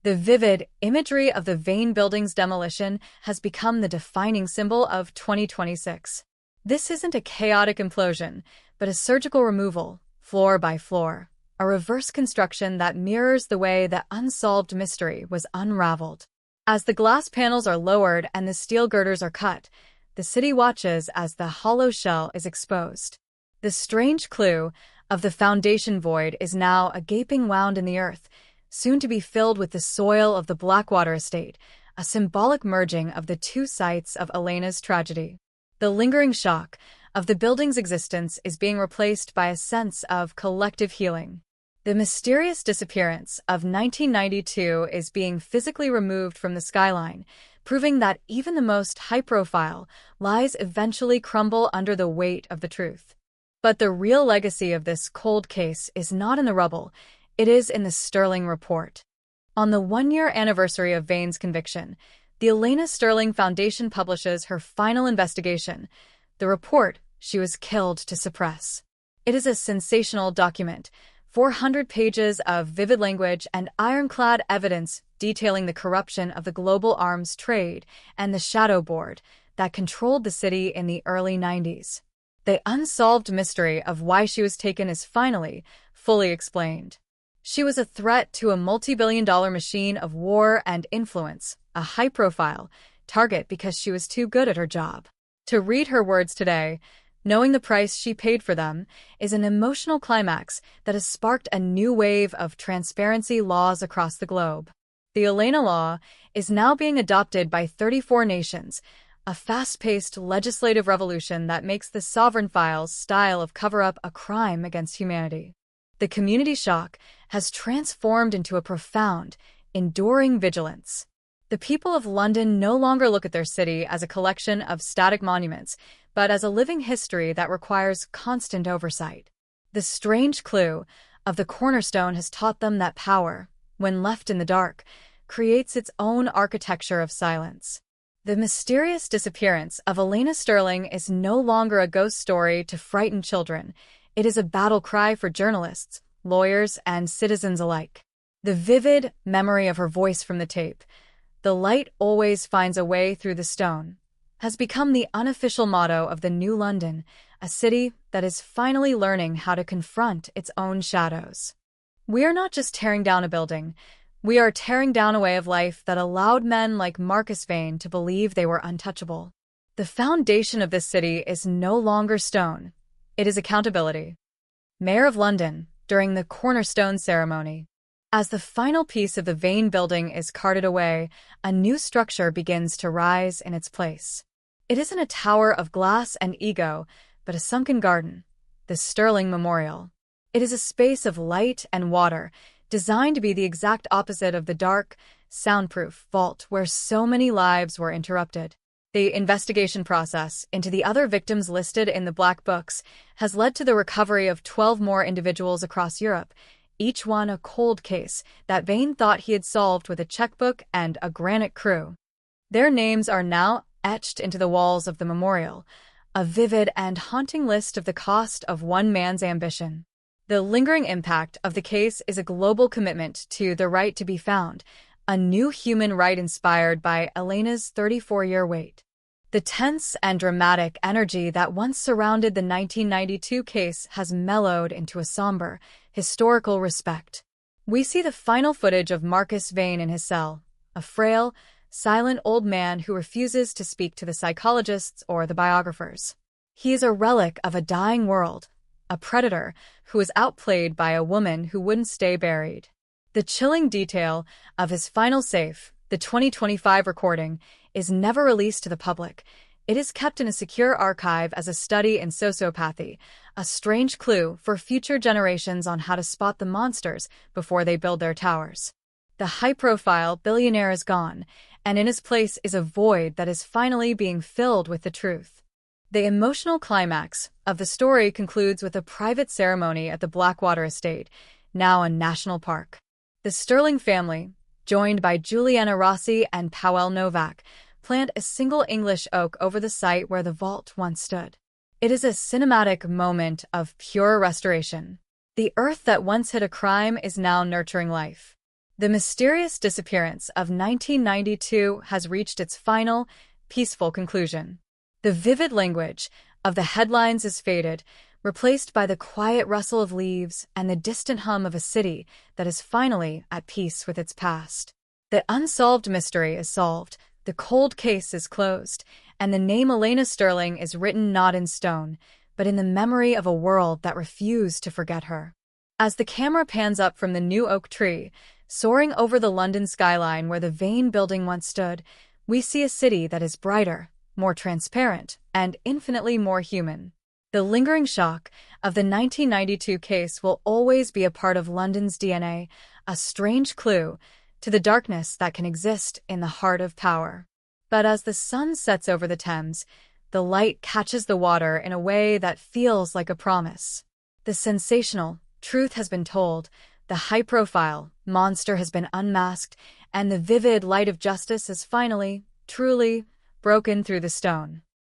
The vivid imagery of the Vane building's demolition has become the defining symbol of 2026. This isn't a chaotic implosion, but a surgical removal, floor by floor, a reverse construction that mirrors the way the unsolved mystery was unraveled. As the glass panels are lowered and the steel girders are cut, the city watches as the hollow shell is exposed. The strange clue of the foundation void is now a gaping wound in the earth, soon to be filled with the soil of the Blackwater estate, a symbolic merging of the two sites of Elena's tragedy. The lingering shock of the building's existence is being replaced by a sense of collective healing. The mysterious disappearance of 1992 is being physically removed from the skyline, proving that even the most high-profile lies eventually crumble under the weight of the truth. But the real legacy of this cold case is not in the rubble, it is in the Sterling report. On the one-year anniversary of Vane's conviction, the Elena Sterling Foundation publishes her final investigation, the report she was killed to suppress. It is a sensational document, 400 pages of vivid language and ironclad evidence detailing the corruption of the global arms trade and the shadow board that controlled the city in the early 90s. The unsolved mystery of why she was taken is finally fully explained. She was a threat to a multi-billion-dollar machine of war and influence, a high-profile target because she was too good at her job. To read her words today, knowing the price she paid for them, is an emotional climax that has sparked a new wave of transparency laws across the globe. The Elena Law is now being adopted by 34 nations, a fast-paced legislative revolution that makes the sovereign files style of cover-up a crime against humanity. The community shock has transformed into a profound, enduring vigilance. The people of London no longer look at their city as a collection of static monuments, but as a living history that requires constant oversight. The strange clue of the cornerstone has taught them that power, when left in the dark, creates its own architecture of silence. The mysterious disappearance of Elena Sterling is no longer a ghost story to frighten children. It is a battle cry for journalists, lawyers, and citizens alike. The vivid memory of her voice from the tape, "The light always finds a way through the stone," has become the unofficial motto of the New London, a city that is finally learning how to confront its own shadows. We are not just tearing down a building, we are tearing down a way of life that allowed men like Marcus Vane to believe they were untouchable. The foundation of this city is no longer stone, it is accountability. Mayor of London, during the cornerstone ceremony. As the final piece of the Vane building is carted away, a new structure begins to rise in its place. It isn't a tower of glass and ego, but a sunken garden, the Sterling Memorial. It is a space of light and water, designed to be the exact opposite of the dark, soundproof vault where so many lives were interrupted. The investigation process into the other victims listed in the Black Books has led to the recovery of 12 more individuals across Europe, each one a cold case that Vane thought he had solved with a checkbook and a granite crew. Their names are now etched into the walls of the memorial, a vivid and haunting list of the cost of one man's ambition. The lingering impact of the case is a global commitment to the right to be found, a new human right inspired by Elena's 34-year wait. The tense and dramatic energy that once surrounded the 1992 case has mellowed into a somber, historical respect. We see the final footage of Marcus Vane in his cell, a frail, silent old man who refuses to speak to the psychologists or the biographers. He is a relic of a dying world, a predator who was outplayed by a woman who wouldn't stay buried. The chilling detail of his final safe, the 2025 recording, is never released to the public. It is kept in a secure archive as a study in sociopathy, a strange clue for future generations on how to spot the monsters before they build their towers. The high-profile billionaire is gone, and in his place is a void that is finally being filled with the truth. The emotional climax of the story concludes with a private ceremony at the Blackwater Estate, now a national park. The Sterling family, joined by Juliana Rossi and Powell Novak, plant a single English oak over the site where the vault once stood. It is a cinematic moment of pure restoration. The earth that once hid a crime is now nurturing life. The mysterious disappearance of 1992 has reached its final, peaceful conclusion. The vivid language of the headlines is faded, replaced by the quiet rustle of leaves and the distant hum of a city that is finally at peace with its past. The unsolved mystery is solved, the cold case is closed, and the name Elena Sterling is written not in stone, but in the memory of a world that refused to forget her. As the camera pans up from the new oak tree, soaring over the London skyline where the Vane building once stood, we see a city that is brighter, more transparent, and infinitely more human. The lingering shock of the 1992 case will always be a part of London's DNA, a strange clue to the darkness that can exist in the heart of power. But as the sun sets over the Thames, the light catches the water in a way that feels like a promise. The sensational truth has been told, the high-profile monster has been unmasked, and the vivid light of justice has finally, truly, broken through the stone.